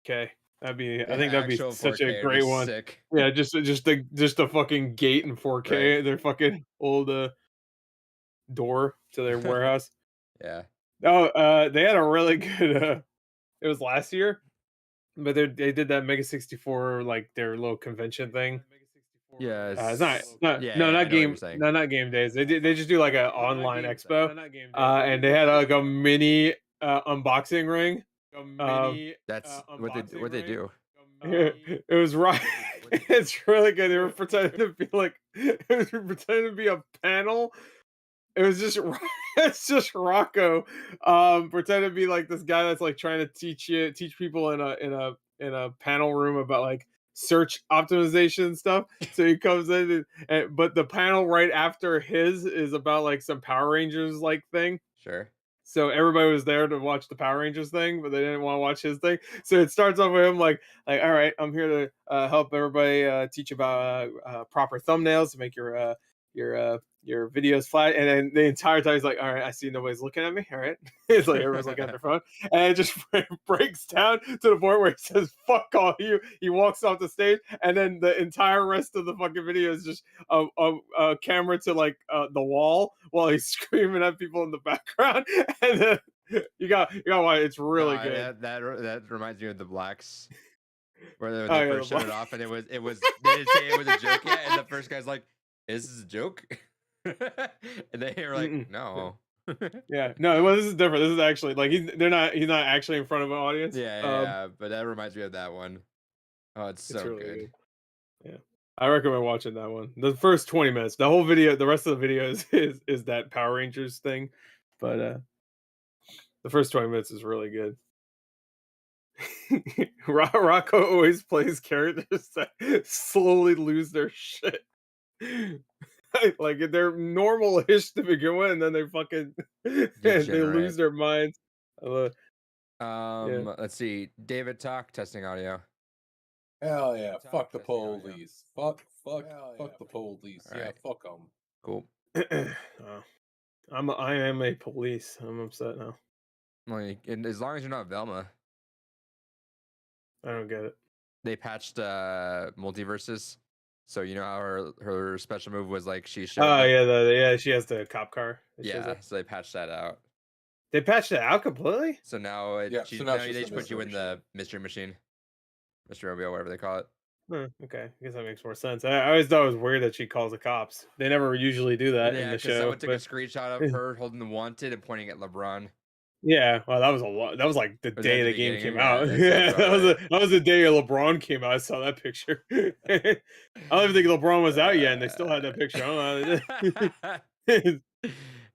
4K. That'd be. I Yeah, think that'd be actual such a 4K would be great one. sick. Yeah, just the fucking gate in Right. 4K. Their fucking old door to their warehouse. Yeah. Oh, they had a really good. It was last year, but they did that Mega 64 like their little convention thing. It's not, Yes. not Yeah, no, yeah, I not know what you're game, saying. no, not game days. They just do like an online expo, and they had like a mini unboxing ring. Um, That's what they do. it was right. It's really good. They were pretending to be like, it was pretending to be a panel. It was just, it's just Rocco, pretending to be like this guy that's like trying to teach people in a panel room about like search optimization stuff. So he comes in, but the panel right after his is about like some Power Rangers like thing. Sure. So everybody was there to watch the Power Rangers thing, but they didn't want to watch his thing. So it starts off with him like, all right, I'm here to help everybody teach about proper thumbnails to make your videos flat. And then the entire time he's like, all right, I see nobody's looking at me. All right, it's like everyone's looking at their phone, and it just breaks down to the point where he says, "Fuck all you." He walks off the stage, and then the entire rest of the fucking video is just a camera to like the wall while he's screaming at people in the background, and then you got why it's really No, good. that reminds me of the Blacks, where when Oh they yeah, first showed it off, and it was they didn't say it was a joke yet, and the first guy's like, "Is this a joke?" And they were like, Mm-mm. "No." Yeah, no, well, this is different. This is actually like he's not actually in front of an audience. Yeah, yeah, yeah, but that reminds me of that one. Oh, it's It's so really good. good. Yeah, I recommend watching that one. The first 20 minutes, the whole video, the rest of the video is that Power Rangers thing, but the first 20 minutes is really good. Rocco always plays characters that slowly lose their shit. Like they're normal-ish to begin with, and then they fucking they lose Degenerate. their minds. Yeah. Let's see. David talk testing audio. Hell yeah, David talk fuck the testing audio. police. Fuck the police. All Yeah, right, fuck them. cool. Oh, I am a police. I'm upset now. Like, and as long as you're not Velma, I don't get it. they patched multiverses. So you know how her special move was like she showed Oh up. yeah, yeah. She has the cop car. That shows Yeah, up. so they patched that out. They patched it out completely. So now Yeah, she so now now it's they just just a put you mystery in the mystery machine, Mystery Mobile, whatever they call it. Okay, I guess that makes more sense. I always thought it was weird that she calls the cops. They never usually do that in Yeah, the because someone show, took a but screenshot of her holding the wanted and pointing at LeBron. yeah, well, that was a lot. That was like the Was that day the the game beginning? came Yeah, out. that sounds Yeah, about right. that was the day LeBron came out. I saw that picture. I don't even think LeBron was out yet, and they still had that picture. I don't know.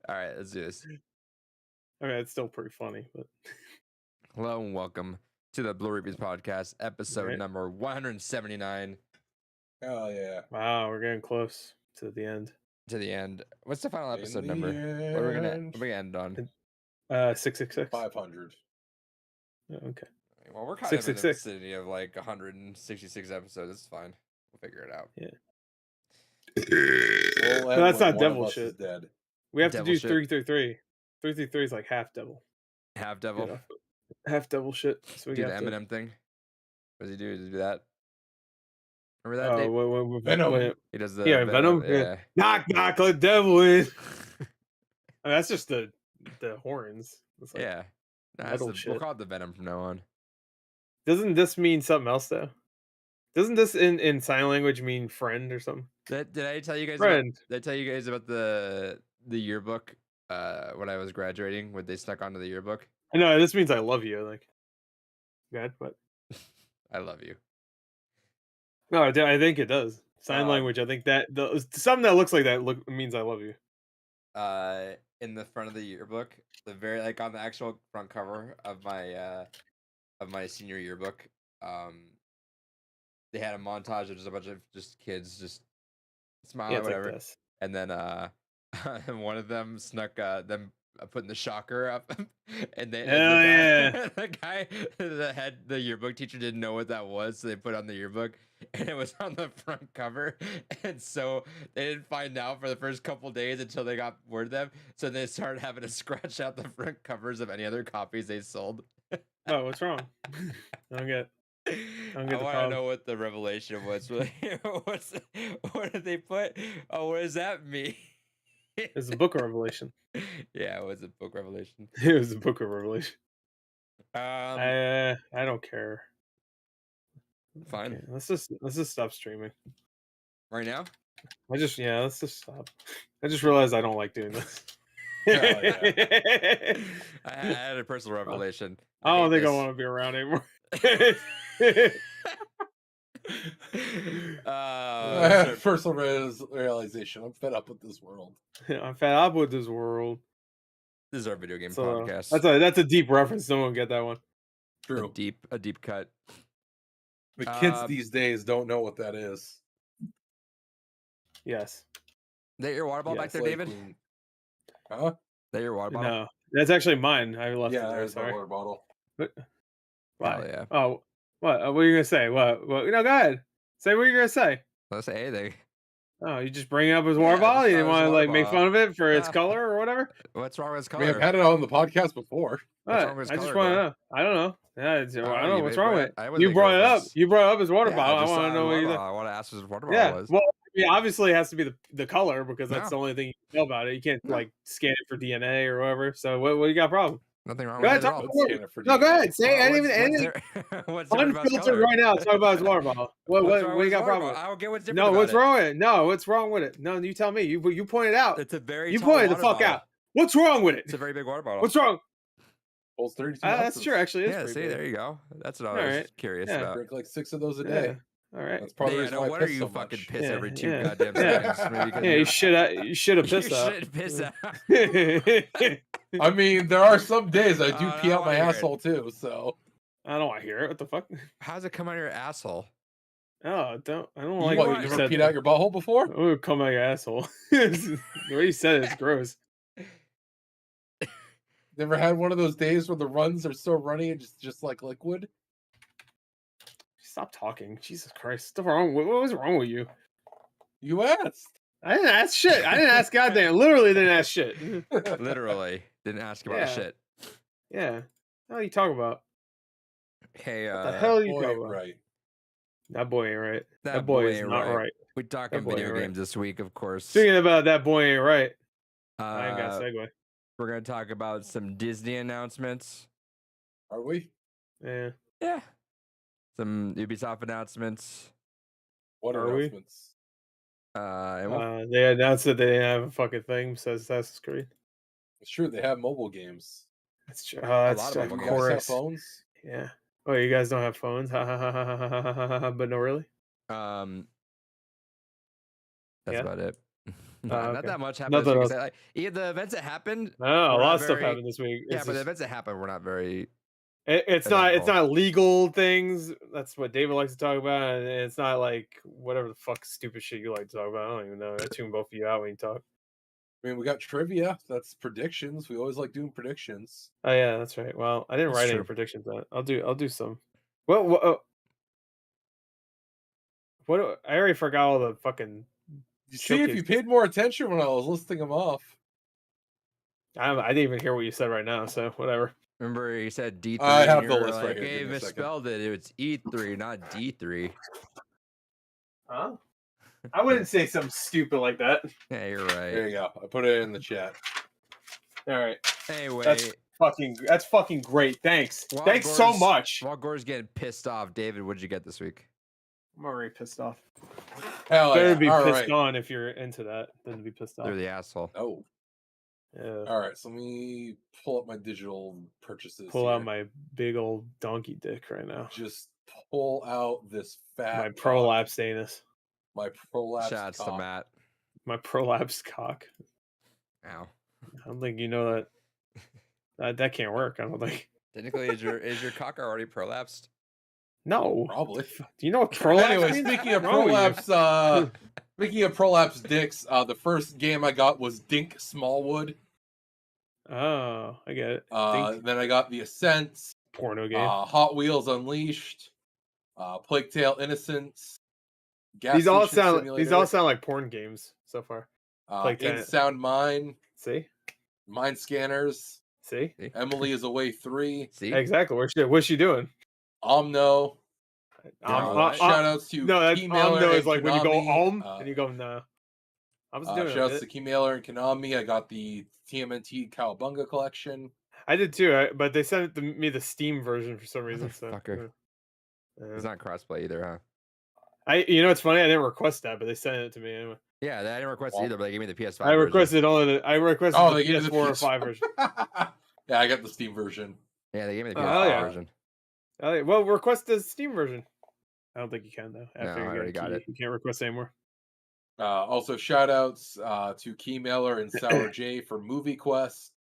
All right, let's do this. I mean, it's still pretty funny, but Hello and welcome to the Blue Reapers podcast, episode right. number 179. Hell yeah. Wow, we're getting close to the end. To the end. What's the final In episode the number? What end. are we gonna end on? 666. 500. Okay. Well, we're kind of in the 666. vicinity of like 166 episodes. It's fine. We'll figure it out. Yeah. We'll No, end that's when not one devil of us is shit. dead. We have to Devil do shit. 333. 333 is like half devil. Half devil. You know, half devil shit. So we Do the have to. Eminem thing. What does he do? Does he do that? Remember that, Dave? Venom. He does the Yeah, Venom. Yeah. Yeah. Knock, knock, let devil in. I mean, that's just the horns. It's like Yeah. Nah, metal we'll shit. call it the Venom from now on. Doesn't this mean something else though? Doesn't this in sign language mean friend or something? Did I tell you guys Friend. did I tell you guys about the yearbook when I was graduating, when they stuck onto the yearbook? I know this means I love you. Like, good, but I love you. no, I think it does. Sign Um, language. I think that something that looks like that means I love you. In the front of the yearbook, the very like on the actual front cover of my senior yearbook, they had a montage of just a bunch of just kids just smiling, Yeah, it's like whatever. this. And then one of them snuck them putting the shocker up, and they Hell yeah. the yearbook teacher didn't know what that was, so they put it on the yearbook, and it was on the front cover, and so they didn't find out for the first couple days until they got word of them. So they started having to scratch out the front covers of any other copies they sold. Oh, what's wrong? I don't get. don't I get the want to problem. know what the revelation was. What did they put? Oh, what does that mean? It's a book of Revelation. Yeah, it was a book revelation. It was a book of Revelation. Um, I don't care. fine. Okay, let's just stop streaming. Right now? Let's just stop. I just realized I don't like doing this. Hell yeah. I had a personal revelation. I don't hate think I this. want to be around anymore. I had a personal realization. I'm fed up with this world. I'm fed up with this world. This is our video game So, podcast. that's a deep reference. No one get that one. True. A deep cut. The kids these days don't know what that is. Yes. Is that your water bottle back Yes, there, Like David? Is when- Huh? that your water bottle? No, that's actually mine. I left it Yeah, there. there's my Sorry. water bottle. Why? Hell yeah. Oh, what were you gonna say? What? No, go ahead. Say what you're gonna say. Let's say anything. Oh, you just bring up his water Yeah, bottle? just You thought it didn't was want to water like make bottle. fun of it for its Ah. color or whatever? What's wrong with its I color? mean, I've had it on the podcast before. What's What? wrong with its I just color, want to Glenn? know. I don't know. Yeah, I don't know you what's made- wrong with it. I wouldn't You make brought it up. reference. You brought up his water Yeah, bottle. I just want saw to know the what water you bottle. I want to ask what his water bottle Yeah. was. Well, I mean, obviously it has to be the color because that's No. the only thing you can know about it. You can't No. like scan it for DNA or whatever. So what you got problem? Nothing wrong Go with ahead, it at talk all. about Scan it for No, go DNA. ahead. Say anything. What's different about its Unfiltered color? right now. Talk about his water bottle. What What's wrong you with his got water problem bottle? with? I don't get what's different No, about what's it. wrong with it? No, what's wrong with it? No, you tell me. You pointed out. It's a very You tall pointed the water fuck bottle. out. What's wrong with it? It's a very big water bottle. What's wrong? Holds 32 That's ounces. true. Actually, it's Yeah, pretty see, big. there you go. That's what I All was right. curious Yeah. about. Drink like 6 of those a Yeah. day. All right. That's probably the David, reason no why I wonder piss you so fucking much. piss Yeah, every 2 yeah. goddamn Yeah. seconds. Maybe because Yeah, you should have pissed out. should piss out. I mean, there are some days I do I pee don't out my wanna hear it. asshole too, so. I don't want to hear it. What the fuck? How does it come out of your asshole? Oh, I don't You, like what, what you you ever said. peed out your butthole before? It would come out your asshole. The way you said it's gross. Never had one of those days where the runs are so runny and just like liquid? Stop talking. Jesus Christ. What was wrong with you? You asked. I didn't ask shit. I didn't ask goddamn. Literally didn't ask shit. Literally. Didn't ask about Yeah. shit. Yeah. What are you talking about? Hey, What the hell are you Boy, talking about? right. That boy ain't right. That That boy boy is ain't not right. right. we talking boy video ain't right. games this week, of course. Speaking about that boy ain't right. I ain't got a segue. We're going to talk about some Disney announcements. Are we? Yeah. Yeah. Some Ubisoft announcements. What Are we? announcements? And we'll They announced that they didn't have a fucking thing besides Assassin's Creed. It's true, they have mobile games. That's true. lot That's of of mobile You games. guys have course. phones? Yeah. Oh, you guys don't have phones? But no, really? that's Yeah? about it. Not okay. that much happened Nothing this week. else. Like, the events that happened. No, a We're lot not of stuff very- happened this week. Yeah, It's but the just- events that happened were not very. it's eventful. not legal things. That's what David likes to talk about, and it's not like whatever the fuck stupid shit you like to talk about. I don't even know. I tune both of you out when you talk. I mean, we got trivia. That's predictions. We always like doing predictions. Oh yeah, that's right. Well, I didn't That's write any true. predictions on it. I'll do some. What I already forgot all the fucking. You see, if you Showcase. paid more attention when I was listing them off. I didn't even hear what you said right now. So whatever. Remember, you said D3. I have and the you were list right like, here. Hey, Give me a second. misspelled it. It's E3, not D3. Huh? I wouldn't say something stupid like that. Yeah, you're right. There you go. I put it in the chat. All right. Anyway, That's fucking great. Thanks. Wild Thanks so Gore's- much. while Gore's getting pissed off, David, what'd you get this week? I'm already pissed off. Hell Better yeah. be All pissed right. on if you're into that than to be pissed off. They're the asshole. Oh, Yeah. all right. So let me pull up my digital purchases. Pull out here. my big old donkey dick right now. Just pull out this fat. My cock. prolapse anus. My prolapse. Shouts to cock. Matt. My prolapse cock. Ow. I don't think you know that. That can't work. I don't think. Technically, is your cock already prolapsed? No. Probably. Do you know what prolapse Anyway, means? speaking of What's wrong with you? prolapse, speaking of prolapse dicks, the first game I got was Dink Smallwood. Oh, I get it. Think Then I got The Ascent, porno game. Hot Wheels Unleashed, Plague Tale Innocence. Gas these all Station sound Simulator, like porn games so far. Plague Tale. In Sound Mine, See? Mind Scanners, See? Emily is Away 3, See? Exactly. What's she doing? Omno, Shout outs to no, that's Keymailer no and is like when you go Konami. and you go no. I was doing Shout outs it. to Keymailer and Konami. I got the TMNT Cowabunga collection. I did too, but they sent me the Steam version for some reason. So Motherfucker. It's not crossplay either, huh? It's funny. I didn't request that, but they sent it to me anyway. Yeah, I didn't request it either, but they gave me the PS5. I requested the PS4 or 5 version. Yeah, I got the Steam version. Yeah, they gave me the PS5 version. Well, request the Steam version. I don't think you can though. No, I already got it. You can't request anymore. Also, shout outs to Keymailer and Sour J for Movie Quest.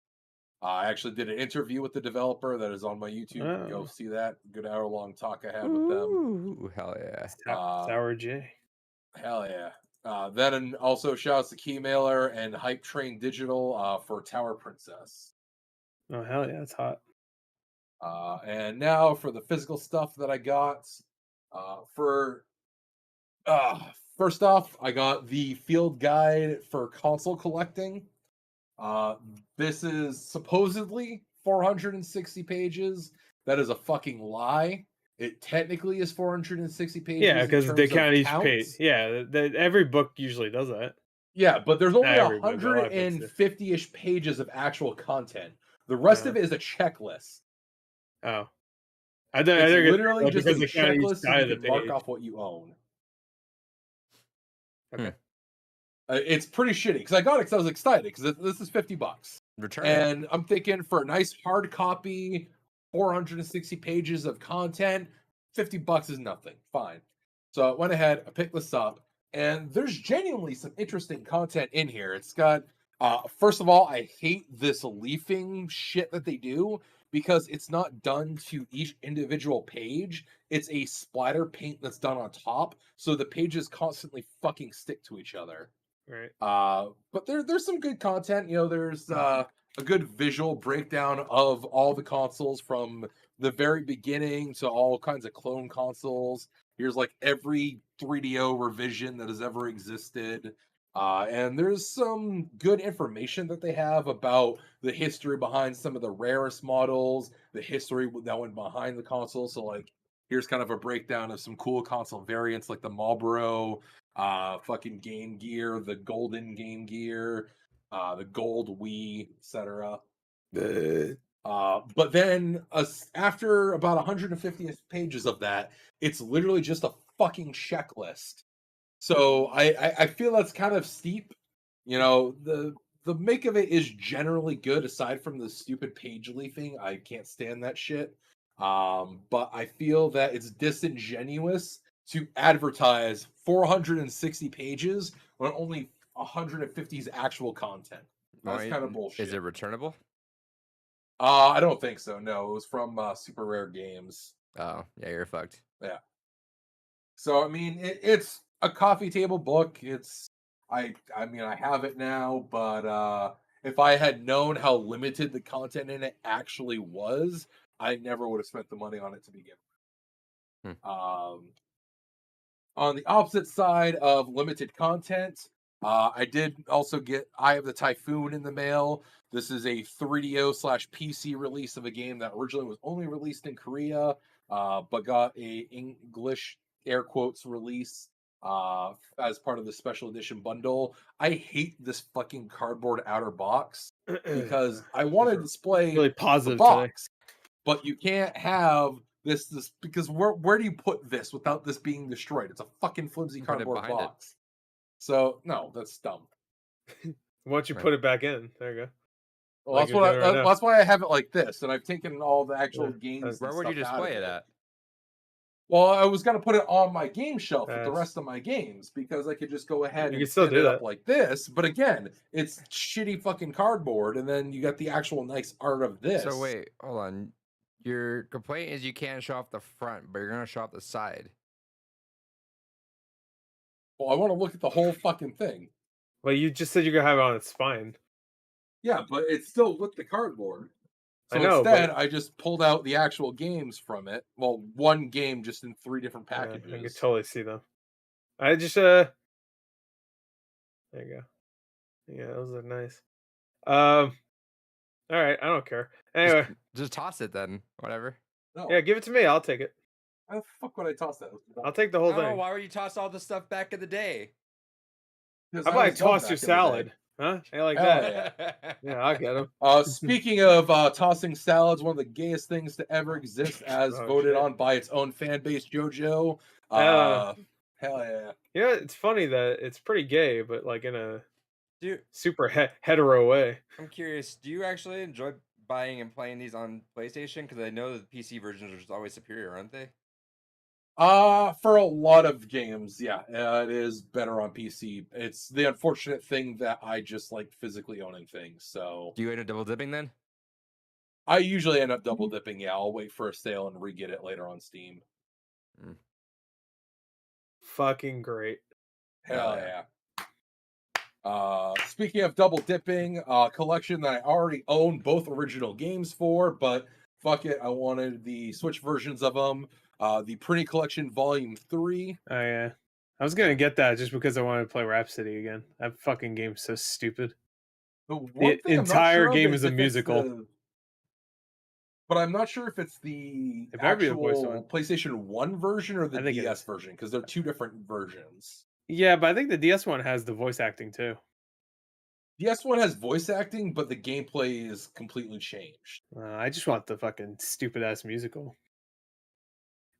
I actually did an interview with the developer that is on my YouTube. Go see that. Good hour-long talk I had with them. Ooh, hell yeah. Sour J. Hell yeah. Then also shouts to Keymailer and Hype Train Digital for Tower Princess. Oh, hell yeah, that's hot. And now for the physical stuff that I got. First off, I got the field guide for console collecting. This is supposedly 460 pages. That is a fucking lie. It technically is 460 pages. Yeah, because they count each page. Yeah, every book usually does that. Yeah, but there's only 150-ish pages of actual content. The rest of it is a checklist. Oh. It's literally just a checklist so you can mark off what you own. Okay. It's pretty shitty because I got it because I was excited because this is $50. Return. And I'm thinking for a nice hard copy, 460 pages of content, $50 is nothing. Fine. So I went ahead, I picked this up, and there's genuinely some interesting content in here. It's got, first of all, I hate this leafing shit that they do because it's not done to each individual page. It's a splatter paint that's done on top, so the pages constantly fucking stick to each other. Right. But there's some good content. There's a good visual breakdown of all the consoles from the very beginning to all kinds of clone consoles. Here's like every 3DO revision that has ever existed. And there's some good information that they have about the history behind some of the rarest models, the history that went behind the console. So like, here's kind of a breakdown of some cool console variants like the Marlboro, fucking Game Gear, the Golden Game Gear, the Gold Wii, etc. But then after about 150 pages of that, it's literally just a fucking checklist. So I feel that's kind of steep. The make of it is generally good aside from the stupid page leafing. I can't stand that shit. But I feel that it's disingenuous to advertise 460 pages when only 150 is actual content. That's kind of bullshit. Is it returnable? I don't think so. No, it was from Super Rare Games. Oh, yeah, you're fucked. Yeah. So I mean, it's a coffee table book. I mean, I have it now, but if I had known how limited the content in it actually was, I never would have spent the money on it to begin with. On the opposite side of limited content, I did also get Eye of the Typhoon in the mail. This is a 3DO/PC release of a game that originally was only released in Korea, but got a English air quotes release as part of the special edition bundle. I hate this fucking cardboard outer box because I want to display really positive the box, but you can't have this because where do you put this without this being destroyed? It's a fucking flimsy cardboard box. So no, that's dumb. Why don't you put it back in? There you go. Well, that's why I have it like this, and I've taken all the actual games. Where would you display it at? Well, I was gonna put it on my game shelf with the rest of my games because I could just go ahead and set it up like this. But again, it's shitty fucking cardboard, and then you got the actual nice art of this. So wait, hold on. Your complaint is you can't show off the front, but you're gonna show off the side. Well, I want to look at the whole fucking thing. Well, you just said you're gonna have it on its spine. Yeah, but it's still with the cardboard. So I know, instead, I just pulled out the actual games from it. Well, one game just in 3 different packages. I can totally see them. I just there you go. Yeah, those are nice. All right, I don't care. Anyway, just toss it then. Whatever. No. Yeah, give it to me. I'll take it. How the fuck would I toss that? I'll take the whole Oh, thing. why would you toss all the stuff back in the day? Because How about I was dumb toss back your in the day. salad? Huh? I like Hell that. yeah. Yeah, I'll get him. Speaking of tossing salads, one of the gayest things to ever exist, as Oh, voted shit. on by its own fan base, JoJo. Uh, Hell yeah. Yeah, it's funny that it's pretty gay, but like in a Dude, super hetero way. I'm curious. Do you actually enjoy buying and playing these on PlayStation? Because I know the PC versions are just always superior, aren't they? For a lot of games, yeah, it is better on PC. It's the unfortunate thing that I just like physically owning things. So Do you end up double dipping then? I usually end up double dipping. Yeah, I'll wait for a sale and re-get it later on Steam. Fucking great. Hell yeah. yeah. Speaking of double dipping, collection that I already own both original games for, but fuck it, I wanted the Switch versions of them. The Prinny Collection Volume 3. Oh yeah. I was gonna get that just because I wanted to play Rhapsody again. That fucking game's so stupid. The one The thing I'm not entire sure of game is a if it's musical. but I'm not sure if it's the It better be the voice actual one. PlayStation 1 version or the I think it DS is. version, because they're two different versions. Yeah, but I think the DS one has the voice acting too. DS one has voice acting, but the gameplay is completely changed. I just want the fucking stupid ass musical.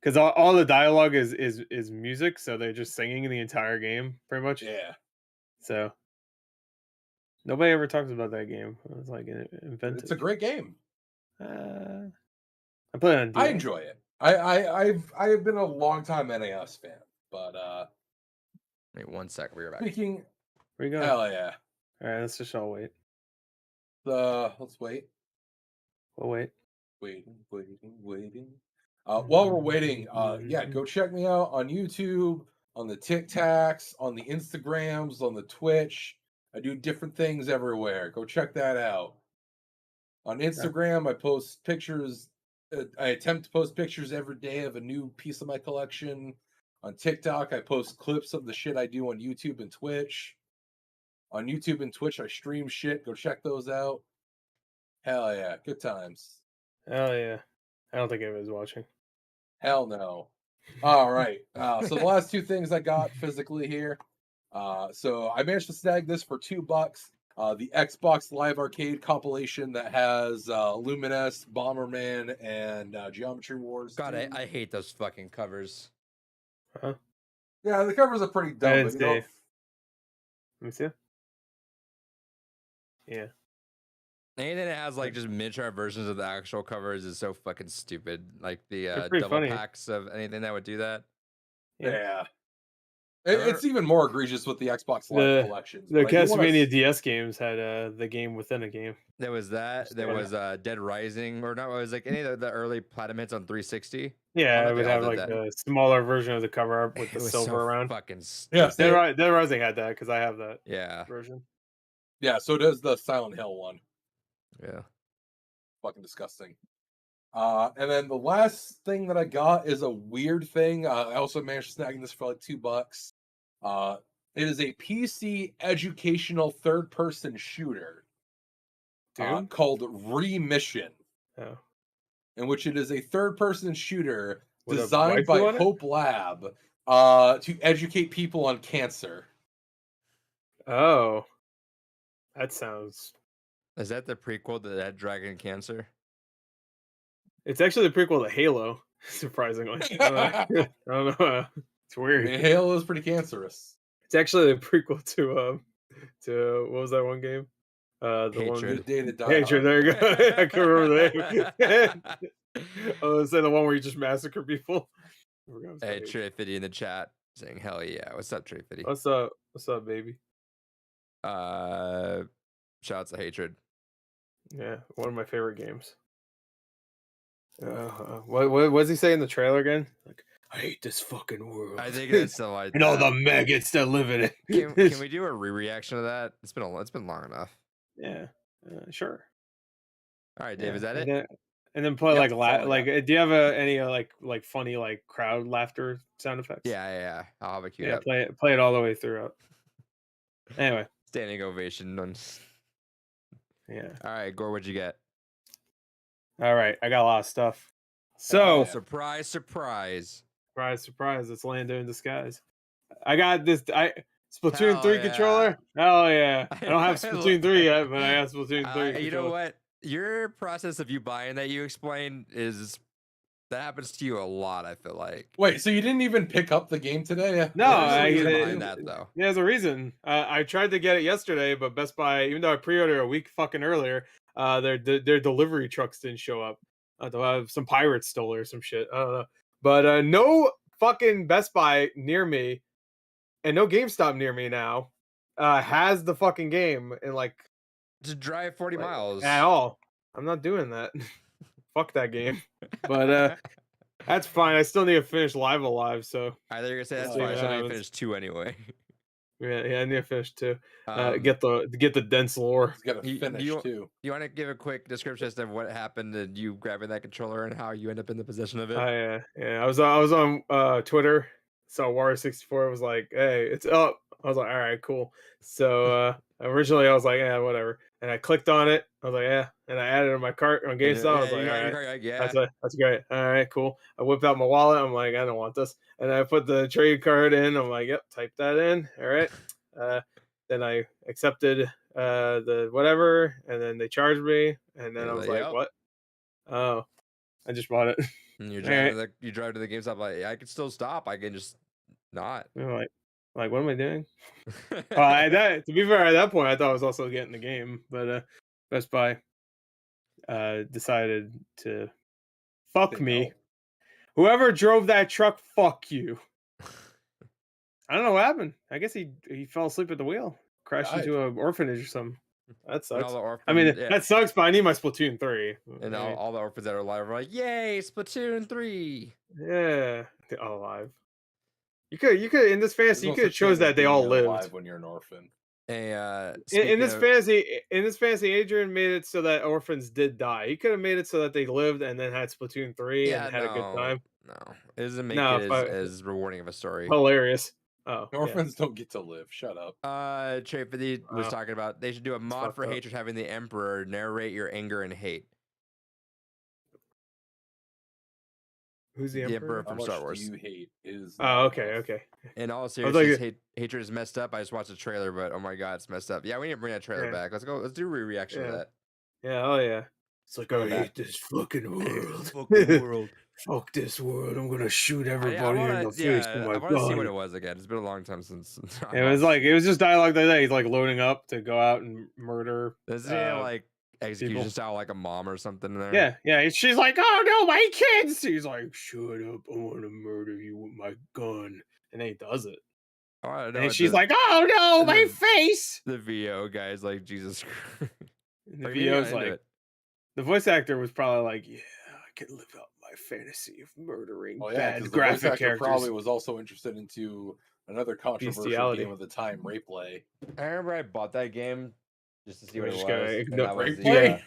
Because all the dialogue is music, so they're just singing the entire game, pretty much. Yeah, So nobody ever talks about that game. It was like inventive. it's a great game. I play it on DS. I enjoy it. I've been a long time NAS fan, but Wait 1 sec. We're back. speaking, Where you going? hell yeah. All right, let's just all wait. Let's wait. We'll wait. Waiting. While we're waiting, yeah, go check me out on YouTube, on the TikToks, on the Instagrams, on the Twitch. I do different things everywhere. Go check that out. On Instagram, I post pictures. I attempt to post pictures every day of a new piece of my collection. On TikTok, I post clips of the shit I do on YouTube and Twitch. On YouTube and Twitch, I stream shit. Go check those out. Hell yeah, good times. Hell yeah. I don't think anybody's watching. Hell no. All right. So the last two things I got physically here. So I managed to snag this for $2. The Xbox Live Arcade compilation that has Luminous, Bomberman, and Geometry Wars. God, 2. I hate those fucking covers. Huh? Yeah, the covers are pretty dumb. Hey, But, it's you know, Dave. Let me see. Yeah. Anything that has like just miniature versions of the actual covers is so fucking stupid. Like the They're pretty double funny. packs of anything that would do that. yeah. It's even more egregious with the Xbox Live collections. The but I do wanna Castlevania DS games had the game within a game. There was that. There was Dead Rising, or not. It was like any of the early Platinums on 360. Yeah, know it would they all have did like that. a smaller version of the cover art with It the was silver so around. fucking Yeah, stupid. Dead Rising had that because I have that Yeah. version. Yeah, so does the Silent Hill one. Yeah. Fucking disgusting. And then the last thing that I got is a weird thing. I also managed to snag this for like $2. It is a PC educational third-person shooter called Remission, Oh. in which it is a third-person shooter With a designed waifu by on it? Hope Lab to educate people on cancer. Oh. That sounds. Is that the prequel to that Dragon Cancer? It's actually the prequel to Halo, surprisingly. I don't know. It's I weird. mean, Halo is pretty cancerous. It's actually the prequel to what was that one game? The Hatred. one Good Day to Die Hatred. Hard. There you go. I can remember the name. I was saying the one where you just massacre people. I forgot what's Hey, that. Trey Fitty in the chat saying hell yeah. What's up, Trey Fitty? What's up? What's up, baby? Shouts to Hatred. Yeah, one of my favorite games. What was he saying in the trailer again? Like, I hate this fucking world. I think that's still like and all the maggots that live in it. Can we do a reaction of that? It's been long enough. Yeah, sure. All right, Dave, Yeah, is that it? And then play Yep, like that's all I got. do you have any like funny like crowd laughter sound effects? Yeah. I'll have it queued Yeah, up. play it all the way throughout. Anyway, Standing ovation. yeah. All right, Gore, what'd you get? All right, I got a lot of stuff. So, surprise, surprise. surprise, surprise, it's Lando in disguise. I got this. Splatoon Hell 3 yeah. controller. Hell yeah! I don't have I Splatoon 3 yet, but I have Splatoon 3. You know controller. what? Your process of you buying that you explained is that happens to you a lot. I feel like. Wait, so you didn't even pick up the game today? No, There's a I- reason it- behind that though. There's a reason. I tried to get it yesterday, but Best Buy, even though I pre-ordered a week fucking earlier, their delivery trucks didn't show up. Some pirates stole it or some shit. I don't know. But no fucking Best Buy near me, and no GameStop near me now, has the fucking game in like Just drive 40 miles. at all. I'm not doing that. Fuck that game. But that's fine. I still need to finish Live Alive, so I thought you were gonna say that's Oh, fine. yeah. So I need to finish 2 anyway. yeah, I need to finish too. Um, Get the dense lore. He's got to You- finish you- too. you want to give a quick description as to what happened to you grabbing that controller and how you end up in the possession of it? Yeah. I was on Twitter. Saw Wario64 was like, "Hey, it's up." I was like, "All right, cool." So originally I was like, "Yeah, whatever," and I clicked on it. I was like, "Yeah," and I added it to my cart on GameStop. I was like, you "All got your right." card, like, yeah. That's great. All right, cool. I whipped out my wallet. I'm like, I don't want this. And I put the trade card in. I'm like, yep, type that in. All right. Then I accepted the whatever, and then they charged me. And then You're I was like, like, "Yep." what? Oh, I just bought it. And you Alright. drive to the GameStop like I could still stop. I can just not. I'm like, what am I doing? To be fair, at that point, I thought I was also getting the game, but Best Buy decided to fuck Say me. no. Whoever drove that truck, fuck you. I don't know what happened. I guess he fell asleep at the wheel, crashed Died. into an orphanage or something. That And sucks. all the orphans, I mean, yeah. that sucks, but I need my Splatoon 3. And Right? all the orphans that are alive are like, yay, Splatoon 3. Yeah, they're all alive. You could in this fantasy, you There's no could have such chose thing as that they being all lived. alive when you're an orphan. In this fantasy, Adrian made it so that orphans did die. He could have made it so that they lived and then had Splatoon 3 and had a good time. No, it doesn't make No, it if as rewarding of a story. Hilarious. Oh, yeah. Orphans don't get to live. Shut up. Trey Fiddy was Wow. talking about they should do a mod fucked for up. hatred, having the Emperor narrate your anger and hate. Who's the The emperor? Emperor How from much Star do Wars. you hate is Oh, not okay, enough. okay. In all like seriousness, hatred is messed up. I just watched the trailer, but oh my god, it's messed up. Yeah, we need to bring that trailer Yeah. back. Let's go. Let's do a reaction Yeah. to that. Yeah, oh yeah. It's like, Go I back. hate this fucking world. world. Fuck this world. I'm gonna shoot I everybody in wanna, the face yeah, with I my want to see what it gun. was again. It's been a long time since. It was just dialogue that day. He's like loading up to go out and murder. Doesn't he have, like execution people. style like a mom or something in there? Yeah. She's like, oh no, my kids. He's like, shut up. I want to murder you with my gun. And then he does it. Oh, I don't know. And she's like, oh no, and my then- face. the VO guy's like, Jesus Christ. And the Like, maybe I VO's into like, it. the voice actor was probably like, yeah, I can live out my fantasy of murdering Oh yeah, bad because the voice graphic actor characters. probably was also interested into another controversial Bestiality. game of the time, Rape Play. I remember I bought that game just to see We're what it just was. gonna and ignore that was Rape the, Play?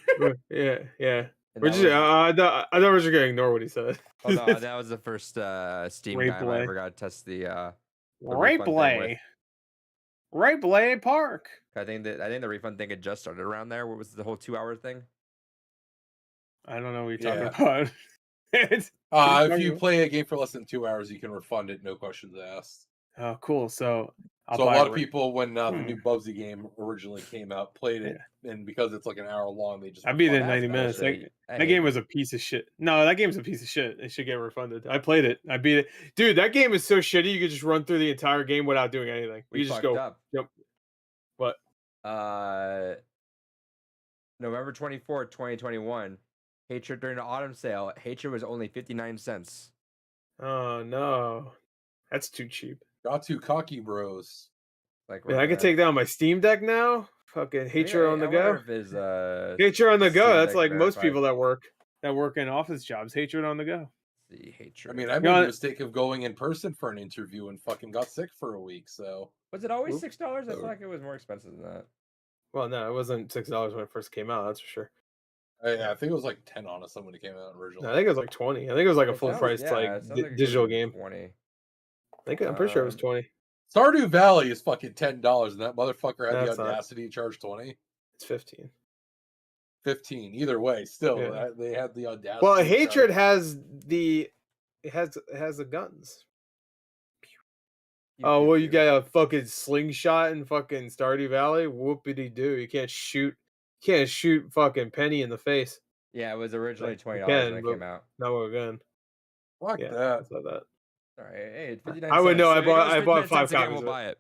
yeah. and We're that just, was- I thought we were just gonna ignore what he said. oh no, that was the first Steam Rape game I Play. ever got to test the Rape refund thing with. Play. Rape Play Park. I think the refund thing had just started around there. What was the whole 2-hour thing? I don't know what you're Yeah. talking about. It's- If you play a game for less than 2 hours, you can refund it, no questions asked. oh, cool. So I'll So a buy lot of Rape- people, when the Hmm. new Bubsy game originally came out, played it, and because it's like an hour long, they just I beat it in refunded 90 minutes. bullshit. I That hate game it. was a piece of shit. No, that game's a piece of shit. It should get refunded. I played it. I beat it. Dude, that game is so shitty. You could just run through the entire game without doing anything. We You just fucked go. up. Yep. What? November 24th, 2021. Hatred during the autumn sale. Hatred was only 59 cents. Oh no, that's too cheap. Got to cocky bros. Like Man, I can take that on my Steam Deck now. Fucking Hatred on the go. Hatred on the go. Steam That's Deck like most verified. people that work in office jobs. Hatred on the go. The Hatred. I mean, I You made know the what? mistake of going in person for an interview and fucking got sick for a week. So was it always Oop. $6? I feel like it was more expensive than that. Well, no, it wasn't $6 when it first came out. That's for sure. I think it was like 10 honestly when it came out No, originally. I think it was like 20. I think it was like a It full sounds- price yeah, like it sounds like it digital was game. 20. I'm pretty sure it was Um, 20. Stardew Valley is fucking $10, and that motherfucker had That's the not- audacity to charge 20. It's 15. 15. Either way, still Yeah. they had the audacity. Well, to try to- Hatred has the guns. Oh, well, you got a fucking slingshot in fucking Stardew Valley? Whoopity doo. You can't shoot fucking Penny in the face. Yeah, it was originally Like, $20 you when can, it but came out. not with a gun. Fuck Yeah, that. I saw that. All right, hey, it's 59 I would know. cents. I So you give us bought 59 5 cents again, copies we'll of it. buy it.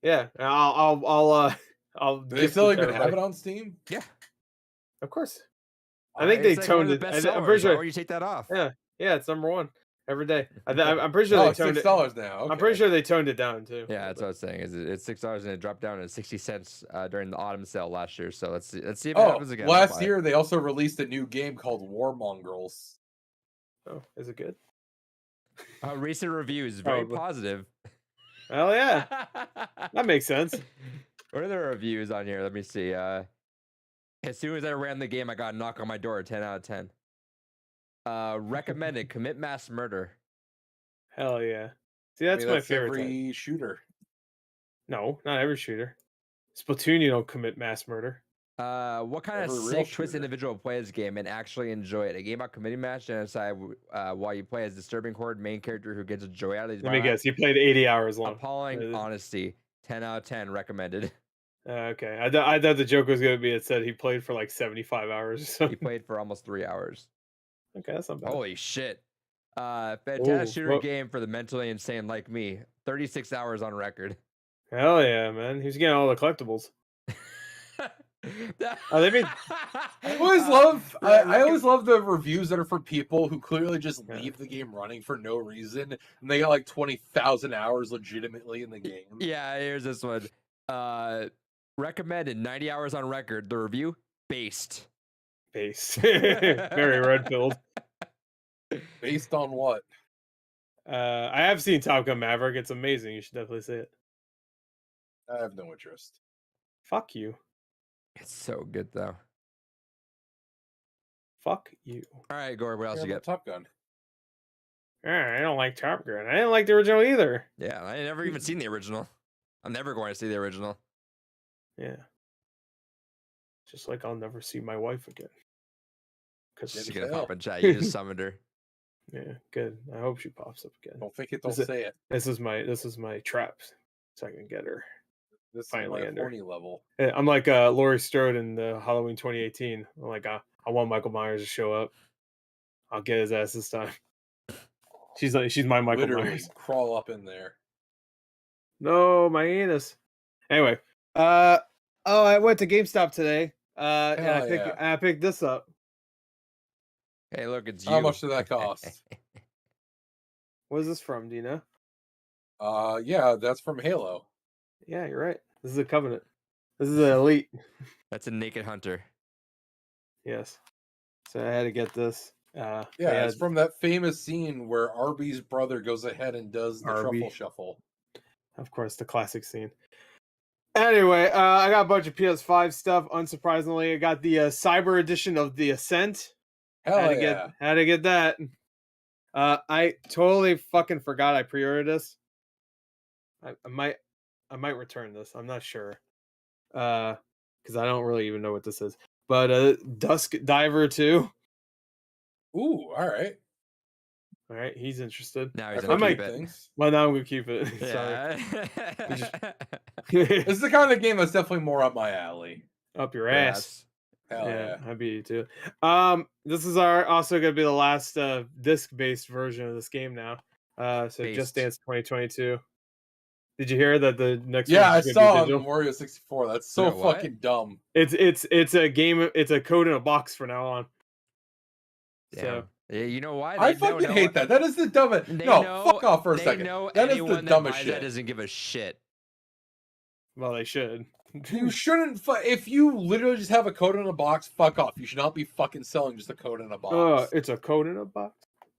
Yeah, and I'll. Do they gift still it to even have everybody. it on Steam? Yeah. Of course. I think they It's like one of toned the it. best I'm sellers. pretty Why sure. would you take that off? Yeah, it's #1 every day. I'm pretty sure Oh, they it's toned it. $6 now. I'm pretty okay. sure they toned it down too. Yeah, that's what I was saying. Is it's $6 and it dropped down to 60 cents during the autumn sale last year. So let's see if it Oh, happens again. I'll last buy it. year they also released a new game called War Mongrels. Oh, is it good? Recent reviews very Probably. positive. Hell yeah, that makes sense. What are the reviews on here? Let me see. As soon as I ran the game, I got a knock on my door. 10 out of 10. Recommended. Commit mass murder. Hell yeah. See, that's I mean, my favorite. Every Type. shooter. No, not every shooter. Splatoon, you don't commit mass murder. What kind of Every real sick twist shooter. individual will play this game and actually enjoy it? A game about committing mass genocide while you play as disturbing horde main character who gets a joy out of these Let me violent, guess. You played 80 hours long. appalling honesty. 10 out of 10 recommended. Okay, I thought the joke was gonna be. It said he played for like 75 hours or He something. played for almost 3 hours. Okay, that's not bad. Holy shit. Fantastic Ooh, shooter well- game for the mentally insane like me. 36 hours on record. Hell yeah, man. He's getting all the collectibles. Oh, they made- I always love I always love the reviews that are for people who clearly just Yeah. leave the game running for no reason and they got like 20,000 hours legitimately in the game. Yeah, here's this one. Recommended 90 hours on record. The review based. Base. Very red pilled. Based on what? I have seen Top Gun Maverick. It's amazing. You should definitely see it. I have no interest. Fuck you. It's so good though. Fuck you. All right, Gore, what else Yeah, you but got? Top Gun. I don't like Top Gun. I didn't like the original either. Yeah, I never even seen the original. I'm never going to see the original. Yeah. Just like I'll never see my wife again. Cause She's Didn't gonna fail. pop in chat. You just summoned her. yeah, good. I hope she pops up again. Don't think it, don't Is it- say it. This is my trap, so I can get her. This finally is my under. horny level. I'm like Laurie Strode in the Halloween 2018. I'm like I want Michael Myers to show up. I'll get his ass this time. She's my Michael Literally Myers. crawl up in there. No, my anus. Anyway, I went to GameStop today. And Hell yeah. I picked this up. Hey, look, it's you. How much did that cost? What is this from? Do you know? Yeah, that's from Halo. Yeah, you're right. This is a Covenant. This is an Elite. That's a naked hunter. Yes. So I had to get this. Yeah, they it's had- from that famous scene where Arby's brother goes ahead and does the Arby. truffle shuffle. Of course, the classic scene. Anyway, I got a bunch of PS5 stuff. Unsurprisingly, I got the Cyber edition of the Ascent. Hell had to yeah. get that. I totally fucking forgot I pre-ordered this. I might return this. I'm not sure. Because I don't really even know what this is. But Dusk Diver 2. Ooh, all right. All right, he's interested. Now he's I gonna might- keep it. things. Well, now I'm gonna keep it. Yeah. This is the kind of game that's definitely more up my alley. Up your ass. Hell yeah. I beat you too. This is also gonna be the last disc-based version of this game now. So Based. Just Dance 2022. Did you hear that the next? Yeah, I version's gonna be saw on digital? Wario 64. That's so Wait, what? fucking dumb. It's a game. It's a code in a box from now on. So Damn. Yeah, you know why? I They don't fucking know- hate that. That is the dumbest. They No, know, fuck off for a they second. know That is anyone the that dumbest buys shit. that doesn't give a shit. well, they should. You shouldn't. If you literally just have a code in a box, fuck off. You should not be fucking selling just a code in a box. It's a code in a box.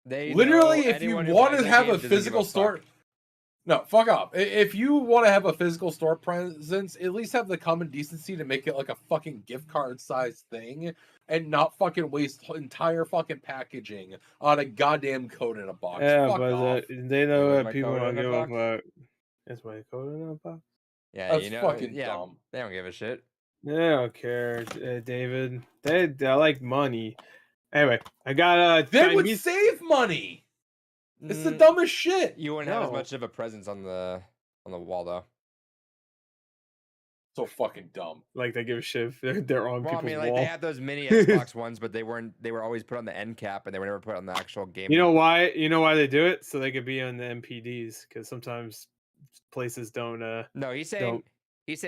They Literally, know if you anyone who want buys to that have game a doesn't give physical fuck. store, no, fuck off. If you want to have a physical store presence, at least have the common decency to make it like a fucking gift card size thing, and not fucking waste entire fucking packaging on a goddamn code in a box. Yeah, fuck but off. they know was that my people code don't in a give a box? fuck. It's my code in a box. Yeah, That's you know, fucking yeah, dumb. they don't give a shit. I don't care, David. I like money. Anyway, I got They would Chinese. save money. It's the Mm, dumbest shit. You wouldn't have as No. much of a presence on the wall though. So fucking dumb. Like they give a shit if they're on Well, I people's mean, like wall. they had those mini Xbox ones, but they were always put on the end cap and they were never put on the actual game. You know why? You know why they do it? So they could be on the MPDs. Because sometimes places don't. No, he's saying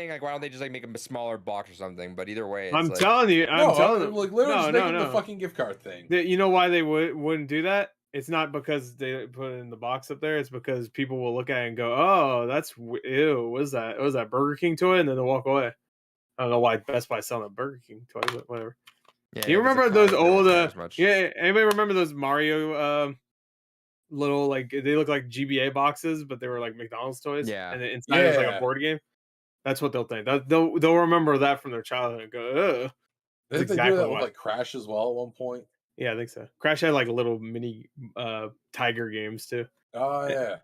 like why don't they just like make them a smaller box or something? But either way, it's I'm like, telling you. I'm telling you. like literally just No, making no, the no. fucking gift card thing. You know why they wouldn't do that? It's not because they put it in the box up there. It's because people will look at it and go, "Oh, that's ew. What is that? Was that Burger King toy?" And then they'll walk away. I don't know why Best Buy selling a Burger King toy, but whatever. yeah, You if it's a remember card, those they won't old? care as much. Yeah. Anybody remember those Mario? Little like they look like GBA boxes, but they were like McDonald's toys. Yeah. And then inside was like Yeah. a board game. That's what they'll think. They'll remember that from their childhood and go, ugh. Didn't they exactly do that with why. like Crash as well at one point? Yeah, I think so. Crash had like little mini tiger games too. Oh Yeah. yeah.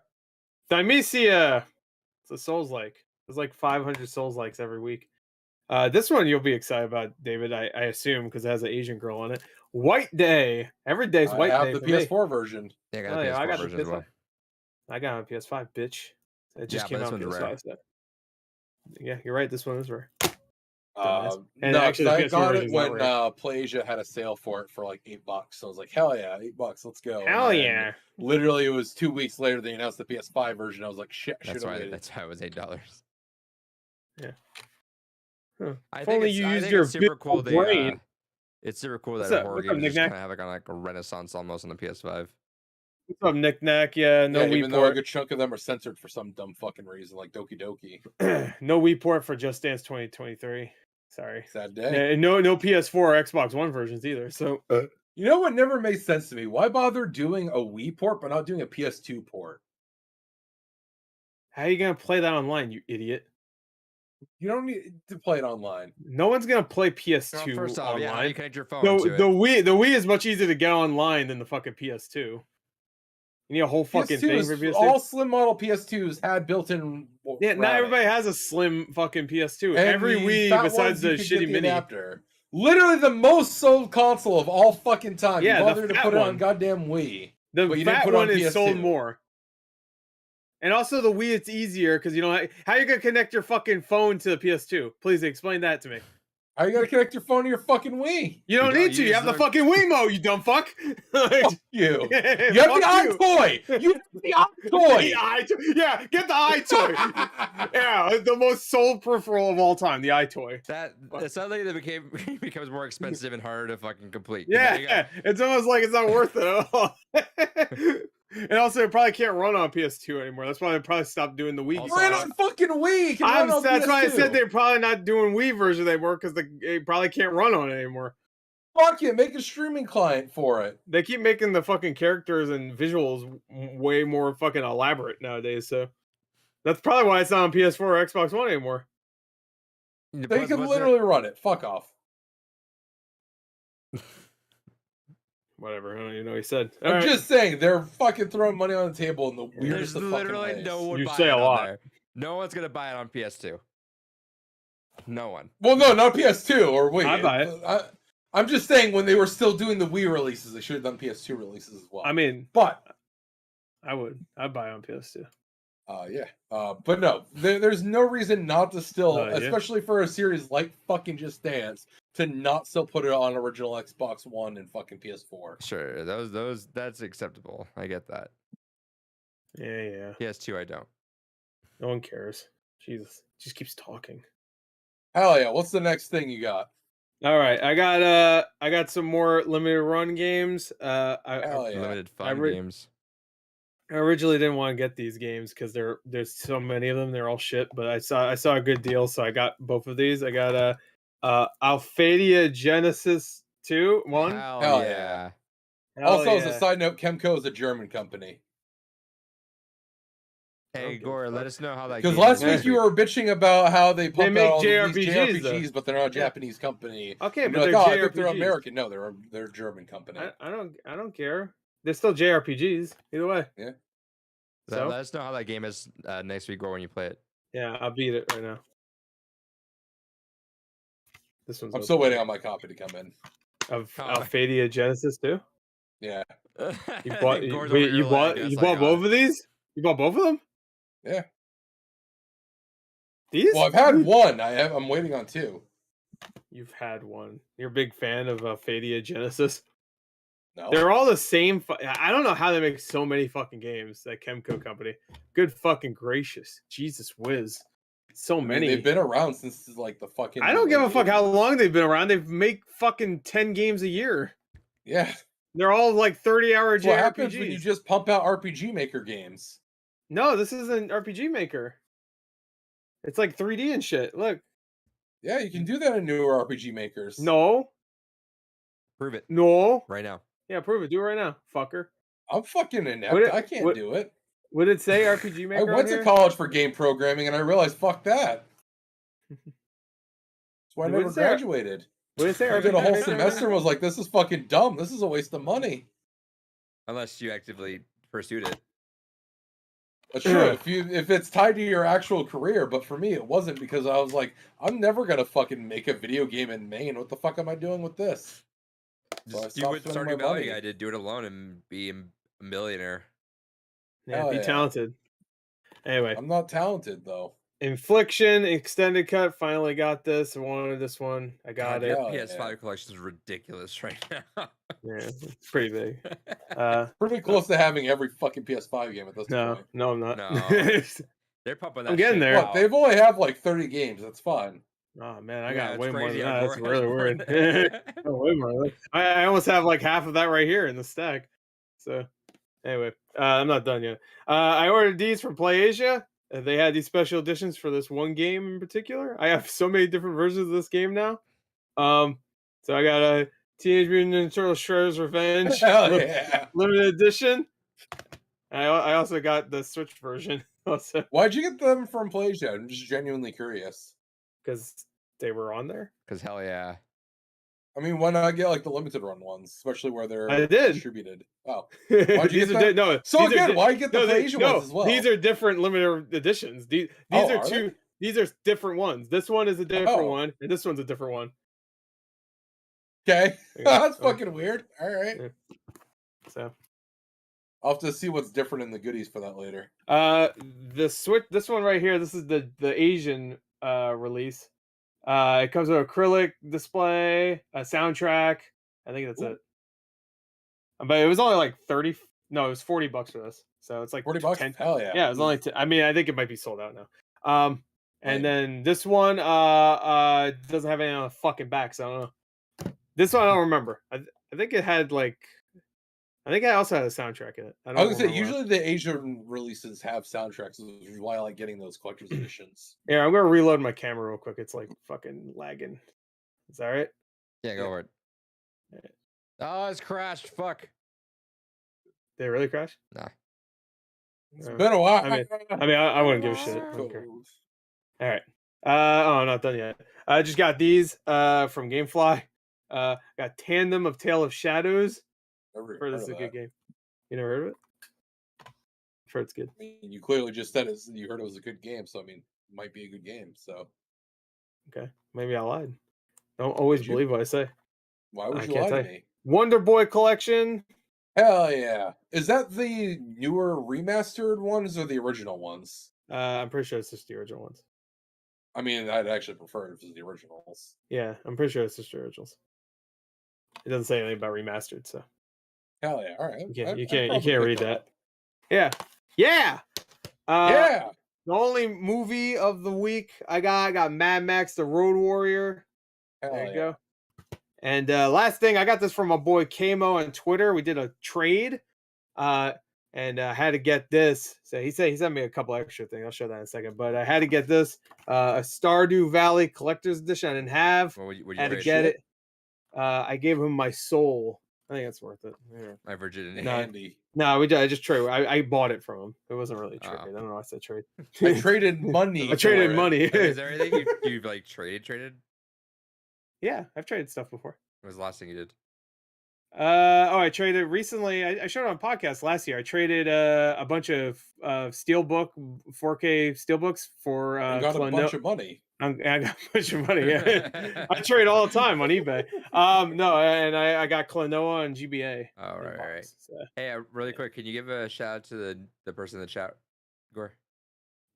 Thymesia. It's a Souls like. There's like 500 Souls likes every week. This one you'll be excited about, David. I assume because it has an Asian girl on it. White Day. Every day's I White have Day. the for me. PS4 version. Yeah, I got Oh, the yeah, PS4 I got the version as well. PS5. I got it on PS5, bitch. It just Yeah, came but out this on one's rare. PS5. So. Yeah, you're right. This one is rare. Dumbass. And No, actually, actually, the I PS4 got it version's not when rare. PlayAsia had a sale for it for like $8. So I was like, hell yeah, $8, let's go. Hell And then yeah. Literally, it was 2 weeks later they announced the PS5 version. I was like, shit, I should That's have why waited. it was $8. Yeah. Huh. I If think only it's, you I used think your it's super cool. beautiful brain. It's super cool What's that up? horror What's up, games just Knick-Knack? kind of have like a renaissance almost on the PS5. What's up, Knick-Knack? Yeah, no Yeah, Wii even though a port. good chunk of them are censored for some dumb fucking reason, like Doki Doki. No Wii port for Just Dance 2023. Sorry. Sad day. No PS4 or Xbox One versions either. So You know what never made sense to me? Why bother doing a Wii port but not doing a PS2 port? how are you gonna play that online, you idiot? You don't need to play it online. No one's gonna play Well, PS2 first off, yeah, how do you online. connect your phone The to it? Wii is much easier to get online than the fucking PS2. You need a whole fucking PS2 thing for is, PS2. all slim model PS2s had built-in. Yeah, not routing. everybody has a slim fucking PS2. And Every the Wii fat besides ones, you the could shitty get the mini. adapter. Literally the most sold console of all fucking time. Yeah, You the bothered to fat put it on one. goddamn Wii. The But you didn't fat put it on one is sold PS2. more. And also the Wii, it's easier because you don't. How you gonna connect your fucking phone to the PS2? Please explain that to me. How you gotta connect your phone to your fucking Wii? You don't don't need to. You use have the the- fucking Wiimote, you dumb fuck. Like, Fuck you. yeah, You have the fuck you. iToy. You have the iToy. The iToy. Yeah, get the iToy. Yeah, the most sold peripheral of all time, the iToy. That suddenly that becomes more expensive and harder to fucking complete. 'Cause now you got- Yeah, it's almost like it's not worth it at all. And also, it probably can't run on PS2 anymore. That's why they probably stopped doing the Wii. Also, Ran on fucking Wii. It can run on That's why I said PS2. they're probably not doing Wii version anymore because they probably can't run on it anymore. Fuck it. Make a streaming client for it. They keep making the fucking characters and visuals way more fucking elaborate nowadays. So that's probably why it's not on PS4 or Xbox One anymore. They plus- can plus literally run it. Fuck off. Whatever. I don't even know what he said. I'm All right. just saying they're fucking throwing money on the table in the There's weirdest of fucking literally ways. no one You buying say it a on lot. there. No one's gonna buy it on PS2. No one. Well, no, not PS2 or Wii. I buy it. I'm just saying when they were still doing the Wii releases, they should have done PS2 releases as well. I mean, but I would. I'd buy it on PS2. yeah. But no, there's no reason not to still, Yeah. especially for a series like fucking Just Dance, to not still put it on original Xbox One and fucking PS4. Sure, those that's acceptable. I get that. Yeah. PS2, I don't. No one cares. Jesus, just keeps talking. Hell yeah! What's the next thing you got? All right, I got some more limited run games. Hell yeah! Limited fun re- games. I originally didn't want to get these games because there's so many of them. They're all shit. But I saw a good deal, so I got both of these. I got Alphadia Genesis 2 1. Hell Hell yeah. Hell Also, as yeah. a side note, Kemco is a German company. I don't Hey give a Gore, fuck. let us know how that. Because game last is week you were bitching about how they pump make out all these JRPGs, though. JRPGs, but they're not a Yeah. Japanese company. Okay, And but you're they're like, oh, I think they're JRPGs. American. No, they're a German company. I don't care. They're still JRPGs either way. Yeah. So Let us know how that game is next week, Gore, when you play it. yeah, I'll beat it right now. This one's I'm still open. waiting on my copy to come in. Of Oh. Alphadia Genesis too. Yeah. You bought you, Gore's wait, over you here bought like, you "Yes, I bought got both it." of these? You bought both of them? Yeah. These? Well, I've had one. I'm waiting on two. You've had one. You're a big fan of Alphadia Genesis. No. They're all the same. I don't know how they make so many fucking games. That Chemco company. Good fucking gracious, Jesus whiz, so I mean, many. they've been around since like the fucking. I don't give a late fuck how 80s. long they've been around. They make fucking 10 games a year. Yeah. They're all like 30-hour That's what happens when you JRPGs. just pump out RPG Maker games. No, this isn't RPG Maker. It's like 3D and shit. Look. Yeah, you can do that in newer RPG Makers. No. Prove it No. right now. Yeah, prove it. Do it right now, fucker. I'm fucking inept. Would it- I can't would- do it. Would it say RPG I Maker went on to here? college for game programming and I realized, fuck that. That's why I Would it never say- graduated. Would it say I did a RPG whole Maker on semester here? and was like, this is fucking dumb. This is a waste of money. Unless you actively pursued it. But sure, if it's tied to your actual career, but for me it wasn't because I was like, I'm never gonna fucking make a video game in Maine. What the fuck am I doing with this? So I Just do stopped what spending Stardew my Valley money. guy did. Do it alone and be a millionaire. Yeah, Hell be yeah. talented. Anyway, I'm not talented though. Infliction Extended Cut. Finally got this. I wanted this one. I got God, it. your Hell yeah. PS5 collection is ridiculous right now. Yeah, it's pretty big. Pretty close to having every fucking PS5 game at this No, point. no, I'm not. No. They're pumping that. I'm getting shit there. Look, out. they've only have like 30 games. That's fine. Oh man, I Yeah, got it's way more than crazy. that. That's More- really more weird. than- Oh, way more. Than that. I almost have like half of that right here in the stack. So anyway, I'm not done yet. I ordered these from PlayAsia. They had these special editions for this one game in particular. I have so many different versions of this game now. So I got a Teenage Mutant Ninja Turtles Shredder's Revenge Hell yeah. limited edition. I also got the Switch version also Why'd you get them from PlayStation? I'm just genuinely curious. because they were on there. Cause hell yeah. I mean, why not get like the limited run ones, especially where they're I did. distributed? Oh, These Why'd you are get that? no. So these are again, why get the PlayStation ones as well? These are different limited editions. These Oh, are are two. they? These are different ones. This one is a different Oh. one, and this one's a different one. Okay. Yeah. That's Oh. fucking weird. All right. Yeah. So, I'll have to see what's different in the goodies for that later. the Switch. This one right here. This is the Asian release. It comes with acrylic display, a soundtrack. I think that's Ooh. it. But it was only like 30. No, it was $40 for this. So it's like 40 bucks? 10. Hell yeah. Yeah, it was only. I mean, I think it might be sold out now. And Lame. then this one, doesn't have any on the fucking back, so I don't know. This one I don't remember. I think it had like. I think I also had a soundtrack in it. I I don't was gonna say, remember what. usually the Asian releases have soundtracks, which is why I like getting those collector's editions. Yeah, I'm gonna reload my camera real quick. It's like fucking lagging. Is that right? Yeah, go for it. Alright. Oh, it's crashed. Fuck. Did it really crash? Nah. It's Uh, been a while. I mean, I wouldn't give a shit. I don't care. All right. Oh, I'm not done yet. I just got these from GameFly. Got Tandem of Tale of Shadows. Never Heard heard this is of a good that. game. You never heard of it? I'm sure it's good. I mean, you clearly just said you heard it was a good game, so I mean, it might be a good game. So Okay, maybe I lied. Don't always Did you? believe what I say. why would I you can't lie tell to you. me? Wonder Boy Collection. Hell yeah! Is that the newer remastered ones or the original ones? I'm pretty sure it's just the original ones. I mean, I'd actually prefer it if it was the originals. Yeah, I'm pretty sure it's just the originals. It doesn't say anything about remastered, so Hell yeah! All right, you I'd can't probably read pick that. up. Yeah, yeah. Yeah, The only movie of the week I got Mad Max: The Road Warrior. hell There you yeah. go. And last thing, I got this from my boy Kamo on Twitter. We did a trade, and I had to get this. So he sent me a couple extra things. I'll show that in a second. But I had to get this a Stardew Valley Collector's Edition. I didn't have. What would you Had to rate get shit? it. I gave him my soul. I think that's worth it. Yeah. My virginity. No. Handy. No, I just traded. I bought it from him. It wasn't really a trade. Oh. I don't know. I said trade. I traded money. I traded for it. money. Is there anything you've like traded? Yeah, I've traded stuff before. What was the last thing you did? I traded recently. I showed it on podcast last year. I traded a bunch of Steelbook 4K Steelbooks for You got a Clono. bunch of money. I got a bunch of money. I trade all the time on eBay. No, and I got Klonoa and GBA. Oh, in right, right. box, so. Hey, really quick, can you give a shout out to the person in the chat, Gore?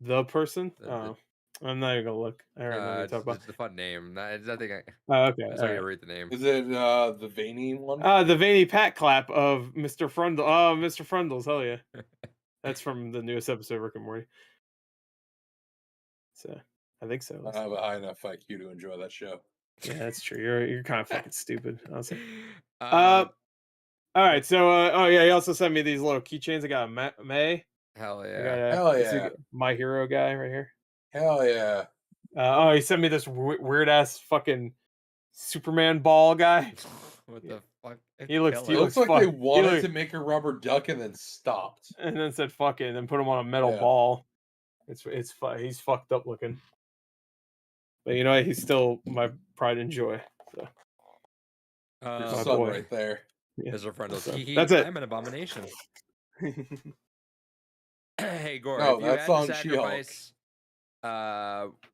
The person? The- Oh, I'm not even gonna look. I already know what you're It's, talking about. it's a fun name. It's nothing. Oh, okay. I'm all sorry right. to read the name. Is it the veiny one? The veiny pat clap of Mr. Frundle. Oh, Mr. Frundles. Hell yeah. That's from the newest episode of Rick and Morty. So I think so. I have a high enough IQ to enjoy that show. Yeah, that's true. You're kind of fucking stupid, honestly. Um, All right. So oh yeah, he also sent me these little keychains. I got a May. hell I yeah. got Hell it's a yeah. My Hero guy right here. Hell yeah. He sent me this weird ass fucking Superman ball guy. What the fuck? He looks- It he looks looks like they fuck- he wanted look- to make a rubber duck and then stopped. And then said fuck it, and then put him on a metal Yeah. ball. He's fucked up looking. But you know what? He's still my pride and joy. So Your my son boy. right there. yeah. Mr. Frundles. So, Hee hee, that's it. I'm an abomination. Hey Gore, No, if you that's had on to She-Hulk. sacrifice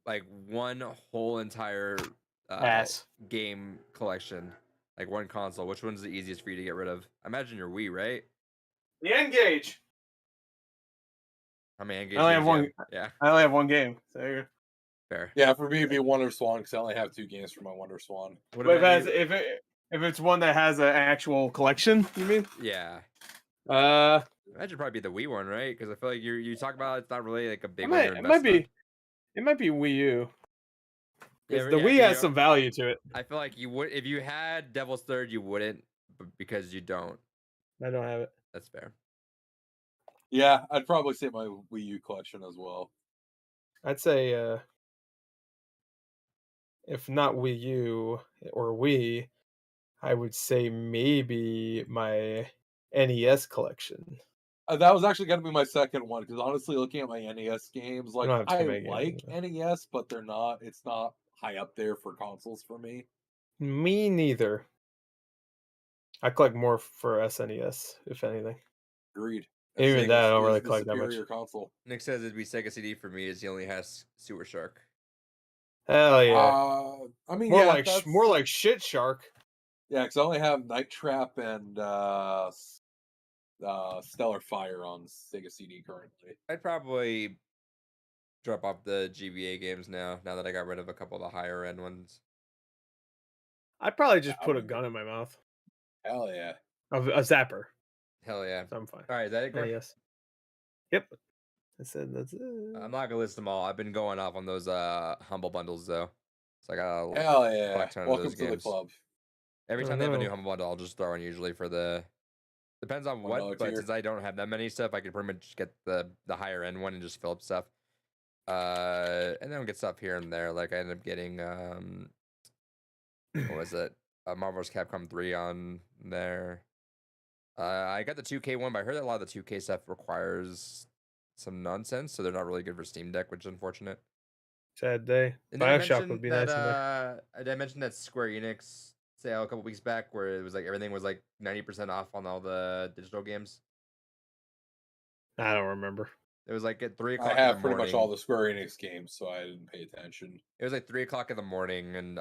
like one whole entire Ass. game collection, like one console, which one's the easiest for you to get rid of? I imagine your Wii, right? The N-Gage. How many I only have games one. you Yeah, I only have one game. So there you go. fair. Yeah, for me it'd be Wonder Swan because I only have 2 games for my Wonder Swan. What But about you? if it's one that has an actual collection, you mean? Yeah, Uh, imagine probably be the Wii one, right? Because I feel like you talk about it's not really like a big it one. might, you're it might invested in. be. It might be Wii U. 'Cause Yeah, the yeah, Wii yeah, has some value to it. I feel like you would if you had Devil's Third, you wouldn't, but because you don't. I don't have it. That's fair. Yeah, I'd probably say my Wii U collection as well. I'd say if not Wii U or Wii, I would say maybe my NES collection. That was actually going to be my second one because honestly, looking at my NES games, like don't have too I many games, like NES, but they're not. It's not high up there for consoles for me. Me neither. I collect more for SNES, if anything. Agreed. Even Sega that, I don't is really the collect that much. superior console. Nick says it'd be Sega CD for me, as he only has Sewer Shark. Hell yeah! I mean, more yeah, like more like Shit Shark. yeah, because I only have Night Trap and Stellar Fire on Sega CD currently. I'd probably drop off the GBA games now that I got rid of a couple of the higher end ones. I'd probably just I put a would- gun in my mouth. Hell yeah. A zapper. Hell yeah. So I'm fine. All right, is that it, Gore? NES. Yep. I said that's it. I'm not gonna list them all. I've been going off on those humble bundles though. So I got a Hell yeah. fuck ton of Welcome those to the games. club. Every I time they have a new know. humble bundle, I'll just throw in usually for the depends on what, $1 but tier. since I don't have that many stuff, I can pretty much get the higher end one and just fill up stuff. And then get stuff here and there. Like I ended up getting what was it? Marvel's Capcom 3 on there. I got the 2K one, but I heard that a lot of the 2K stuff requires some nonsense, so they're not really good for Steam Deck, which is unfortunate. Sad day. And then I Bioshock would mentioned be that, nice in there. did I mention that Square Enix sale a couple weeks back where it was like everything was like 90% off on all the digital games? I don't remember. It was like at 3 I o'clock in have the pretty morning. much all the Square Enix games, so I didn't pay attention. It was like 3 o'clock in the morning, and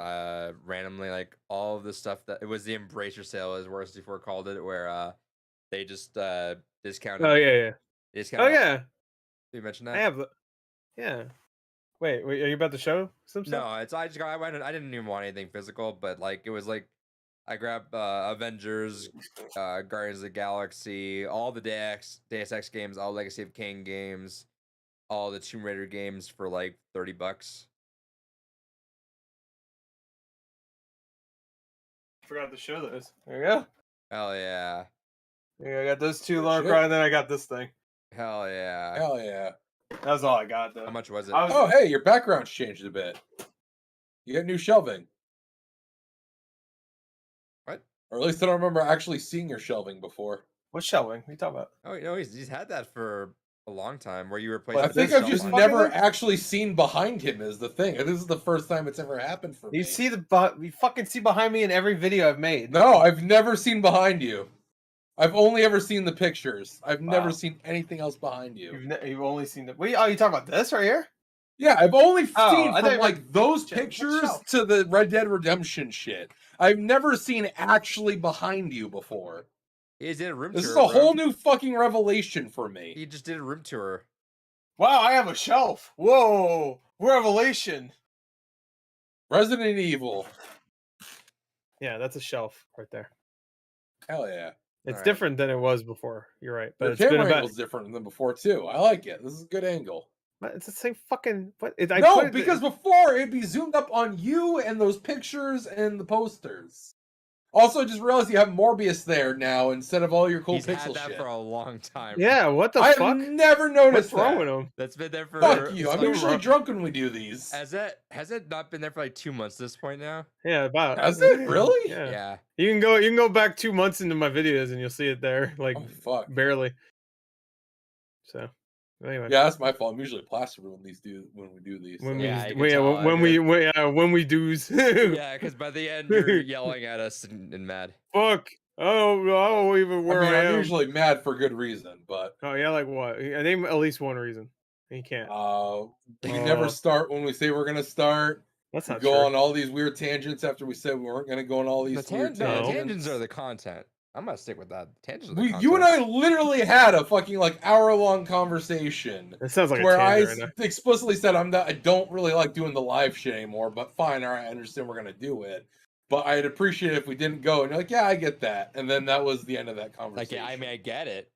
randomly, like all of the stuff that it was the Embracer sale, as worse before called it, where they just discounted. Oh yeah. Discounted. Oh yeah. You mentioned that? I have. Yeah. Wait. Are you about to show some stuff? No, it's I didn't even want anything physical, but like it was like I grabbed Avengers, Guardians of the Galaxy, all the Deus Ex games, all Legacy of Kain games, all the Tomb Raider games for like $30. Forgot to show those. There you go. Hell yeah. Yeah, I got those two Good Lara shit. Croft, and then I got this thing. Hell yeah. Hell yeah. That's all I got though. How much was it? I was- Oh, hey, your background's changed a bit. You got new shelving. What? Or at least I don't remember actually seeing your shelving before. What shelving? What are you talking about? Oh, you know, he's had that for a long time where you replaced. But I the think this I've shelf just line. fucking never thing? actually seen behind him is the thing. And this is the first time it's ever happened for me. You see you fucking see behind me in every video I've made. No, I've never seen behind you. I've only ever seen the pictures. I've never Wow. seen anything else behind you. You've only seen the. Wait, oh, you talking about this right here? Yeah, I've only Oh, seen I thought from you like meant those shelf. What pictures shelf? to the Red Dead Redemption shit. I've never seen actually behind you before. He did a room This tour. is a bro. whole new fucking revelation for me. He just did a room tour. Wow, I have a shelf. Whoa, revelation. Resident Evil. Yeah, that's a shelf right there. Hell yeah. It's Alright. different than it was before. You're right, but Your it's been camera about. angle's different than before too. I like it. This is a good angle. But it's the same fucking. What? I No, put it- because before it'd be zoomed up on you and those pictures and the posters. Also, I just realized you have Morbius there now instead of all your cool He's had pixel that shit. for a long time. Yeah, what the I've fuck? never What's noticed wrong that. with him? That's been there for. Fuck you. it's I'm like- usually drunk when we do these. Has it not been there for like 2 months at this point now? Yeah, about. Has it? Really? Yeah. Yeah. You can go back 2 months into my videos and you'll see it there, like Oh, fuck. barely. So, anyway. Yeah, that's my fault. I'm usually plastered when we do these. When so- Yeah, you can we, tell, I when we do's. Yeah, because by the end you're yelling at us and mad. Fuck. Oh, I don't even where I mean, I I'm am. usually mad for good reason, but Oh yeah, like what? I name at least one reason. He can't. we never Oh. start when we say we're gonna start. That's We not go true. on all these weird tangents after we said we weren't gonna go on all these The weird No. tangents are the content. I'm gonna stick with that. Tangents are the content. You and I literally had a fucking like hour-long conversation It sounds like a where I tangent right now. explicitly said I don't really like doing the live shit anymore, but fine, all right, I understand we're gonna do it. But I'd appreciate it if we didn't go. And you're like, yeah, I get that. And then that was the end of that Like, conversation. yeah, I mean, I get it.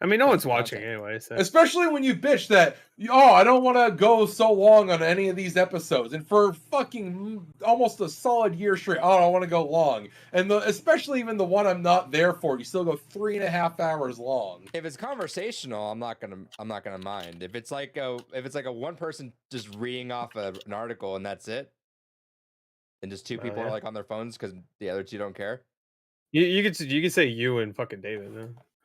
I mean, no one's That's watching content. anyway. So. Especially when you bitch that, I don't want to go so long on any of these episodes. And for fucking almost a solid year straight, I don't want to go long. And especially even the one I'm not there for, you still go 3.5 hours long. If it's conversational, I'm not gonna mind. If it's like a one person just reading off an article and that's it, and just two Oh, people yeah. are like on their phones because the other two don't care. You could say you and fucking David.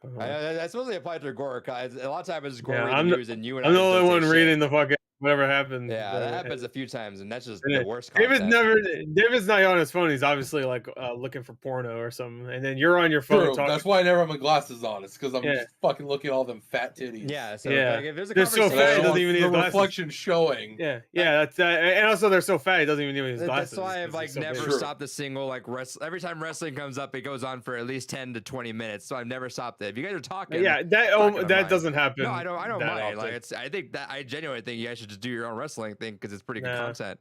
Huh? That's supposed to apply to Gore. A lot of times it's Gore Yeah, reading I'm the the- news and you and I'm I the just only don't one say shit. reading the fucking whatever happened. Yeah, that happens a few times, and that's just And the it- worst. David's Content. David's not on his phone. He's obviously like looking for porno or something, and then you're on your phone True. talking. That's why I never have my glasses on. It's because I'm Yeah. just fucking looking at all them fat titties. Yeah, so Yeah. like, if there's a They're so conversation, fat, he And I doesn't want even need the glasses. reflection showing. Yeah, that's and also they're so fat he doesn't even need his glasses. That's why I've because like he's so never big. True. stopped a single like every time wrestling comes up, it goes on for at least 10 to 20 minutes. So I've never stopped it. If you guys are talking, Yeah, that not gonna that mind. doesn't happen. no, I don't that mind. Like often. I think that I genuinely think you guys should just do your own wrestling thing because it's pretty good Nah. content.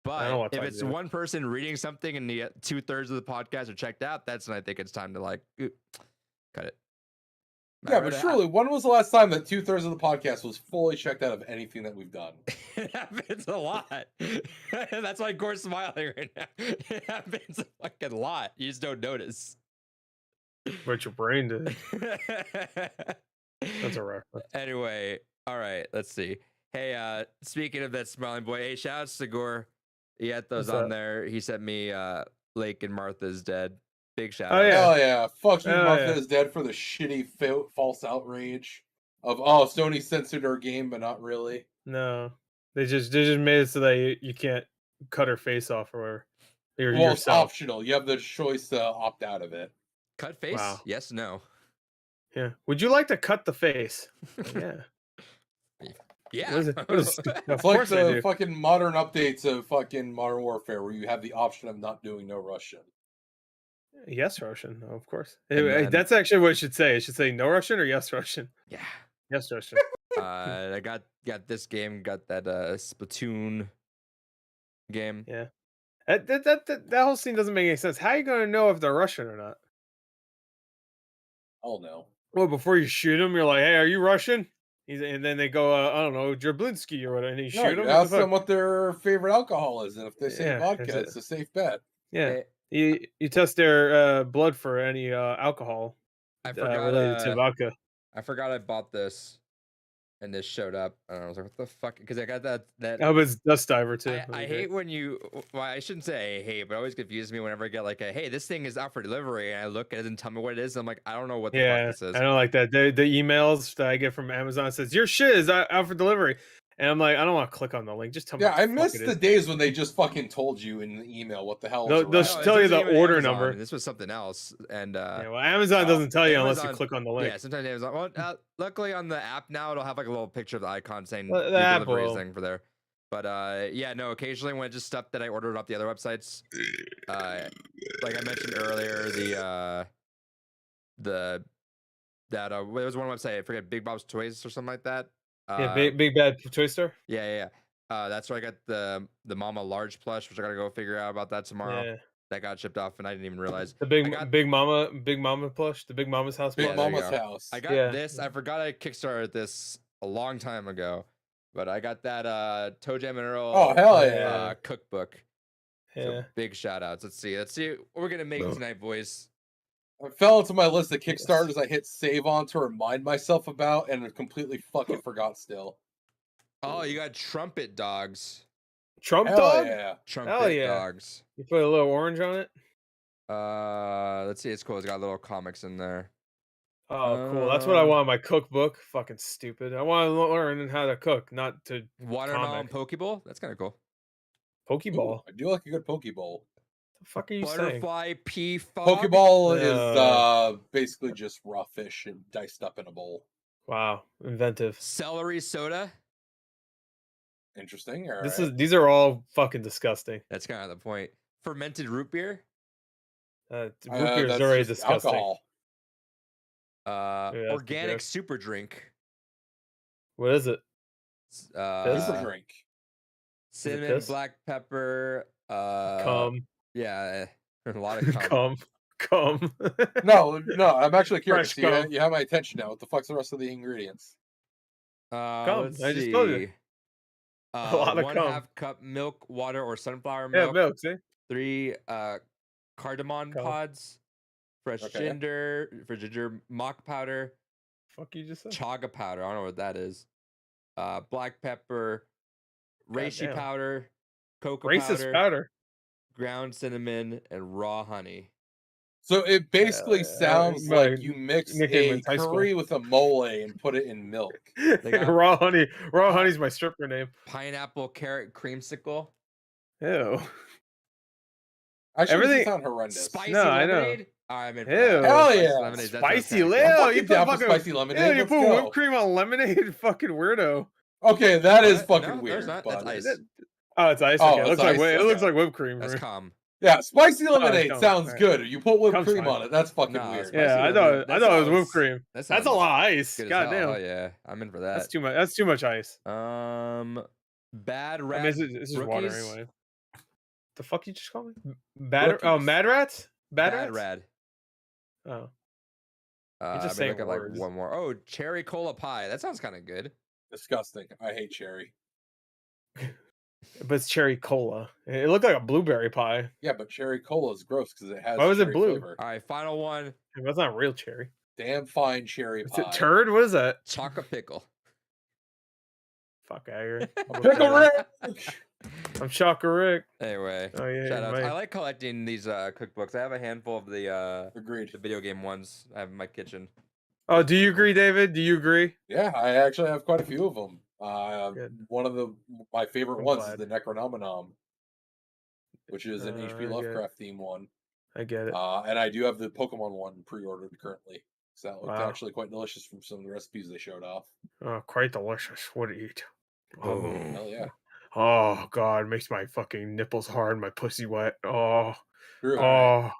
don't But want if to it's do it. one person reading something and the 2/3 of the podcast are checked out, that's when I think it's time to like cut it. Yeah, but surely, when was the last time that 2/3 of the podcast was fully checked out of anything that we've done? It happens a lot. That's why Gore's smiling right now. It happens a fucking lot. You just don't notice. But your brain did. That's a reference. Anyway, all right, let's see. Hey, speaking of that smiling boy, hey, shout outs to Gore. He had those What's on up? there. He sent me Lake and Martha's dead. Big shout Oh, out. yeah. Hell yeah. Fuck you, Oh, Martha yeah. is dead for the shitty false outrage of, Sony censored our game, but not really. No, they just made it so that you can't cut her face off or whatever. Or Well, it's yourself. optional. You have the choice to opt out of it. Cut face? Wow. Yes, no. Yeah. Would you like to cut the face? Yeah. Yeah. What is it? What is it? Of It's like course I the do. fucking modern updates of fucking Modern Warfare where you have the option of not doing no Russian. Yes, Russian. Of course. And then- That's actually what it should say. It should say no Russian or yes, Russian. Yeah. Yes, Russian. I got this game, got that Splatoon game. Yeah. That whole scene doesn't make any sense. How are you going to know if they're Russian or not? Oh no. Well, before you shoot them, you're like, hey, are you Russian? And then they go, I don't know, Jablinsky or whatever, and you No, shoot them. you ask them what their favorite alcohol is, and if they say Yeah, vodka, that's it. it's a safe bet. Yeah. Hey, You test their blood for any alcohol I forgot. related to vodka. I forgot I bought this. and this showed up, and I was like, "What the fuck?" Because I got that. That was Dust Diver too. I That was great. hate when you. Well, I shouldn't say I hate, but it always confuses me whenever I get like a, "Hey, this thing is out for delivery," and I look at it and tell me what it is. I'm like, I don't know what the fuck Yeah, this is. I don't like that. The emails that I get from Amazon says your shit is out for delivery, and I'm like, I don't want to click on the link. Just tell me. Yeah, what I the fuck miss it the is. days when they just fucking told you in the email what the hell They'll- was they'll around. sh- tell you this the wasn't even order Amazon, number. This was something else, and Yeah, well, Amazon doesn't tell you unless you Amazon- click on the link. yeah, sometimes Amazon. Well, luckily on the app now it'll have like a little picture of the icon saying The your app delivery will. thing for there. But yeah, no. Occasionally when it's just stuff that I ordered off the other websites, like I mentioned earlier, there was one website, I forget, Big Bob's Toys or something like that. Yeah, big bad toy store. Yeah. That's where I got the Mama large plush, which I gotta go figure out about that tomorrow. Yeah, That got shipped off, and I didn't even realize. the big mama plush, the Big Mama's house. Big Yeah, plush. there you Mama's go. house. I got Yeah. this. I forgot I kickstarted this a long time ago, but I got that Toe Jam and Earl. Oh hell Oh, yeah! yeah. Cookbook. Yeah. So big shout outs. Let's see what we're gonna make tonight, boys. I fell into my list of Kickstarters I hit save on to remind myself about, and completely fucking forgot still. Oh, you got Trumpet Dogs. Trump Hell dog. yeah! Trumpet yeah. Dogs. You put a little orange on it. Let's see. It's cool. It's got little comics in there. Oh, cool. That's what I want in my cookbook. Fucking stupid. I want to learn how to cook, not to Watermelon comic. Pokeball. That's kind of cool. Pokeball. Ooh, I do like a good Pokeball. The fuck are you saying? Butterfly pea fog. Pokeball is basically just raw fish and diced up in a bowl. Wow, inventive. Celery soda. Interesting. All These are all fucking disgusting. That's kind of the point. Fermented root beer. Root beer is that's already just disgusting. alcohol. that's the Organic joke. super drink. What is it? Super drink. Cinnamon, piss? black pepper. Cum. Yeah, a lot of cum. Cum. No, I'm actually curious. Fresh cum. You have my attention now. What the fuck's the rest of the ingredients? Cum. Let's I just told you. see. A lot of 1/2 cum. cup milk, water, or sunflower Yeah, milk. milk. See. 3 cardamom Cum. pods. Fresh Okay. ginger, mock powder, Fuck you just said. chaga powder. I don't know what that is. Black pepper, reishi Goddamn. powder, cocoa Racist powder. ground cinnamon, and raw honey. So it basically sounds my like you mixed nickname a in high school. curry with a mole and put it in milk. got- Raw honey. Raw honey's my stripper name. Pineapple carrot creamsicle. Ew. Actually, Everything- doesn't sound horrendous. Spicy No, I know. lemonade. I'm in. for Ew. that. Hell Spicy yeah. lemonade, that sounds Spicy kinda lemon. cool. I'm You fucking put down for fucking spicy Ew, lemonade. you Let's put go. whipped cream on lemonade. Fucking weirdo. Okay, that is What? fucking No, weird. there's not. but- That's ice. Oh, it's ice. Oh, Okay, it it's looks like ice, it looks okay. like whipped cream. That's right? calm. Yeah, spicy lemonade dumb. sounds Alright. good. You put whipped Comes cream fine. on it. That's fucking Nah, weird. spicy Yeah, I lemonade. thought it was whipped cream. That That's sounds a lot of ice. good as hell. Goddamn. Oh yeah, I'm in for that. That's too much. That's too much ice. Bad I rat. mean, this is water rookies? anyway. The fuck you just call me? Rookies. Mad rats? Bad Bad rats? rad. Oh, I'm just gonna saying look at like words. one more. Oh, cherry cola pie. That sounds kind of good. Disgusting. I hate cherry. but it's cherry cola. It looked like a blueberry pie. Yeah, but cherry cola is gross because it has. Why was it cherry blue? Flavor. All right, final one. That's not real cherry. Damn fine cherry Is pie. it turd? What is that? Chocolate pickle. Fuck out of here. Pickle Rick. I'm Shocker Rick. Anyway, Oh yeah, shout out. my- I like collecting these cookbooks. I have a handful of the Agreed. video game ones. I have in my kitchen. Oh, do you agree, David? Do you agree? Yeah, I actually have quite a few of them. Good. One of my favorite I'm ones glad. is the Necronominom, which is an HP good. Lovecraft theme one. I get it. And I do have the Pokemon one pre-ordered currently. So that looked Wow. actually quite delicious from some of the recipes they showed off. Oh, quite delicious. What to eat? Oh, Hell yeah. oh God, makes my fucking nipples hard, my pussy wet. Oh, True. oh,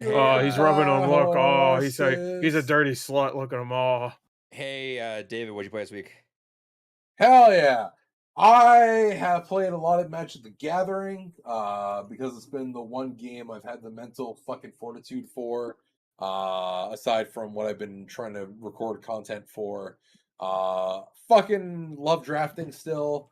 oh, he's rubbing them. Look, oh, he's a sis. dirty slut. Look at him. Oh, Hey, David, what'd you play this week? Hell yeah. I have played a lot of Magic the Gathering because it's been the one game I've had the mental fucking fortitude for, aside from what I've been trying to record content for. Fucking love drafting still.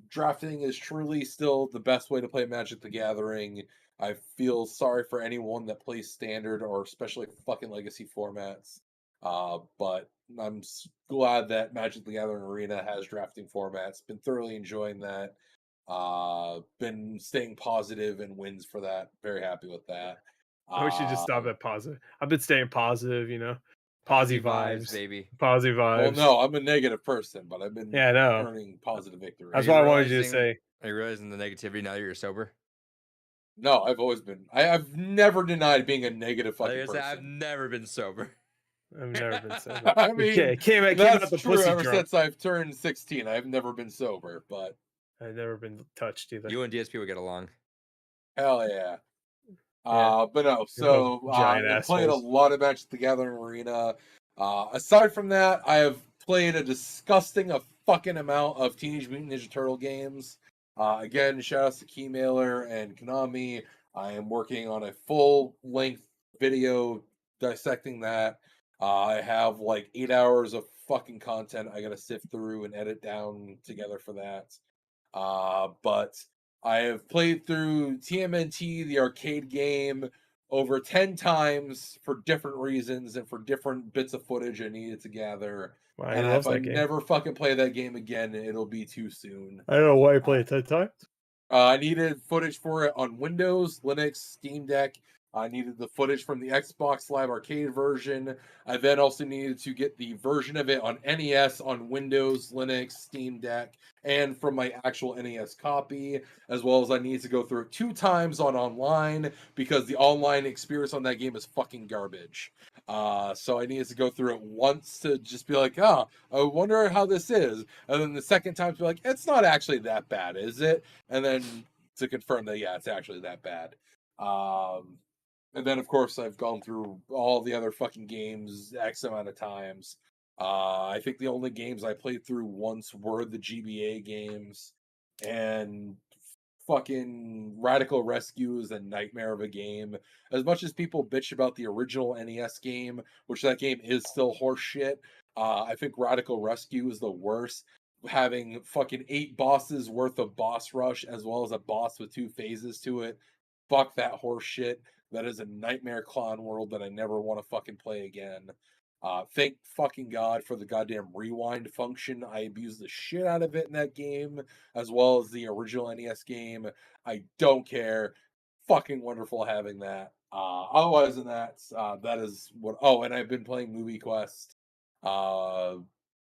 Drafting is truly still the best way to play Magic the Gathering. I feel sorry for anyone that plays standard or especially fucking legacy formats. But I'm glad that Magic the Gathering Arena has drafting formats. Been thoroughly enjoying that. Been staying positive and wins for that. Very happy with that. We should just stop Um, at positive. I've been staying positive, Posy Posy vibes, vibes. baby. Posy well, vibes. no, I'm a negative person, but I've been Yeah, I know. earning positive victory. That's what I wanted you to say. Are you realizing the negativity now that you're sober? No, I've always been. I've never denied being a negative Like fucking I said, I've person. never been sober. I've never been sober. I mean, It came out that's the true. pussy Ever drunk. since I've turned 16, I've never been sober. But I've never been touched either. You and DSP would get along. hell yeah. Yeah. But no, both so giant I played a assholes. lot of Magic the Gathering Arena. Aside from that, I have played a fucking amount of Teenage Mutant Ninja Turtle games. Again, shout outs to Keymailer and Konami. I am working on a full length video dissecting that. I have like 8 hours of fucking content I gotta sift through and edit down together for that. But I have played through TMNT, the arcade game, over 10 times for different reasons and for different bits of footage I needed to gather. Wow, And he loves if I that game. never fucking play that game again, it'll be too soon. I don't know why he played it 10 times. I needed footage for it on Windows, Linux, Steam Deck. I needed the footage from the Xbox Live Arcade version. I then also needed to get the version of it on NES, on Windows, Linux, Steam Deck, and from my actual NES copy, as well as I needed to go through it 2 times on online because the online experience on that game is fucking garbage. So I needed to go through it once to just be like, I wonder how this is. And then the second time to be like, it's not actually that bad, is it? And then to confirm that, yeah, it's actually that bad. And then, of course, I've gone through all the other fucking games X amount of times. I think the only games I played through once were the GBA games, and fucking Radical Rescue is a nightmare of a game. As much as people bitch about the original NES game, which that game is still horseshit, I think Radical Rescue is the worst. Having fucking 8 bosses worth of boss rush as well as a boss with 2 phases to it. Fuck that horse shit. That is a nightmare clown world that I never want to fucking play again. Thank fucking God for the goddamn rewind function. I abused the shit out of it in that game, as well as the original NES game. I don't care. Fucking wonderful having that. Otherwise than that, that is what. Oh, and I've been playing Movie Quest,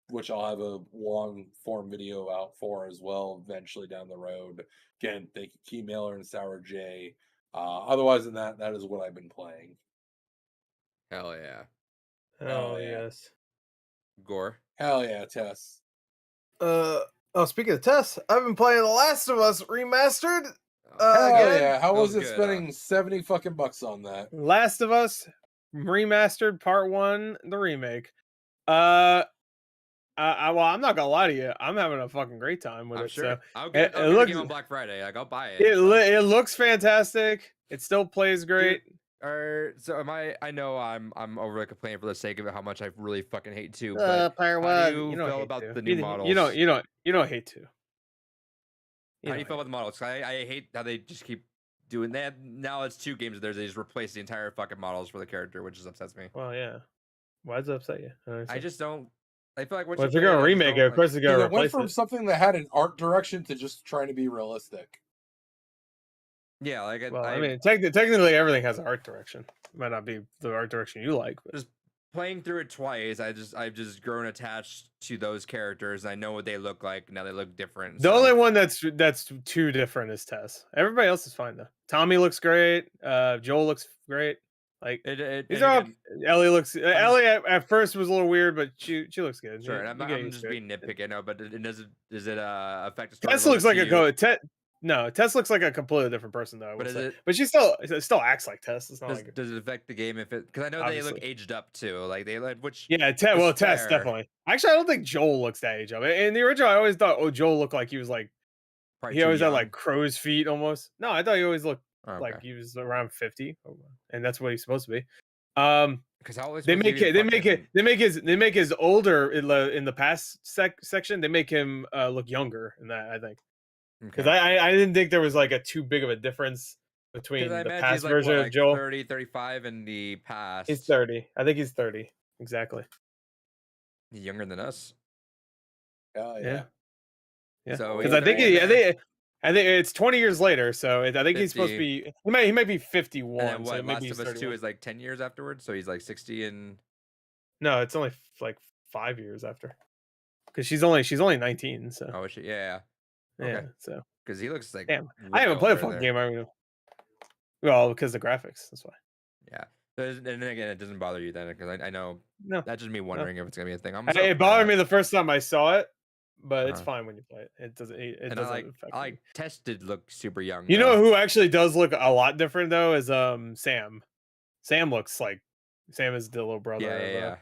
which I'll have a long form video out for as well eventually down the road. Again, thank you, Keymailer and Sour J. Otherwise than that, that is what I've been playing. Hell yeah. Oh, yeah. yes. Gore. Hell yeah, Tess. Speaking of Tess, I've been playing The Last of Us Remastered. Hell Again, yeah. How That was was it good, spending 70 fucking bucks on that? Last of Us Remastered Part 1, the remake. Well, I'm not gonna lie to you. I'm having a fucking great time with I'm it. sure. So I'll it get the looks game on Black Friday. Like I'll buy it. it looks fantastic. It still plays great. So am I? I know I'm over complaining for the sake of it how much I really fucking hate to. Part But how one, do you don't feel hate about to. the new models? You don't hate to. How do you feel about the models? 'Cause I hate how they just keep doing that. Now it's 2 games of theirs. They just replace the entire fucking models for the character, which just upsets me. Well, yeah. Why does it upset you? I just don't. I feel like once Well, if you they're play gonna I just remake it, don't, of course they're gonna Because it went replace from it. something that had an art direction to just trying to be realistic. Yeah, like Well, I mean, technically everything has an art direction. It might not be the art direction you like, but just playing through it twice, I've just grown attached to those characters. I know what they look like now. They look different. the only one that's too different is Tess. Everybody else is fine though. Tommy looks great. Joel looks great. Like these are all. Ellie looks. Ellie at first was a little weird, but she looks good. Sure, and I'm just being nitpicky, I know, but does it affect the story? Tess looks like no, Tess looks like a completely different person though. But she still acts like Tess. It's not like does it affect the game if it? Because I know Obviously. they look aged up too. Like they like which Tess fair. definitely. Actually, I don't think Joel looks that age up. In the original, I always thought, Joel looked like he was like probably he too always had young. like crow's feet almost. No, I thought he always looked Okay. like he was around 50, and that's what he's supposed to be. Because they make his older in the past section. They make him look younger in that, I think. Because I didn't think there was like a too big of a difference between the past version of Joel. 30, 35 in the past. He's 30. I think he's 30. exactly. He's younger than us. Yeah. Yeah. So Because he's I think the one that- I think it's 20 years later. So I think he's supposed to 50. be. He might be And 51. then So what? maybe Last he's of Us 2 31. is like 10 years afterwards, so he's like 60 and No, it's only like 5 years after. Because she's only 19. So oh shit, yeah. yeah. Okay. So Because he looks like damn, I way haven't played a older fucking there. game. I mean, well, because of the graphics. That's why. Yeah. And then again, it doesn't bother you then because I know No, that's just me wondering if it's gonna be a thing. I'm it bothered me the first time I saw it, but it's Uh-huh. fine when you play it. It doesn't. It And doesn't affect me. Tess did look super young. You know though. who actually does look a lot different though is Sam. Sam looks like Sam is the little brother. Yeah.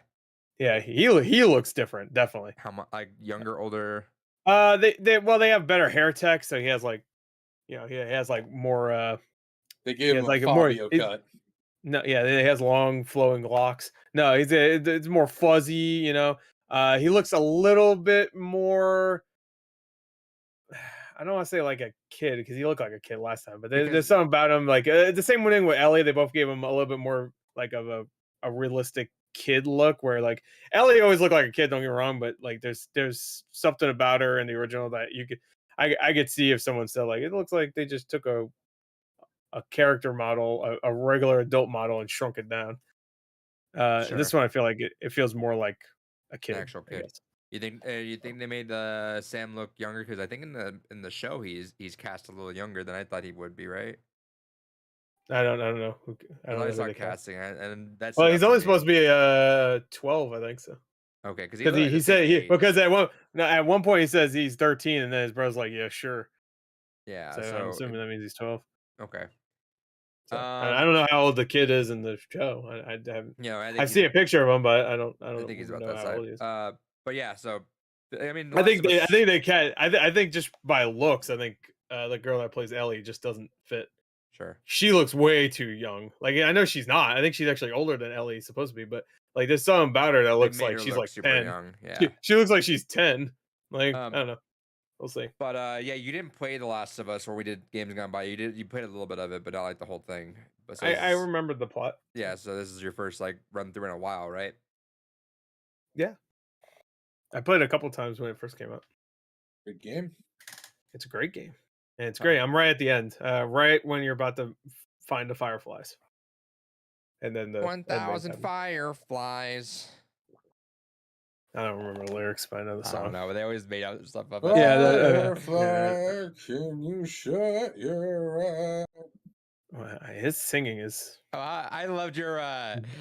Yeah, he looks different, definitely. How much like younger, older? They have better hair tech, so he has like, he has like more They gave Yeah, him like a a more- Fabio it- cut. no, yeah, he has long flowing locks. No, it's more fuzzy, he looks a little bit more. I don't want to say like a kid because he looked like a kid last time, but there's Because- something about him like the same thing with Ellie. They both gave him a little bit more like of a realistic kid look, where like Ellie always looked like a kid. Don't get me wrong, but like there's something about her in the original that you could I could see if someone said like it looks like they just took a character model, a regular adult model, and shrunk it down. This Sure. one I feel like it feels more like a kid, actual I kid. guess. You think they made Sam look younger? Because I think in the show he's cast a little younger than I thought he would be, right? I don't know. I I don't know who saw they cast. casting, and that's Well, he's only supposed to be 12, I think so. Okay, because Because he said because at one point he says he's 13, and then his brother's like, yeah, sure. yeah. So, I'm So assuming that means he's 12. okay. So, I don't know how old the kid is in the show. I haven't. I see a picture of him, but I don't think he's about know that how old he is. side. But yeah. So I mean, I think they can. I think just by looks, I think the girl that plays Ellie just doesn't fit. Sure. She looks way too young. Like I know she's not. I think she's actually older than Ellie's supposed to be. But like there's something about her that looks like she's like super 10. young. Yeah. She looks like she's 10. Like I Um, don't know. We'll see. But yeah, you didn't play The Last of Us, where we did Games Gone By. You played a little bit of it, but not like the whole thing. But so I remembered the plot. yeah, so this is your first like run through in a while, right? Yeah. I played it a couple times when it first came out. Good game. It's a great game. And it's great. I'm right at the end. Right when you're about to find the fireflies. And then the 1,000 fireflies. I don't remember the lyrics, but I know the I song. don't know, but they always made out stuff up. Yeah, Firefly, can you shut your eyes? Well, his singing is Oh, I loved your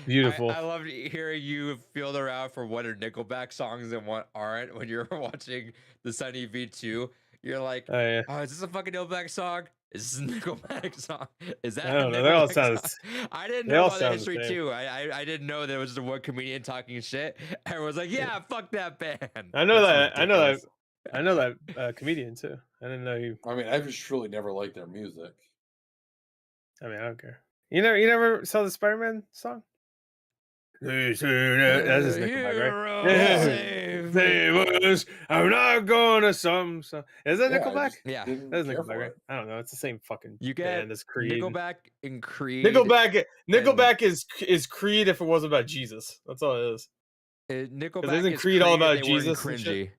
beautiful. I loved hearing you feel around for what are Nickelback songs and what aren't when you're watching the Sunny V2. You're like, Oh, yeah. oh, is this a fucking Nickelback song? Is this a Nickelback song? Is that I a don't know. They all Nickelback sound. song? I didn't they know all about the sound the history same. too. I didn't know there was just one comedian talking shit. Everyone's like, yeah, fuck that band. I know That's that. I know that. ridiculous. I know that comedian too. I didn't know you. I mean, I've just truly never liked their music. I mean, I don't care. You never saw the Spider-Man song? That's just Nickelback, right? Save us. I'm not gonna some. Is that Yeah, I Nickelback? just Yeah. didn't That's care Nickelback, for right? it. I don't know. It's the same fucking You get band as Creed. Nickelback and Creed. Nickelback is Creed if it wasn't about Jesus. That's all it is. Nickelback isn't is Creed all if about they weren't Jesus and shit? cringy.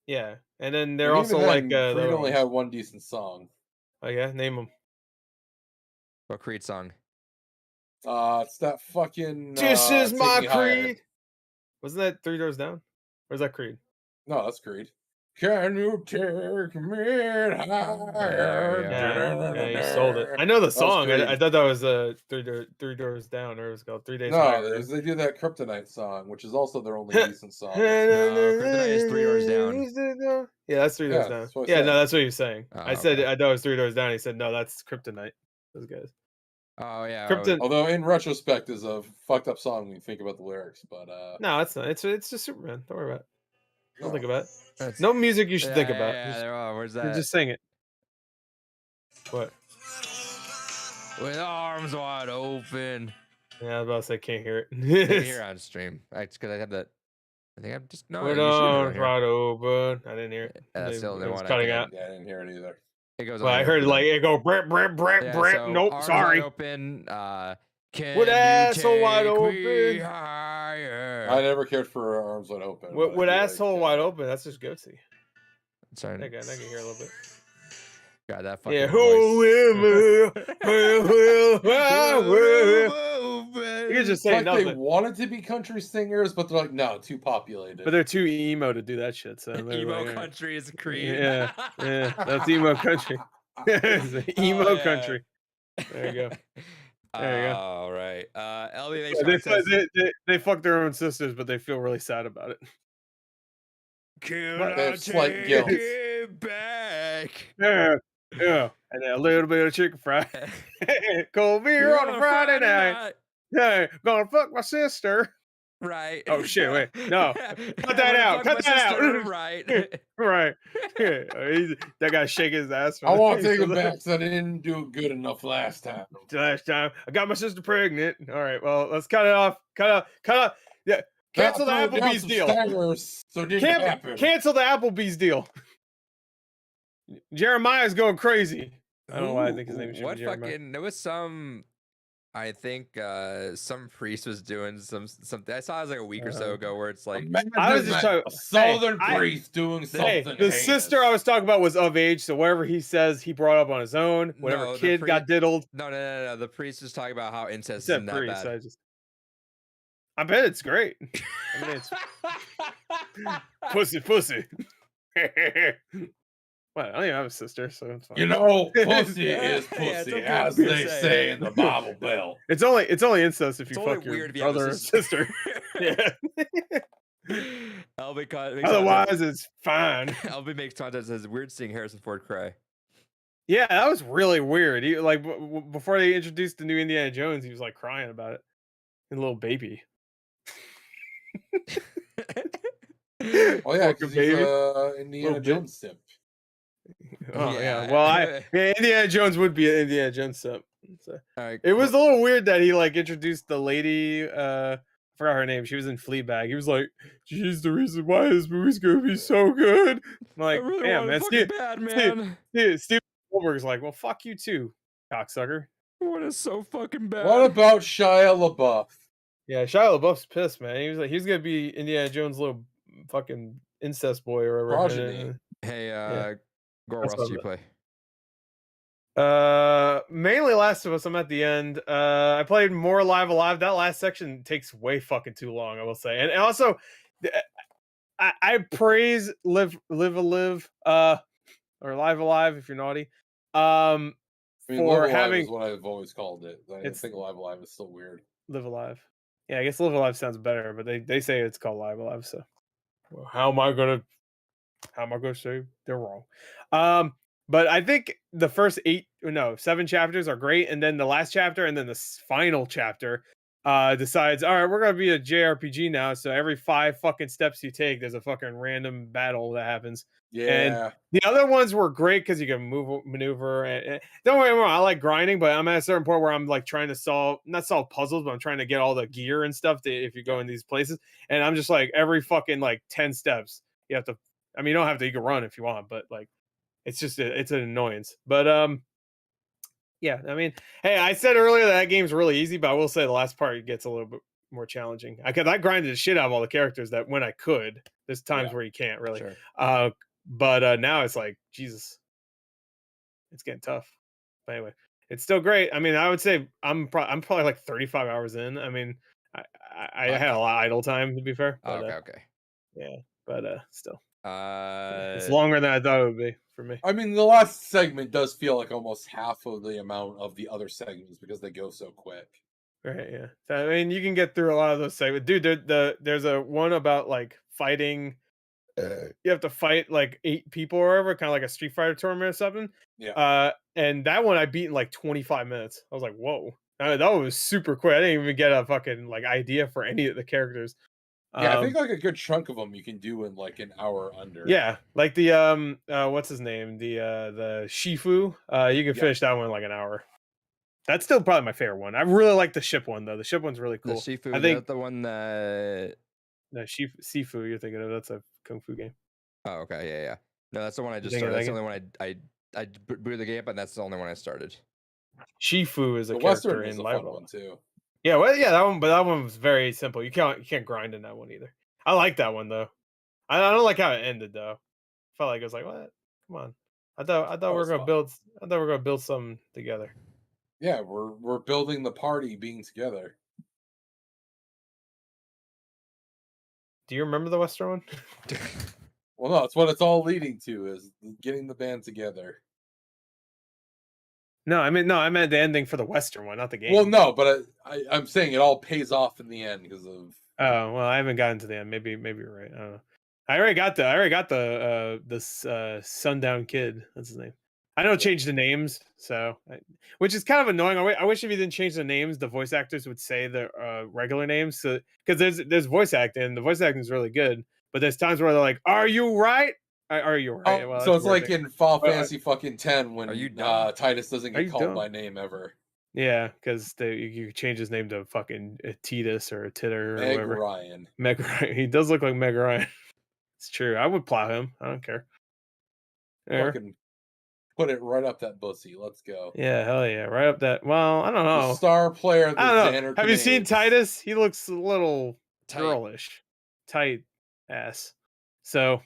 Yeah, and then they're And also even like then, the Creed other only ones. had one decent song. Oh yeah, name them. What Creed song? It's that fucking. This is Take my Me Higher. Creed. Wasn't that Three Doors Down? Or is that Creed? No, that's Creed. Can you take me higher? Yeah, you sold it. I know the was song. I Creed. thought that was Three Doors Down, or it was called 3 Days No, Higher. they do that Kryptonite song, which is also their only decent song. Kryptonite is 3 Doors Down. Yeah, that's 3 Doors Yeah, Down. that's what I Yeah, said. no, that's what you're saying. Oh, I said okay. I thought it was 3 Doors Down. He said no, that's Kryptonite. Those guys. Oh yeah. Krypton. Although in retrospect is a fucked up song when you think about the lyrics, but No, it's not. It's just Superman. Don't worry about it. Don't think about it. That's- No music you should think about. Yeah, Just- there are. Where's you that? just sing it. What? With arms wide open. Yeah, I was about to say can't hear it. You can hear it on stream. It's because I have that. I think I'm just no. With you should hear it arms here. wide open. I didn't hear it. Yeah, that's the Maybe only it was one I cutting can- out. yeah, I didn't hear it either. It goes. Well, on I here heard for like them. it go brip brip brip Yeah, brip. so Nope, arms sorry. wide open. Can With you asshole wide take me open. higher? I never cared for Arms Wide Open. With, but I with do asshole like, wide open, that's just goatee. Sorry. I can hear a little bit. God, that Yeah, fucking voice. You can just It's say like they nothing, wanted to be country singers, but they're like, no, too populated. but they're too emo to do that shit. So they're Emo like, country is Creed. yeah, that's emo country. It's emo Oh, yeah. country. There you go. There you go. All right. LB makes Yeah, content. they fuck their own sisters, but they feel really sad about it. Can But they I have slight take guilt. it back? Yeah, yeah, and then a little bit of chicken fry, cold beer on a Friday night. Hey, gonna fuck my sister. Right. Oh shit! Wait, no, cut I'm that gonna out. fuck Cut my that out. sister, Right. Right. That guy shaking his ass. I want to take it back because I didn't do good enough last time. Last time I got my sister pregnant. All right, well, let's cut it off. Cut off. Yeah, cancel the Now throw down Applebee's some deal. stangers, so it didn't happen. Cancel the Applebee's deal. Jeremiah's going crazy. I don't know why I think his name should What be Jeremiah. fucking? There was some. I think some priest was doing something. I saw it was like a week or so ago where it's like I was just talking. a southern Hey, priest doing Hey, something. the heinous. sister I was talking about was of age, so whatever he says, he brought up on his own. Whatever No, the kid got diddled, no. The priest was talking about how he incest said isn't that priest. bad. I bet it's great. I mean, it's pussy. Well, I don't even have a sister, so it's fine. You know, pussy Yeah, is yeah, pussy, it's okay as to they say. say in the Bible Belt. It's only incest if you It's only fuck your weird if you have a brother or sister. sister. Yeah. Otherwise, it's fine. LB makes content says weird seeing Harrison Ford cry. Yeah, that was really weird. He like before they introduced the new Indiana Jones, he was like crying about it. And little baby. Oh yeah, Fucking because he's baby. Indiana Little bit. Jones simp. Oh Yeah. yeah. Well, Indiana Jones would be an Indiana Jones simp. So. All right, It was a little weird that he like introduced the lady. I forgot her name. She was in Fleabag. He was like, "She's the reason why this movie's gonna be so good." I'm like, I really damn, want man. it fucking bad, man. Steve Spielberg's like, well, fuck you too, cocksucker. What is so fucking bad? What about Shia LaBeouf? Yeah, Shia LaBeouf's pissed, man. He was like, he's gonna be Indiana Jones' little fucking incest boy or whatever. Progeny. Hey, Yeah. Gore, That's what else what do you play? Mainly Last of Us. I'm at the end. I played more Live Alive. That last section takes way fucking too long, I will say. And also, I praise Live or Live Alive if you're naughty. I mean, For Live Alive having is what I've always called it. I It's- think Live Alive is still weird. Live Alive. Yeah, I guess Live Alive sounds better, but they say it's called Live Alive. So, well, how am I gonna say they're wrong? But I think the first 7 chapters are great, and then the last chapter, and then the final chapter, decides, all right, we're gonna be a JRPG now. So every 5 fucking steps you take, there's a fucking random battle that happens. Yeah. The other ones were great because you can maneuver. And don't worry, I like grinding, but I'm at a certain point where I'm like trying to not solve puzzles, but I'm trying to get all the gear and stuff if you go in these places. And I'm just like every fucking like 10 steps, you have to. I mean, you don't have to. You can run if you want, but like, it's just it's an annoyance. But yeah. I mean, hey, I said earlier that game's really easy, but I will say the last part gets a little bit more challenging. I grinded the shit out of all the characters that when I could. There's times where you can't really. Sure. But now it's like, Jesus, it's getting tough. But anyway, it's still great. I mean, I would say I'm probably like 35 hours in. I mean, I had a lot of idle time, to be fair. But, Okay. Yeah, but still, it's It's longer than I thought it would be for me. I mean, the last segment does feel like almost half of the amount of the other segments because they go so quick. Right? Yeah. So, I mean, you can get through a lot of those segments, dude. There's a one about like fighting. You have to fight like 8 people or whatever, kind of like a Street Fighter tournament or something. Yeah. And that one I beat in like 25 minutes. I was like, whoa, that was super quick. I didn't even get a fucking like idea for any of the characters. Yeah, I think like a good chunk of them you can do in like an hour under. Yeah, like the what's his name? The Shifu. You can finish that one in like an hour. That's still probably my favorite one. I really like the ship one though. The ship one's really cool. The Shifu, I think the one that. No, Sifu you're thinking of. That's a kung fu game. Oh, okay, yeah. No, that's the one I just thinking of started. that That's the only one I booted the game up, and that's the only one I started. Shifu is a The character Western in is a Live fun Alive. one too. Yeah, well, yeah, that one, but that one was very simple. You can't grind in that one either. I like that one though. I don't like how it ended though. Felt like it was like, what? Come on. I thought Oh, we were it's gonna fun. build. I thought we were gonna build something together. Yeah, we're building the party being together. Do you remember the Western one? Well, no, it's what it's all leading to is getting the band together. No, I meant the ending for the Western one, not the game. Well, no, but I'm saying it all pays off in the end because of. Oh well, I haven't gotten to the end. Maybe you're right. I don't know. I already got the this Sundown Kid. That's his name. I know change the names, which is kind of annoying. I wish if you didn't change the names, the voice actors would say the regular names. So because there's voice acting, the voice acting is really good. But there's times where they're like, "Are you right? Are you right?" Oh, Well, so that's it's a weird like thing. in Final But, Fantasy fucking 10 when you dumb? Titus doesn't Are get you called by dumb? name ever. Yeah, because you change his name to fucking Titus or Titter or Meg whatever. Ryan. Meg Ryan. He does look like Meg Ryan. It's true. I would plow him. I don't care. Whatever. Fucking put it right up that bussy. Let's go. Yeah, hell yeah. Right up that. Well, I don't The know. star player I that don't know. Xander Have you seen Grenades. Titus? He looks a little Tight. girlish, tight ass. So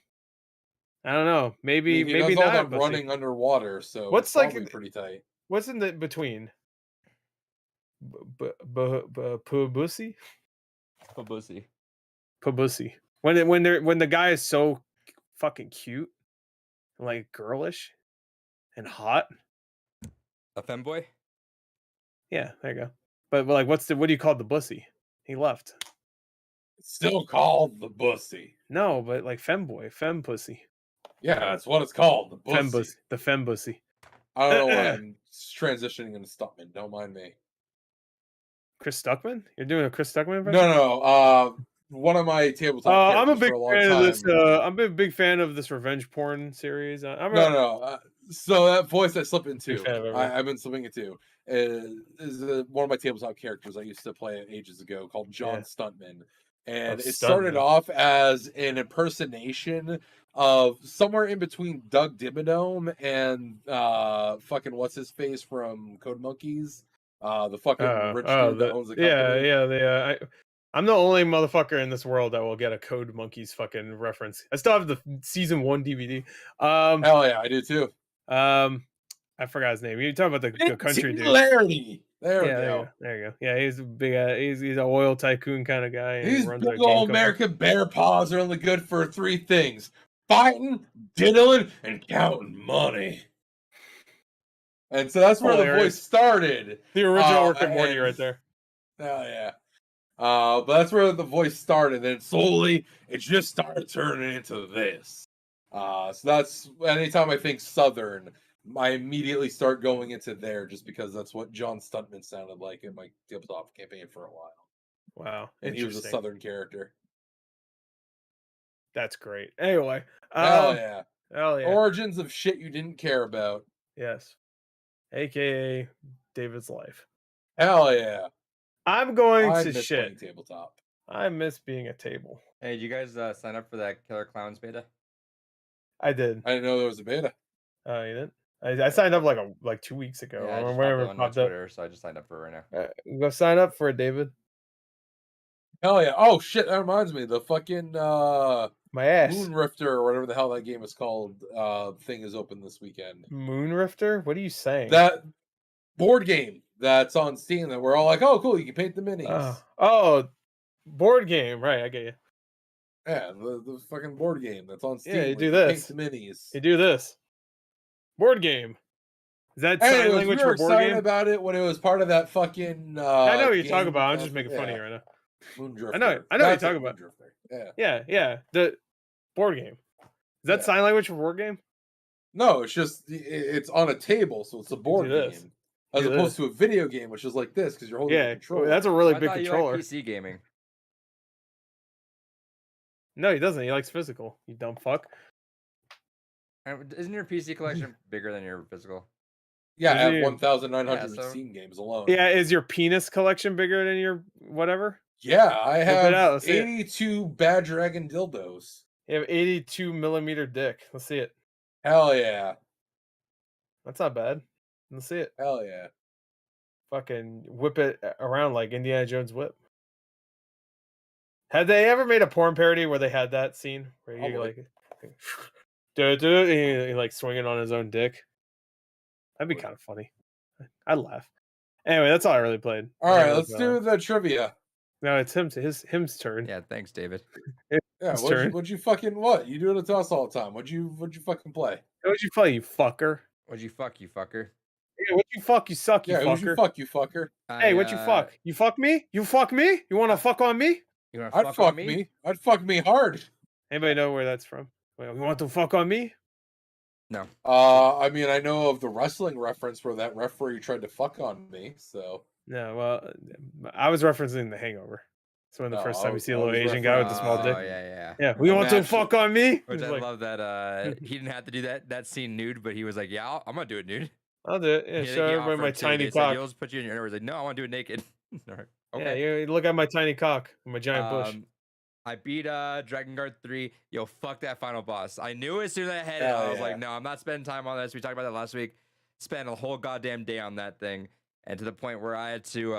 I don't know. I Maybe mean, he does not. all that But see. running underwater, so What's it's like? probably pretty tight. What's in the between? Pubusi? Pussy. Pubusi. When the guy is so fucking cute, like girlish and hot. A femboy? Yeah, there you go. But like, what do you call the bussy? He left. It's still called the bussy. No, but like femboy, fem pussy, Yeah, that's what it's called. The fem bussy. bussy, the fem bussy. I don't know why I'm transitioning into Stuntman. Don't mind me. Chris Stuckman? You're doing a Chris Stuckman impression? No. One of my tabletop I'm a characters big for a long fan time. of this. I'm a big fan of this revenge porn series. So that voice I slip Big into, fan of everything. I've been slipping into, is one of my tabletop characters I used to play ages ago called John Yeah. Stuntman. And Oh, it started Stuntman. off as an impersonation of somewhere in between Doug Dimmadome and fucking what's his face from Code Monkeys, the fucking rich dude that owns the company. I'm the only motherfucker in this world that will get a Code Monkeys fucking reference. I still have the season 1 DVD. Hell yeah, I do too. I forgot his name. You're talking about the country dude. Larry. There we Yeah, go. there you go. Yeah, he's a big. He's an oil tycoon kind of guy. And These he runs a big game old company. American bear paws are only good for 3 things: fighting, diddling, and counting money. And so that's where the Hilarious. voice started. The original Rick and Morty right there. Hell yeah. But that's where the voice started, and slowly it just started turning into this. So that's anytime I think Southern, I immediately start going into there just because that's what John Stuntman sounded like in my tabletop campaign for a while. Wow, And he was a interesting. Southern character. That's great. Anyway, Hell yeah. hell yeah. Origins of shit you didn't care about. Yes, AKA David's life. Hell yeah. I'm going I to miss shit. playing tabletop. I miss being a table. Hey, did you guys sign up for that Killer Clowns beta? I did. I didn't know there was a beta. You didn't? I signed up like 2 weeks ago Yeah, I or just whenever popped it on my popped up. Twitter, so I just signed up for it right now. Go sign up for it, David. Hell yeah. Oh shit, that reminds me. The fucking My ass. Moon Rifter or whatever the hell that game is called thing is open this weekend. Moon Rifter? What are you saying? That board game that's on Steam that we're all like, oh cool, you can paint the minis. Oh, board game. Right, I get you. Yeah, the fucking board game that's on Steam. Yeah, you where do can this. Paint the minis. You do this. Board game. Is that sign Anyways, language we were for board excited game? about it when it was part of that fucking I know what you're talking game about. I'm that- just making fun of you right now. Moon Drifter. I know what you're That's it, talking Moon about. Drifter. Yeah. Yeah. The board game. Is that Yeah. sign language for board game? No, it's just it's on a table, so it's a board do this. game, as Do opposed this. to a video game, which is like this because you're holding a Yeah, controller. that's a really I big thought controller. You like PC gaming. No, he doesn't. He likes physical. You dumb fuck. Isn't your PC collection bigger than your physical? Yeah, Is I have it- 1,900 Yeah, so- Steam games alone. Yeah, is your penis collection bigger than your whatever? Yeah, I Whip it out, have let's see it. 82 Bad Dragon dildos. You have 82 millimeter dick. Let's see it. Hell yeah. That's not bad. Let's see it. Hell yeah. fucking whip it around like Indiana Jones whip. Had they ever made a porn parody where they had that scene where you Probably. like, he like swinging on his own dick? That'd be kind of funny. I'd laugh. Anyway, that's all I really played. All right, let's do the trivia. No, it's him's turn. Yeah, thanks, David. Yeah, His what'd you, turn. what'd you fucking what? You do it to us all the time. What'd you fucking play? What'd you play, you fucker? What'd you fuck, you fucker? Yeah, what you fuck, you suck, you Yeah, who'd fucker. you fuck, you fucker? Hey, what you fuck? You fuck me? You fuck me? You want to fuck on me? You wanna I'd fuck me. I'd fuck me hard. Anybody know where that's from? Well, you want to fuck on me? No. I mean, I know of the wrestling reference where that referee tried to fuck on me. So No, well, I was referencing The Hangover. So when the No, first I time you was- see a I little was Asian guy with the small Oh, dick. yeah. Yeah, we want to fuck on me. Which He's I like, love that he didn't have to do that scene nude, but he was like, "Yeah, I'm gonna do it nude." I'll do it. Yeah, He- show he everybody offered my to. tiny They said, cock. "You'll just put you in your underwear." He's like, "No, I want to do it naked." All right. Yeah, Okay. you look at my tiny cock, my giant bush. I beat Dragon Guard 3. Yo, fuck that final boss. I knew as soon as I had it, Hell I was yeah. like, no, I'm not spending time on this. We talked about that last week. Spent a whole goddamn day on that thing. And to the point where I had to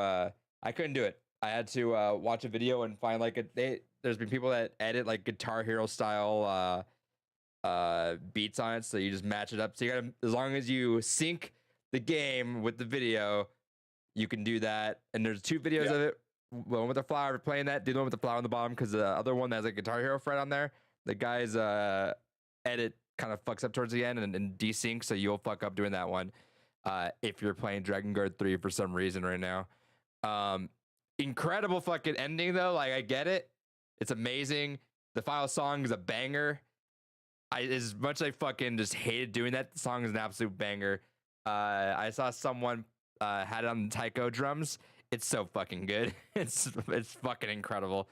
I couldn't do it. I had to watch a video and find like there's been people that edit like Guitar Hero style beats on it, so you just match it up. So you gotta, as long as you sync the game with the video, you can do that. And there's 2 videos Yeah. of it. One with the flower playing that, do the one with the flower on the bottom, because the other one that has a Guitar Hero fret on there, the guy's edit kind of fucks up towards the end and desyncs, so you'll fuck up doing that one if you're playing Dragon Guard 3 for some reason right now. Incredible fucking ending though, like I get it. It's amazing. The final song is a banger. As much as I fucking just hated doing that, the song is an absolute banger. I saw someone had it on the taiko drums. It's so fucking good. It's fucking incredible.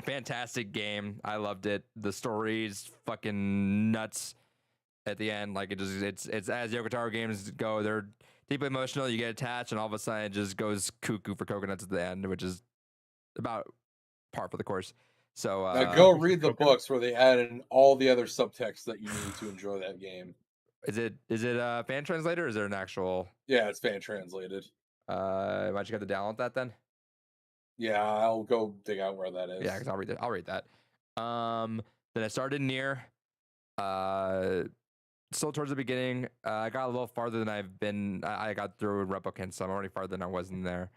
Fantastic game. I loved it. The story's fucking nuts at the end. Like it's as Yoko Taro games go, they're deeply emotional. You get attached, and all of a sudden it just goes cuckoo for coconuts at the end, which is about par for the course. So now go read the books where they add in all the other subtext that you need to enjoy that game. Is it fan translator or is there an actual? Yeah, it's fan translated. Why don't you have to download that then? Yeah, I'll go dig out where that is. Yeah, because I'll read that. Then I started near. Still towards the beginning. I got a little farther than I've been. I got through Replicant, so I'm already farther than I was in there.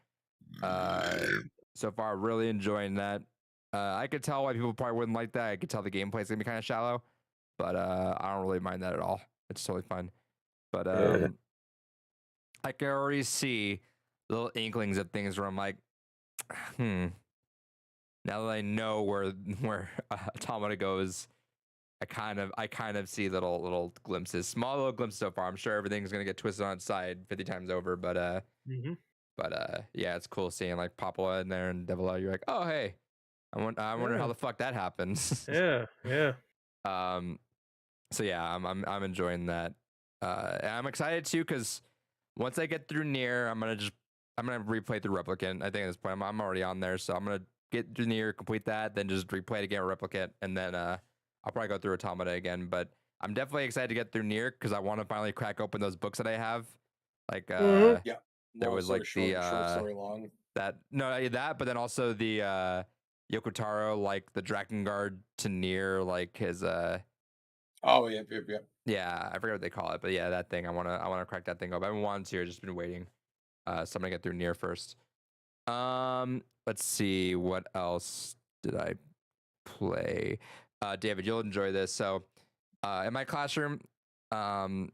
So far, really enjoying that. I could tell why people probably wouldn't like that. I could tell the gameplay's gonna be kind of shallow, but I don't really mind that at all. It's totally fun. But I can already see little inklings of things where I'm like, now that I know where Automata goes, I kind of see little glimpses, small little glimpses so far. I'm sure everything's gonna get twisted on its side 50 times over, but yeah, it's cool seeing like Papua in there and Devil. You're like, oh hey, I wonder how the fuck that happens. Yeah. So yeah, I'm enjoying that. And I'm excited too because once I get through Nier, I'm gonna replay through Replicant. I think at this point I'm already on there, so I'm gonna get through Nier, complete that, then just replay it again with Replicant, and then I'll probably go through Automata again. But I'm definitely excited to get through Nier because I want to finally crack open those books that I have. Like Yeah. there Long was story like short, the short story long. that, but then also the Yoko Taro, like the Drakengard to Nier, like his Oh yep. yeah, I forget what they call it, but yeah, that thing. I wanna crack that thing up. I've been wanting to, just been waiting. So I'm gonna get through Nier first. Let's see, what else did I play? David, you'll enjoy this. So in my classroom,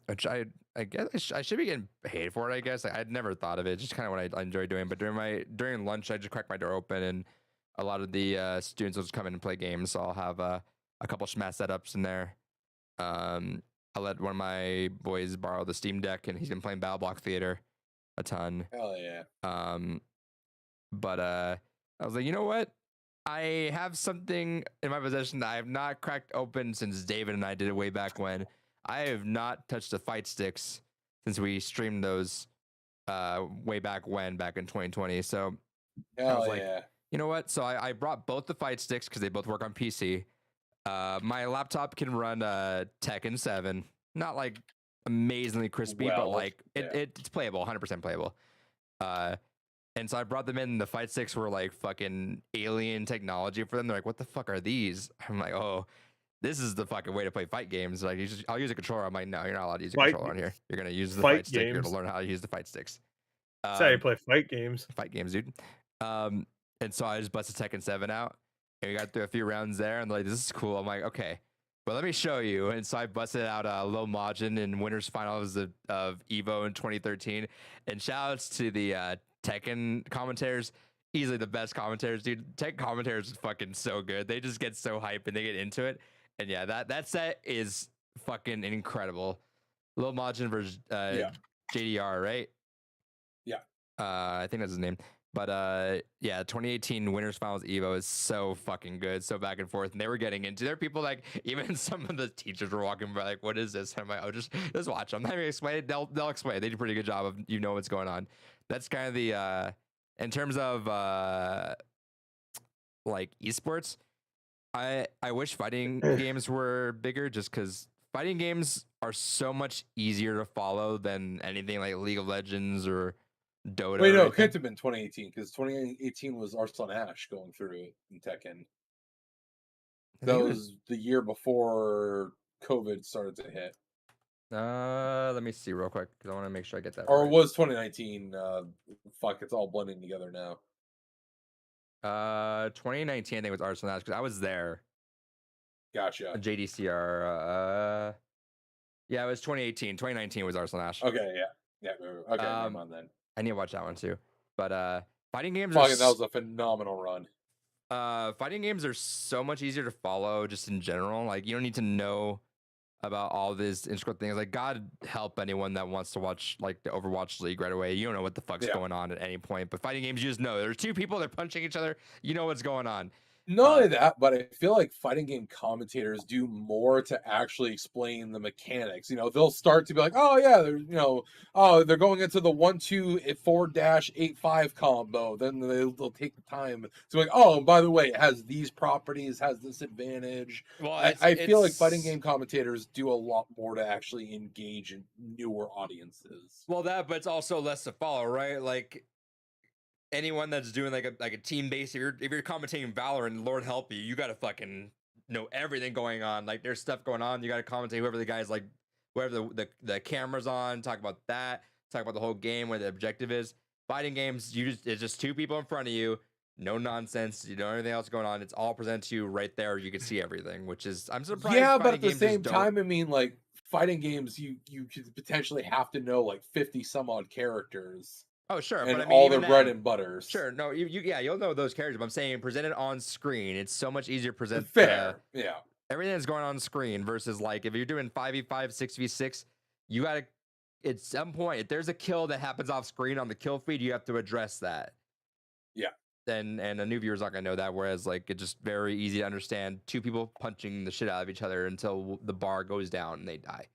which I guess I should be getting paid for it, I guess. I'd never thought of it, just kind of what I enjoy doing. But during lunch, I just crack my door open, and a lot of the students will just come in and play games. So I'll have a couple Smash setups in there. I let one of my boys borrow the Steam Deck, and he's been playing Battle Block Theater a ton. Hell yeah. But I was like, you know what? I have something in my possession that I have not cracked open since David and I did it way back when. I have not touched the fight sticks since we streamed those way back when, back in 2020. So I was like, you know what? So I brought both the fight sticks because they both work on PC. My laptop can run Tekken 7. Not like amazingly crispy, but Well, like yeah. it's playable, 100% playable. Uh, and so I brought them in. The fight sticks were like fucking alien technology for them. They're like, "What the fuck are these?" I'm like, "Oh, this is the fucking way to play fight games." Like, I'll use a controller. I'm like, "No, you're not allowed to use a Fight controller on here. You're gonna use the fight fight stick. You're gonna games. learn how to use the fight sticks." That's how you Um, play fight games. fight games, dude. Um, and so I just busted Tekken 7 out, and we got through a few rounds there, and like, this is cool. I'm like, okay, but let me show you. And so I busted out Lil Majin in winners finals of Evo in 2013. And shout outs to the Tekken commentators. Easily the best commentators, dude. Tech commentators is fucking so good. They just get so hype and they get into it. And yeah, that set is fucking incredible. Lil Majin versus Yeah. JDR, right? Yeah. I think that's his name. But yeah, 2018 Winners Finals Evo is so fucking good, so back and forth. And they were getting into there. People like even some of the teachers were walking by like, "What is this?" And I'm like, "Oh, just watch them. Let me explain it. They'll explain. They do a pretty good job of what's going on." That's kind of the in terms of like esports. I wish fighting games were bigger, just because fighting games are so much easier to follow than anything like League of Legends or Dota. Wait, or no, it anything. couldn't have been 2018 because 2018 was Arslan Ash going through it in Tekken. I That think it was the year before COVID started to hit, let me see real quick because I want to make sure I get that or it right. was 2019. Fuck, it's all blending together now. 2019 I think was Arsenal because I was there. Gotcha. JDCR. Yeah, it was 2018. 2019 was Arsenal Ash. Okay, yeah. Okay, never mind then. I need to watch that one too. But fighting games Fucking, that was a phenomenal run. fighting games are so much easier to follow just in general. Like you don't need to know about all these integral things. Like God help anyone that wants to watch like the Overwatch League right away. You don't know what the fuck's Yeah. going on at any point. But fighting games, you just know there's two people, they're punching each other. You know what's going on. Not only that, but I feel like fighting game commentators do more to actually explain the mechanics. You know, they'll start to be like, "Oh yeah, they're going into the 1-2-4-85 combo." Then they'll take the time to like, "Oh, and by the way, it has these properties, has this advantage." Well, I feel like fighting game commentators do a lot more to actually engage in newer audiences. Well, but it's also less to follow, right? Like anyone that's doing like a team based, if you're commentating Valorant, Lord help you, you gotta fucking know everything going on. Like there's stuff going on, you gotta commentate whoever the guy's like, wherever the camera's on, talk about that, talk about the whole game, where the objective is. Fighting games, it's just two people in front of you, no nonsense, you know anything else going on. It's all presented to you right there. You can see everything, which is I'm surprised. Yeah, but fighting at the games just same don't- time, I mean, like fighting games, you could potentially have to know like 50 some odd characters Oh sure, and but I mean, all their even bread then- and butters. Sure, no, yeah, you'll know those characters. But I'm saying presented on screen, it's so much easier to present Fair, yeah. everything that's going on screen versus like if you're doing 5v5, 6v6, you gotta at some point if there's a kill that happens off screen on the kill feed, you have to address that. Yeah. And a new viewer's not gonna know that. Whereas like it's just very easy to understand two people punching the shit out of each other until the bar goes down and they die.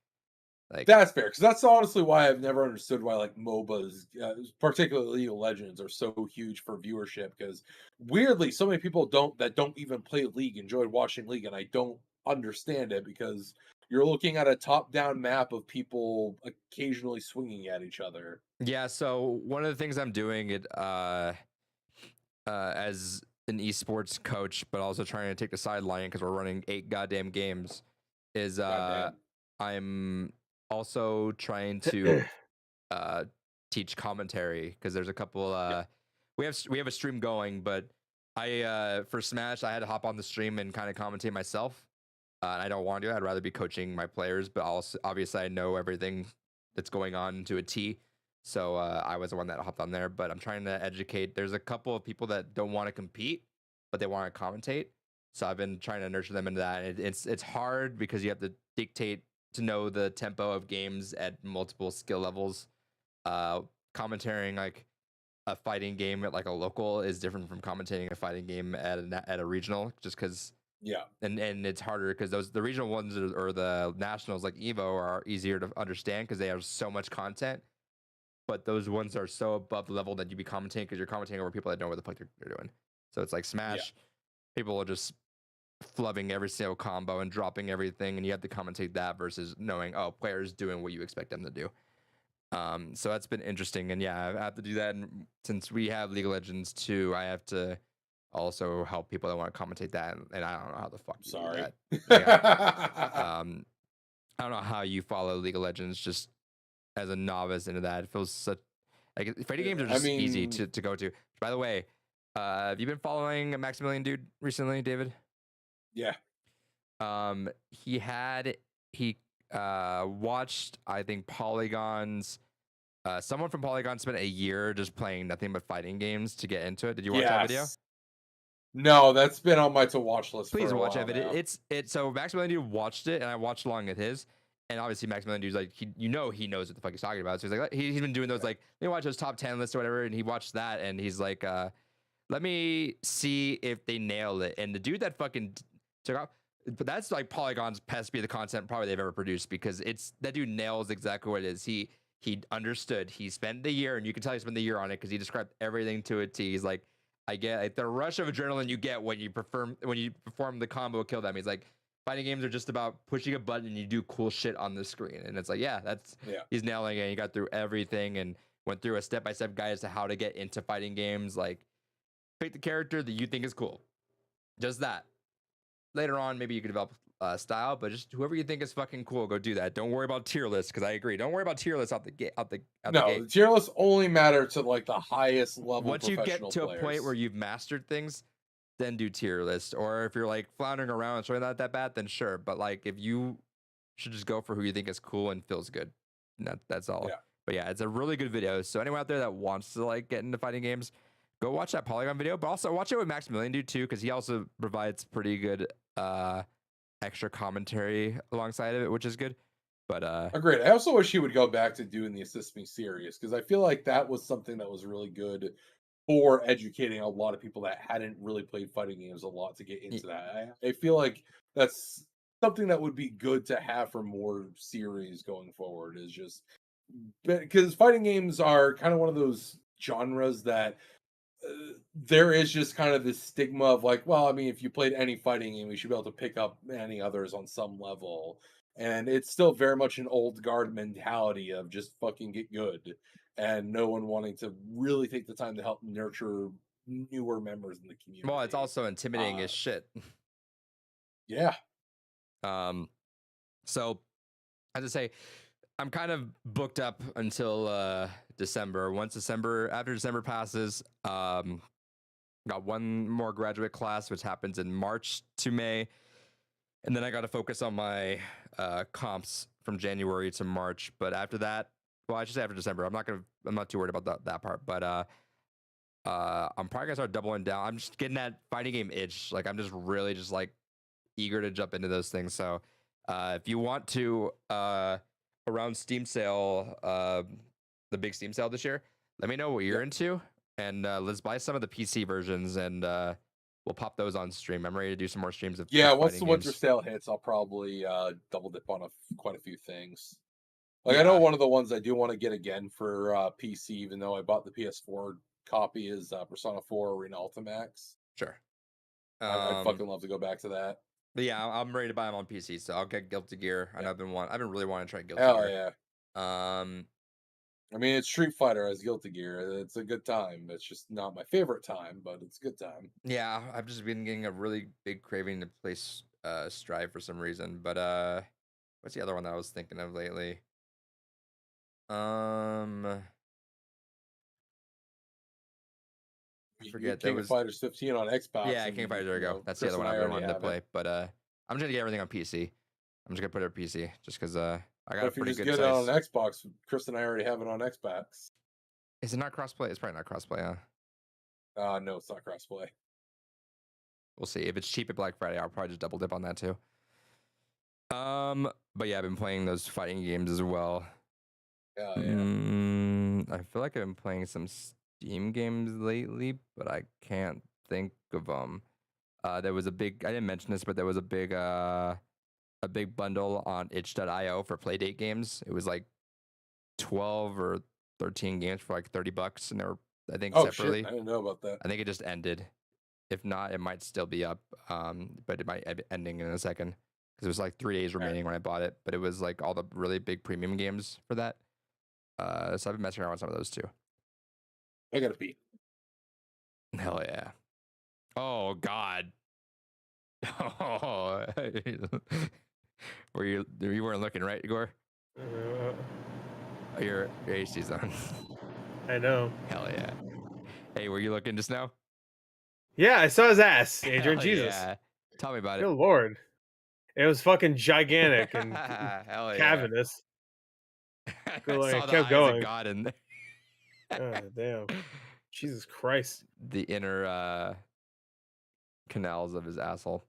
Like That's fair, because that's honestly why I've never understood why like MOBAs, particularly League of Legends, are so huge for viewership. Because weirdly, so many people that don't even play League enjoy watching League, and I don't understand it because you're looking at a top-down map of people occasionally swinging at each other. yeah, so one of the things I'm doing as an esports coach, but also trying to take the sideline because we're running 8 goddamn games, is Goddamn. I'm also trying to teach commentary because there's a couple we have a stream going, but I for Smash I had to hop on the stream and kind of commentate myself. And I don't want to. I'd rather be coaching my players, but also obviously I know everything that's going on to a T. So I was the one that hopped on there, but I'm trying to educate. There's a couple of people that don't want to compete, but they want to commentate. So I've been trying to nurture them into that. And it's hard because you have to dictate to know the tempo of games at multiple skill levels. Commentating like a fighting game at like a local is different from commentating a fighting game at a regional, just because. Yeah. And it's harder because the regional ones or the nationals like Evo are easier to understand because they have so much content. But those ones are so above the level that you be commentating because you're commentating over people that know what the fuck they're doing. So it's like Smash. People will just flubbing every single combo and dropping everything, and you have to commentate that versus knowing, oh, players doing what you expect them to do. So that's been interesting, and yeah, I have to do that. And since we have League of Legends too, I have to also help people that want to commentate that, and I don't know how the fuck you Sorry. do that. Yeah. I don't know how you follow League of Legends just as a novice into that. It feels such like fighting games are just easy to go to. By the way, have you been following Maximilian Dude recently, David? Yeah. He watched, I think, Polygon's. Someone from Polygon spent a year just playing nothing but fighting games to get into it. Did you watch that video? No, that's been on my to watch list. Please for a watch while that video. It's so Maximilian Dude watched it, and I watched along with his. And obviously Maximilian Dude's like he knows what the fuck he's talking about. So he's like he's been doing those like they watch those top 10 lists or whatever, and he watched that, and he's like, let me see if they nailed it. And the dude that fucking took off, but that's like Polygon's best piece of content probably they've ever produced, because it's that dude nails exactly what it is. He understood. He spent the year, and you can tell he spent the year on it because he described everything to a T. He's like, I get like, the rush of adrenaline you get when you perform the combo kill them. He's like, fighting games are just about pushing a button and you do cool shit on the screen. And it's like, he's nailing it. He got through everything and went through a step-by-step guide as to how to get into fighting games. Like, pick the character that you think is cool. Just that. Later on, maybe you could develop style, but just whoever you think is fucking cool, go do that. Don't worry about tier lists, because I agree. Don't worry about tier lists out the gate. The tier lists only matter to like the highest level. Once you get to a point where you've mastered things, then do tier list. Or if you're like floundering around and showing that bad, then sure. But like, if you should just go for who you think is cool and feels good. That's all. Yeah. But yeah, it's a really good video. So anyone out there that wants to like get into fighting games, go watch that Polygon video, but also watch it with Maximilian Dude too, because he also provides pretty good extra commentary alongside of it, which is good. But agreed. I also wish he would go back to doing the Assist Me series, because I feel like that was something that was really good for educating a lot of people that hadn't really played fighting games a lot to get into that. I feel like that's something that would be good to have for more series going forward, is just because fighting games are kind of one of those genres that there is just kind of this stigma of like, well, I mean, if you played any fighting game, you should be able to pick up any others on some level. And it's still very much an old guard mentality of just fucking get good, and no one wanting to really take the time to help nurture newer members in the community. Well, it's also intimidating as shit. Yeah. So as I say, I'm kind of booked up until December. After December passes, got one more graduate class, which happens in March to May. And then I got to focus on my comps from January to March. But after that, well, I should say after December, I'm not too worried about that part. But I'm probably gonna start doubling down. I'm just getting that fighting game itch. Like, I'm just really just like eager to jump into those things. So if you want to, around Steam sale, the big Steam sale this year, let me know what you're into, and let's buy some of the PC versions, and we'll pop those on stream. I'm ready to do some more streams of once the winter sale hits, I'll probably double dip on quite a few things. Like, Yeah. I know one of the ones I do want to get again for PC, even though I bought the PS4 copy, is Persona 4 Arena Ultimax. Sure. I'd fucking love to go back to that. But yeah, I'm ready to buy them on PC, so I'll get Guilty Gear. I know I've been really wanting to try Guilty Hell Gear. yeah. I mean, it's Street Fighter as Guilty Gear. It's a good time. It's just not my favorite time, but it's a good time. Yeah, I've just been getting a really big craving to play Strive for some reason. But what's the other one that I was thinking of lately? I forget. King of Fighters 15 on Xbox. Yeah, King of Fighters. There we go. That's the other one I've been wanting to play. But I'm just gonna get everything on PC. I'm just gonna put it on PC just because I got a pretty good size. If you just get it on Xbox, Chris and I already have it on Xbox. Is it not crossplay? It's probably not crossplay, huh? No, it's not crossplay. We'll see. If it's cheap at Black Friday, I'll probably just double dip on that too. But yeah, I've been playing those fighting games as well. Yeah. I feel like I've been playing some Steam games lately, but I can't think of them. There was I didn't mention this, but there was a big bundle on itch.io for Playdate games. It was like 12 or 13 games for like $30, and they were, I think, separately. Shit. I didn't know about that. I think it just ended. If not, it might still be up. But it might be ending in a second because it was like 3 days remaining when I bought it. But it was like all the really big premium games for that. So I've been messing around with some of those too. I gotta pee. Hell yeah! Oh God! Oh, you weren't looking, right, Igor? Oh, your AC's on. I know. Hell yeah! Hey, were you looking just now? Yeah, I saw his ass, Adrian. Hell Jesus. yeah. Tell me about it. Good lord. It was fucking gigantic and Hell yeah. cavernous. Good I lord, saw it the kept eyes going. of God in there. God damn. Jesus Christ. The inner canals of his asshole.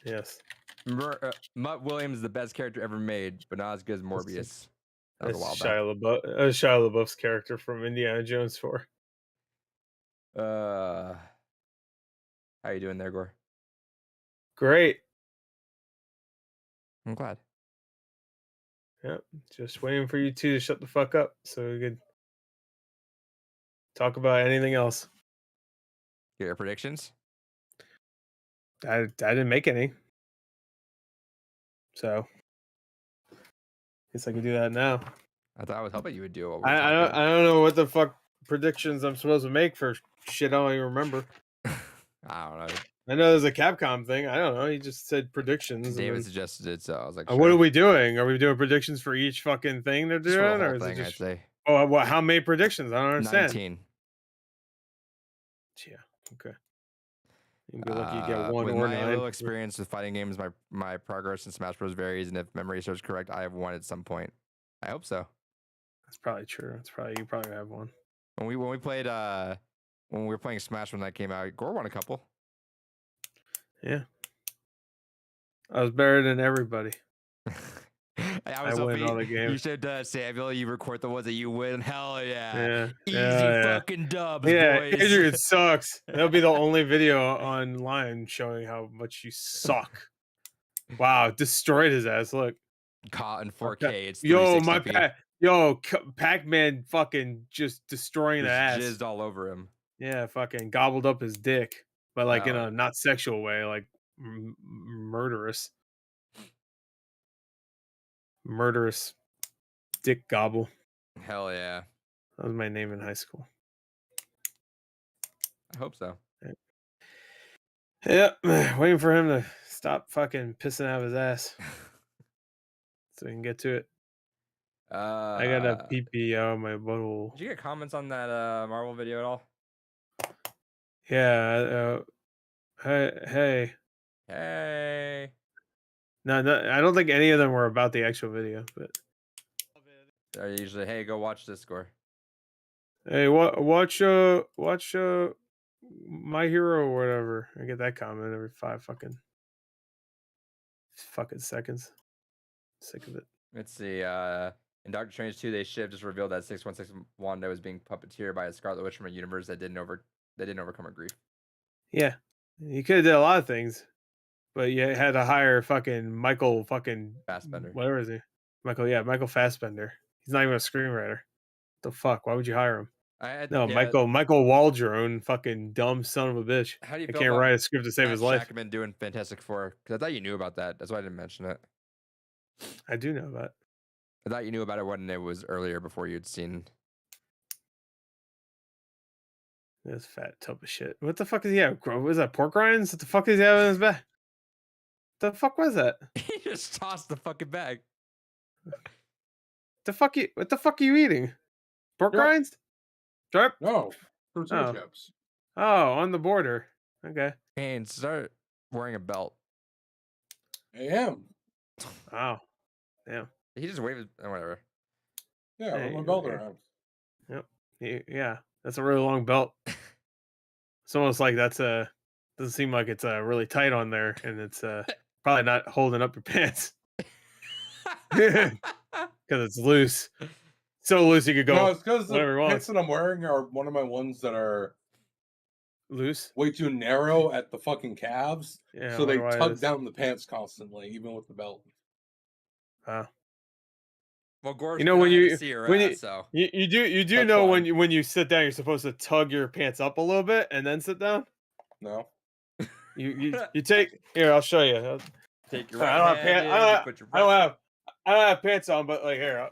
Yes. Mutt Williams is the best character ever made, but not as good as Morbius. That was a while back. Shia LaBeouf's character from Indiana Jones 4. How you doing there, Gore? Great. I'm glad. Yep. Just waiting for you two to shut the fuck up so we could talk about anything else. Your predictions? I didn't make any. So guess I could do that now. I was hoping you would do it. I don't know what the fuck predictions I'm supposed to make for shit I don't even remember. I don't know. I know there's a Capcom thing. I don't know. He just said predictions. David suggested it, so I was like, What are we doing? Are we doing predictions for each fucking thing they're Just for the doing, whole or is thing, it I'd just? say. Oh, what? How many predictions? I don't understand. 19. Yeah. Okay. You'd be lucky you get one with or my 9. little experience with fighting games, my progress in Smash Bros varies, and if memory serves correct, I have won at some point. I hope so. That's probably true. You probably have one. When we played when we were playing Smash when that came out, Gore won a couple. Yeah. I was better than everybody. I win all the games. You should Samuel, you record the ones that you win. Hell yeah. Yeah. Fucking dubs, Yeah, boys. Adrian sucks. That'll be the only video online showing how much you suck. Wow, destroyed his ass. Look. Caught in 4K. It's Yo, 360p. Pac-Man fucking just destroying the ass. Jizzed all over him. Yeah, fucking gobbled up his dick, but like in Wow. a not sexual way, like murderous dick gobble. Hell yeah. That was my name in high school. I hope so. Yeah, waiting for him to stop fucking pissing out of his ass so we can get to it. I got a pee out of my butthole. Did you get comments on that Marvel video at all? Yeah. Hey. No, I don't think any of them were about the actual video, but They're usually, hey, go watch this, Score. Hey, watch My Hero or whatever. I get that comment every 5 fucking seconds. Sick of it. Let's see. In Doctor Strange 2, they should have just revealed that 616 Wanda was being puppeteered by a Scarlet Witch from a universe that didn't overcome her grief. Yeah, you could have did a lot of things, but you had to hire fucking Michael fucking Fassbender. Whatever is he? Michael Fassbender. He's not even a screenwriter. The fuck? Why would you hire him? Michael Waldron, fucking dumb son of a bitch. How do you I feel can't about write a script to save his life. Jackman doing Fantastic Four? Because I thought you knew about that. That's why I didn't mention it. I do know that. I thought you knew about it when it was earlier before you'd seen. This fat tub of shit. What the fuck is he have? What was that, pork rinds? What the fuck is he having in his bag? The fuck was that? He just tossed the fucking bag. What the fuck are you eating? Pork rinds? Drip? No, tortilla chips. Oh, on the border. Okay. And start wearing a belt. I am. Wow. Damn. He just waved whatever. Yeah, with my belt around. Yep. Yeah, that's a really long belt. It's almost like doesn't seem like it's really tight on there, and it's probably not holding up your pants because it's loose. So loose you could go. No, it's because the whatever pants that I'm wearing are one of my ones that are loose, way too narrow at the fucking calves. Yeah, so they tug down the pants constantly, even with the belt. Well, Gore's You know been when on to you see her when ass, you so you do That's know fine. when you sit down, you're supposed to tug your pants up a little bit and then sit down. No. You take here. I'll show you. take your I right don't have hand pants. in, you put your I don't right. have pants on, but like here,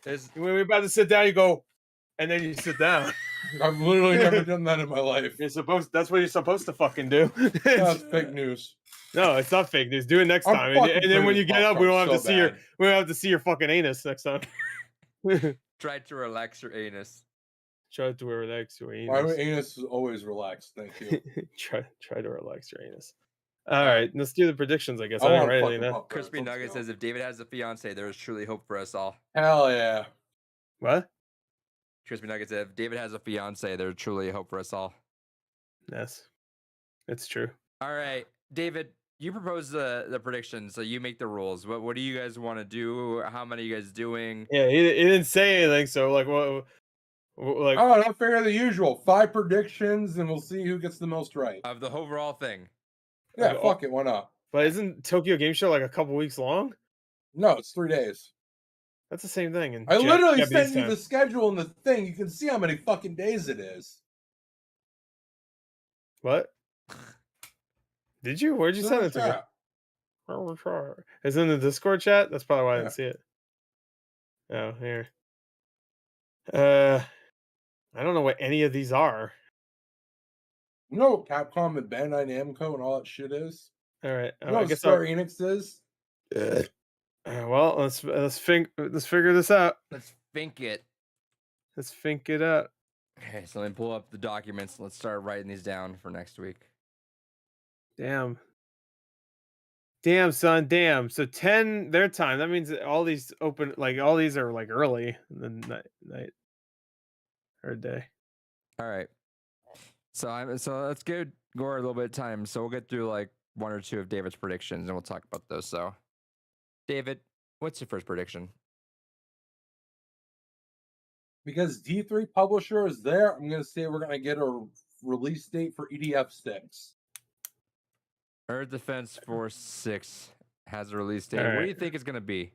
There's when we're about to sit down, you go, and then you sit down. I've literally never done that in my life. You're supposed. That's what you're supposed to fucking do. That's fake news. No, it's not fake news. Do it next I'm time, fucking and then when craving you get up, we popcorn don't have to so see your bad. we don't have to see your fucking anus next time. try to relax your anus. Try to relax your My anus. anus is always relaxed. Thank you. try to relax your anus. All right, let's do the predictions. I guess I don't want write fucking anything down. popcorn. Crispy Let's Nugget go. says if David has a fiance, there is truly hope for us all. Hell yeah. What? Crispy Nugget said if David has a fiance, there's truly hope for us all. Yes, it's true. All right, David, you propose the predictions, so you make the rules. What do you guys want to do? How many are you guys doing? Yeah, he didn't say anything. So like, what? Like, Oh, not fair the usual. 5 predictions, and we'll see who gets the most right. Of the overall thing. Yeah, Okay, fuck it. Why not? but isn't Tokyo Game Show like a couple weeks long? No, it's 3 days. That's the same thing. In I literally Japanese sent you time. the schedule and the thing. You can see how many fucking days it is. What? Ddid you? Where'd you It's send in it the to me? chat. Is it in the Discord chat? That's probably why I Yeah. didn't see it. Oh, here. I don't know what any of these are. You know what Capcom and Bandai Namco and all that shit is? All right, You know I what guess Square Enix is? well, let's figure this out. Let's think it. Let's think it out. Okay, so let me pull up the documents. Let's start writing these down for next week. Damn, son, damn. So 10 their time. That means that all these open, like all these are like early in the night or day. All right. So let's give Gore a little bit of time. So we'll get through like 1 or 2 of David's predictions, and we'll talk about those. So, David, what's your first prediction? Because D3 Publisher is there, I'm going to say we're going to get a release date for EDF 6. Earth Defense Force 6 has a release date. All What do right. you think it's going to be?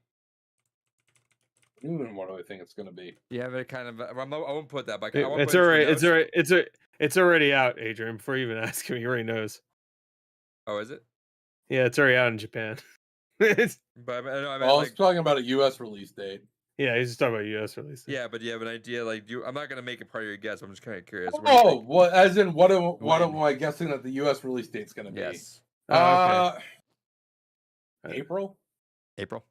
Even what do I think it's going to be? You have it kind of. I won't put that, but I won't It's put it already. into It's the already. notes. It's already out, Adrian. Before you even ask him, he already knows. Oh, is it? Yeah, it's already out in Japan. It's, But I know, I meant I was like, talking about a US release date. yeah, he's just talking about US release. yeah, but do you have an idea? Like, I'm not gonna make it part of your guess. I'm just kind of curious. What do you Oh, think? what? As in, what am When? I guessing that the US release date's going to be? Yes, Oh, okay. April? April.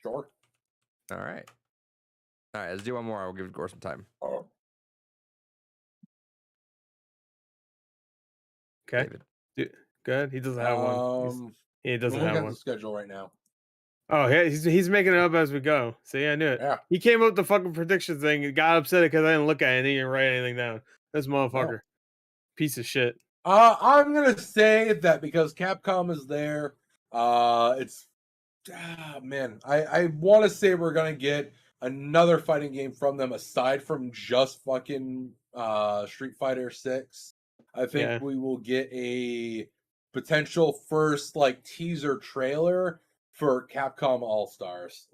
Sure. All right. Let's do one more. I'll give Gore some time. Oh. Okay. David. Good. He doesn't have one. He doesn't I'm looking have at one. the schedule right now. Oh, yeah, he's making it up as we go. See, I knew it. Yeah. He came up with the fucking prediction thing and got upset because I didn't look at it and he didn't write anything down. This motherfucker. Piece of shit. I'm gonna say that because Capcom is there. It's man, I want to say we're gonna get another fighting game from them aside from just fucking Street Fighter 6. I think Yeah. we will get a potential first like teaser trailer for Capcom All Stars.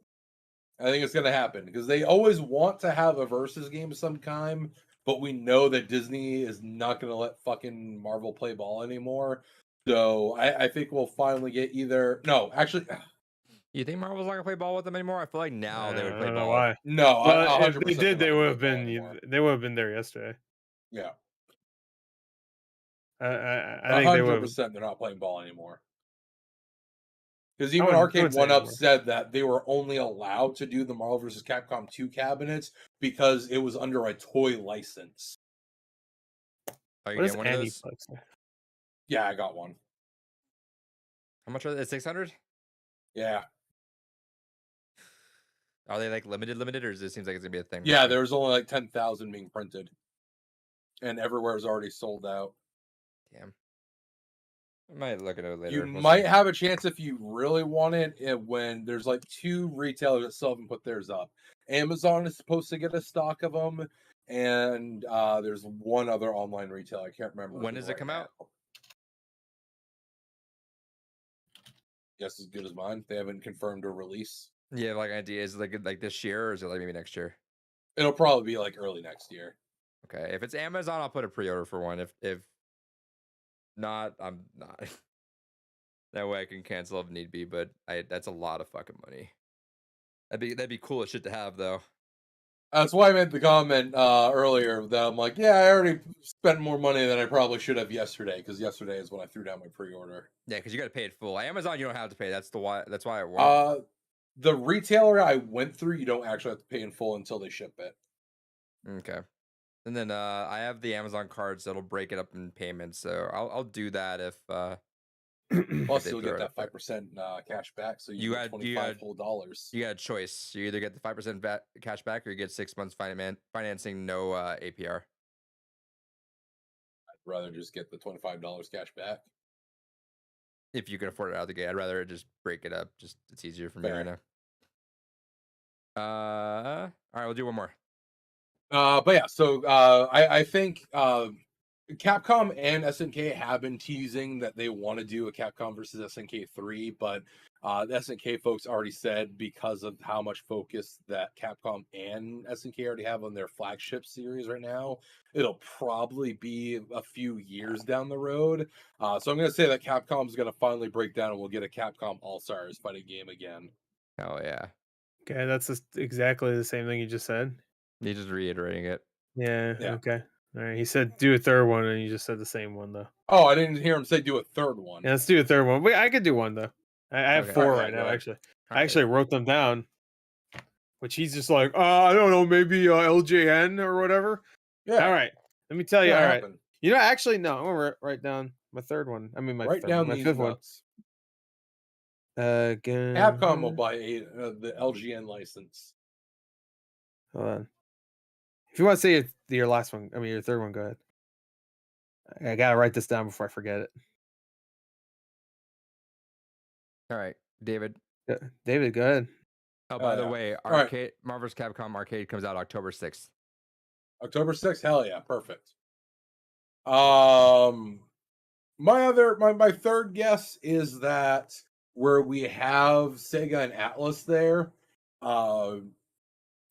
I think it's gonna happen because they always want to have a versus game of some kind, but we know that Disney is not gonna let fucking Marvel play ball anymore. So I think we'll finally get actually You think Marvel's not gonna play ball with them anymore? I feel like now they would I play don't know ball. why. no. But 100% if they did, they're they not would gonna have play ball been. anymore. They would have been there yesterday. Yeah, I think they would. 100% they're not playing ball anymore. Because I even wouldn't Arcade say One Up anymore. said that they were only allowed to do the Marvel vs. Capcom 2 cabinets because it was under a toy license. Are you What is getting one of those? Aniplex? Yeah, I got one. How much are they? 600? Yeah. Are they like limited, or does it seems like it's gonna be a thing? Yeah, there's only like 10,000 being printed. And everywhere is already sold out. Damn. I might look at it later. You We'll might see. have a chance if you really want it when there's like 2 retailers that still haven't put theirs up. Amazon is supposed to get a stock of them, and there's one other online retailer. I can't remember. When who does it right come out? now. Guess as good as mine. They haven't confirmed a release. Yeah, like idea is like this year, or is it like maybe next year? It'll probably be like early next year. Okay, if it's Amazon, I'll put a pre-order for one. If not, I'm not. That way I can cancel if need be. But that's a lot of fucking money. That'd be cool as shit to have though. That's why I made the comment earlier that I'm like, yeah, I already spent more money than I probably should have yesterday, because yesterday is when I threw down my pre-order. Yeah, because you got to pay it full. Amazon, you don't have to pay. That's why it won't. The retailer I went through, you don't actually have to pay in full until they ship it. Okay. And then I have the Amazon cards that'll break it up in payments, so I'll do that if Plus, they you'll throw get it up that there. 5% cash back, so You you get got 25 whole dollars. you got a choice. You either get the 5% cash back, or you get 6 months financing, no APR. I'd rather just get the $25 cash back. If you can afford it out of the gate, I'd rather just break it up. Just it's easier for me right Fair. now. All right, we'll do one more. But yeah, so I think Capcom and SNK have been teasing that they want to do a Capcom versus SNK 3, but the SNK folks already said, because of how much focus that Capcom and SNK already have on their flagship series right now, it'll probably be a few years down the road. So I'm going to say that Capcom's going to finally break down and we'll get a Capcom All-Stars fighting game again. Oh yeah, Okay, that's exactly the same thing you just said. you're just reiterating it. Yeah. Yeah. Okay. All right. He said do a third one, and you just said the same one though. Oh, I didn't hear him say do a third one. Yeah, let's do a third one. Wait, I could do one though. I have Okay. 4 Alright, yeah, right go now. ahead. Actually, All I right. actually wrote them down. Which he's just like, I don't know, maybe LJN or whatever. Yeah. All right. Let me tell you. Yeah, All right. happen. You know, actually, no. I'm gonna write down my third one. I mean, Write down my these fifth one. notes. Again. Capcom will buy the LGN license. Hold on. If you want to say your last one, I mean your third one, go ahead. I gotta write this down before I forget it. All right, David. David, go ahead. Oh, by the yeah. way, All right. Arcade Marvel's Capcom Arcade comes out October 6th. October 6th, hell yeah, perfect. My third guess is that where we have Sega and Atlas there,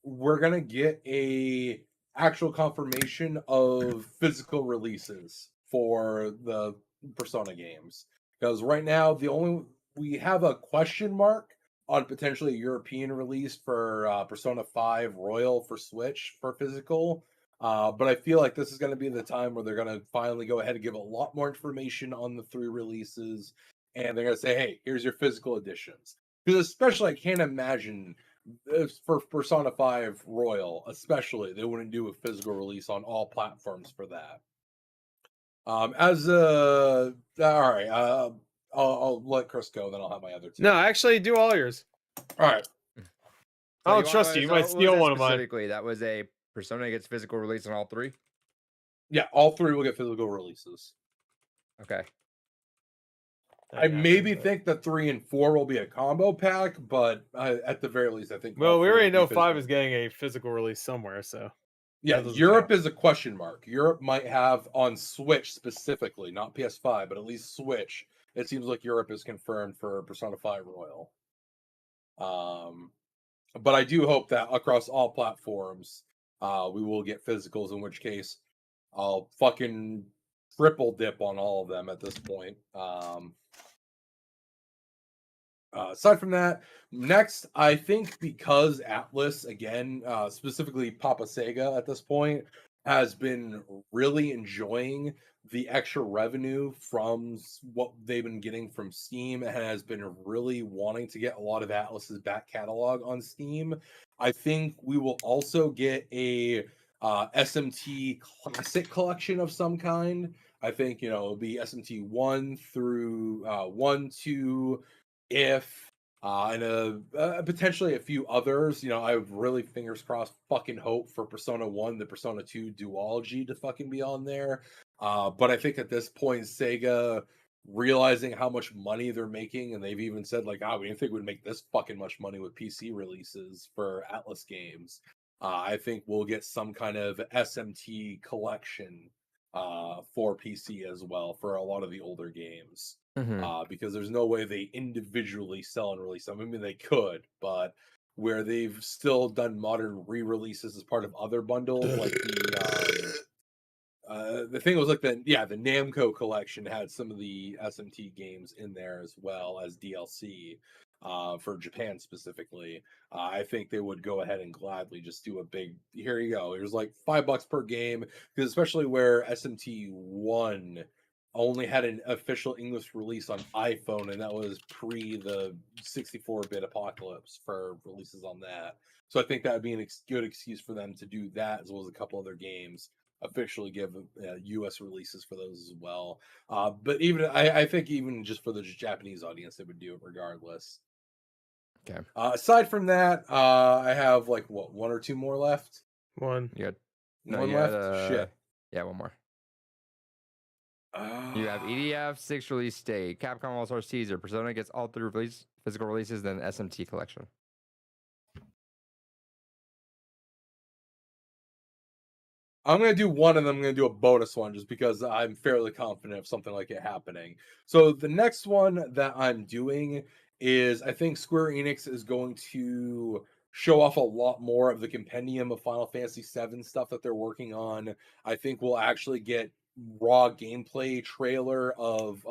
we're gonna get a actual confirmation of physical releases for the Persona games. Because right now we have a question mark on potentially a European release for Persona 5 Royal for Switch for physical. But I feel like this is going to be the time where they're going to finally go ahead and give a lot more information on the 3 releases. And they're going to say, hey, here's your physical editions. Because especially I can't imagine for Persona 5 Royal, especially, they wouldn't do a physical release on all platforms for that. All right, I'll let Chris go, then I'll have my other 2. No, actually, do all yours. All right. I don't trust you. You might steal one of mine. Specifically, that was a Persona gets physical release on all 3. Yeah, all 3 will get physical releases. Okay. I maybe think that 3 and 4 will be a combo pack, but at the very least, I think. Well, we already know 5 physical. is getting a physical release somewhere, so. Yeah, that doesn't Europe count. is a question mark. Europe might have on Switch specifically, not PS5, but at least Switch. It seems like Europe is confirmed for Persona 5 Royal. But I do hope that across all platforms, we will get physicals, in which case I'll fucking triple dip on all of them at this point. Aside from that, next, I think because Atlas, again, specifically Papa Sega at this point, has been really enjoying the extra revenue from what they've been getting from Steam and has been really wanting to get a lot of Atlas's back catalog on Steam. I think we will also get a SMT Classic collection of some kind. I think, it'll be SMT 1 through 1, 2, if and potentially a few others. I really, fingers crossed, fucking hope for Persona 1, the Persona 2 duology to fucking be on there. But I think at this point, Sega realizing how much money they're making, and they've even said like, we didn't think we'd make this fucking much money with PC releases for Atlas games. I think we'll get some kind of SMT collection for PC as well for a lot of the older games. because there's no way they individually sell and release them. I mean, they could, but where they've still done modern re-releases as part of other bundles, like the thing was like the Namco collection had some of the SMT games in there as well as DLC for Japan specifically. I think they would go ahead and gladly just do a big here you go. There's like $5 per game because especially where SMT1 only had an official English release on iPhone, and that was pre the 64-bit apocalypse for releases on that. So I think that would be a good excuse for them to do that as well as a couple other games officially give US releases for those as well. But even I think even just for the Japanese audience, they would do it regardless. Okay. Aside from that, I have like one or two more left. One. You got One left. Shit. Yeah, one more. You have EDF 6 release date, Capcom All Stars teaser, Persona gets all 3 physical releases, then SMT collection. I'm going to do one and then I'm going to do a bonus one just because I'm fairly confident of something like it happening. So the next one that I'm doing is I think Square Enix is going to show off a lot more of the compendium of Final Fantasy VII stuff that they're working on. I think we'll actually get raw gameplay trailer of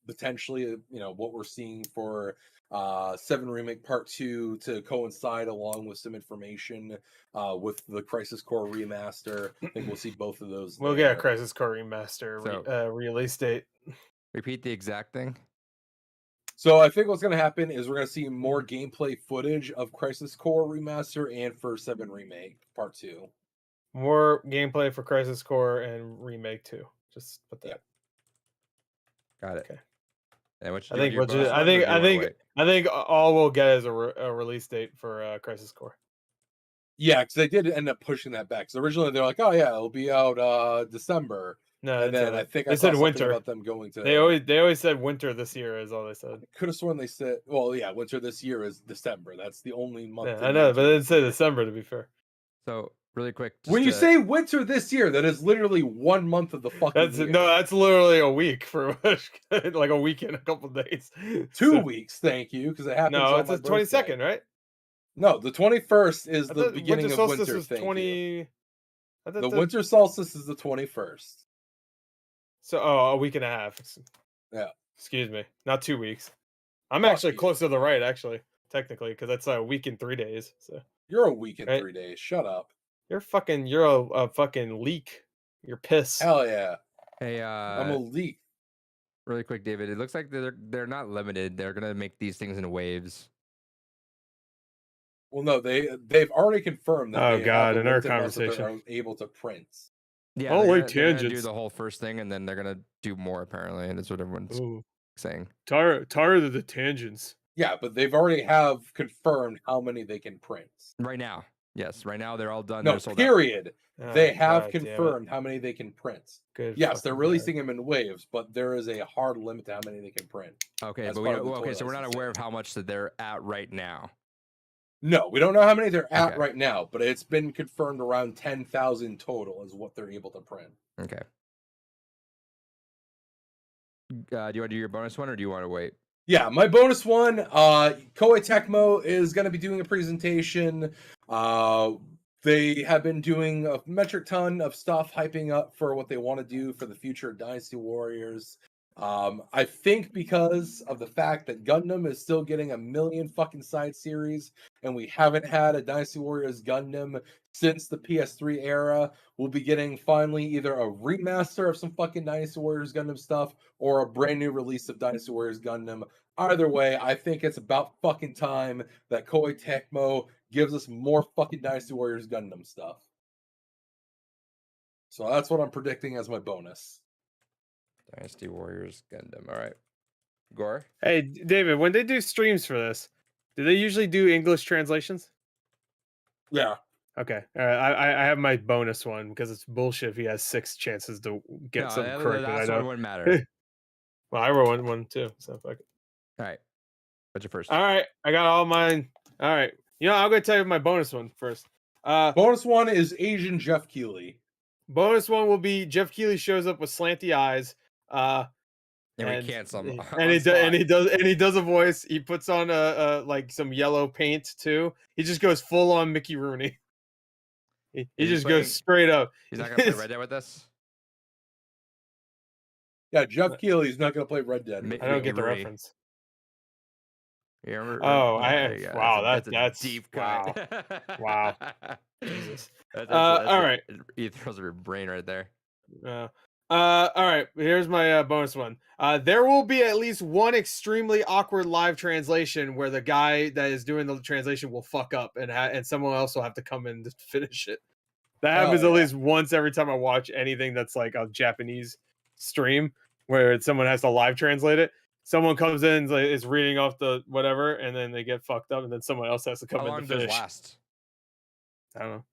potentially what we're seeing for 7 Remake Part 2 to coincide along with some information with the Crisis Core remaster. I think we'll see both of those. We'll get a Crisis Core remaster release date. Repeat the exact thing. So I think what's going to happen is we're going to see more gameplay footage of Crisis Core remaster and for 7 Remake Part 2. More gameplay for Crisis Core and Remake 2. Just put that. Got it. Okay. And I think all we'll get is a release date for Crisis Core. Yeah, because they did end up pushing that back. So originally they're like, "Oh yeah, it'll be out December." No, and then I think they said winter. About them going to. They always said winter this year is all they said. I could have sworn they said, "Well, yeah, winter this year is December. That's the only month." Yeah, I know, but they didn't say December to be fair. So really quick, when you say winter this year, that is literally 1 month of the fucking year. No, that's literally a week for like a weekend, a couple days. 2 weeks, thank you, because it happens. No, it's the 22nd, right? No, the 21st is the beginning of winter. The winter solstice is the 21st. So, a week and a half. Yeah. Excuse me, not 2 weeks. I'm actually close to the right, actually, technically, because that's a week and 3 days. So you're a week and 3 days. Shut up. You're a fucking leak. You're pissed. Hell yeah. Hey, I'm a leak. Really quick, David. It looks like they're not limited. They're gonna make these things in waves. Well, no, they've already confirmed that. Oh God, in our conversation, they're able to print. Yeah, they're gonna do the whole first thing, and then they're gonna do more apparently, and that's what everyone's saying. Tired of the tangents. Yeah, but they've already have confirmed how many they can print right now. Yes, right now they're all done. No, they're sold period. Out. They have confirmed how many they can print. Good. Yes, they're releasing them in waves, but there is a hard limit to how many they can print. Okay, but so we're not aware of how much that they're at right now. No, we don't know how many they're at right now, but it's been confirmed around 10,000 total is what they're able to print. Okay. Do you want to do your bonus one, or do you want to wait? Yeah, my bonus one, Koei Tecmo is going to be doing a presentation. They have been doing a metric ton of stuff, hyping up for what they want to do for the future of Dynasty Warriors. I think because of the fact that Gundam is still getting a million fucking side series, and we haven't had a Dynasty Warriors Gundam since the PS3 era, we'll be getting finally either a remaster of some fucking Dynasty Warriors Gundam stuff or a brand new release of Dynasty Warriors Gundam. Either way, I think it's about fucking time that Koei Tecmo gives us more fucking Dynasty Warriors Gundam stuff. So that's what I'm predicting as my bonus. Dynasty Warriors Gundam. All right. Gore? Hey, David, when they do streams for this, do they usually do English translations? Yeah. Okay. I have my bonus one because it's bullshit if he has 6 chances to get something correct. The last one wouldn't matter. Well, I wrote one too, so fuck it. All right. What's your first? All right. I got all mine. All right. I'm going to tell you my bonus one first. Bonus one is Asian Jeff Keighley. Bonus one will be Jeff Keighley shows up with slanty eyes. And we cancel him. and he does a voice. He puts on a like some yellow paint too. He just goes full on Mickey Rooney. He just goes straight up. He's not gonna play Red Dead with us. Yeah, Jeff Keighley's not going to play Red Dead. I don't get the reference. You remember, wow, that's deep cut. Wow. Jesus. All right. He throws your brain right there. All right. Here's my bonus one. There will be at least one extremely awkward live translation where the guy that is doing the translation will fuck up and someone else will have to come in to finish it. That happens at least once every time I watch anything that's like a Japanese stream where someone has to live translate it. Someone comes in is reading off the whatever, and then they get fucked up, and then someone else has to come in to finish. How long does it last? I don't know.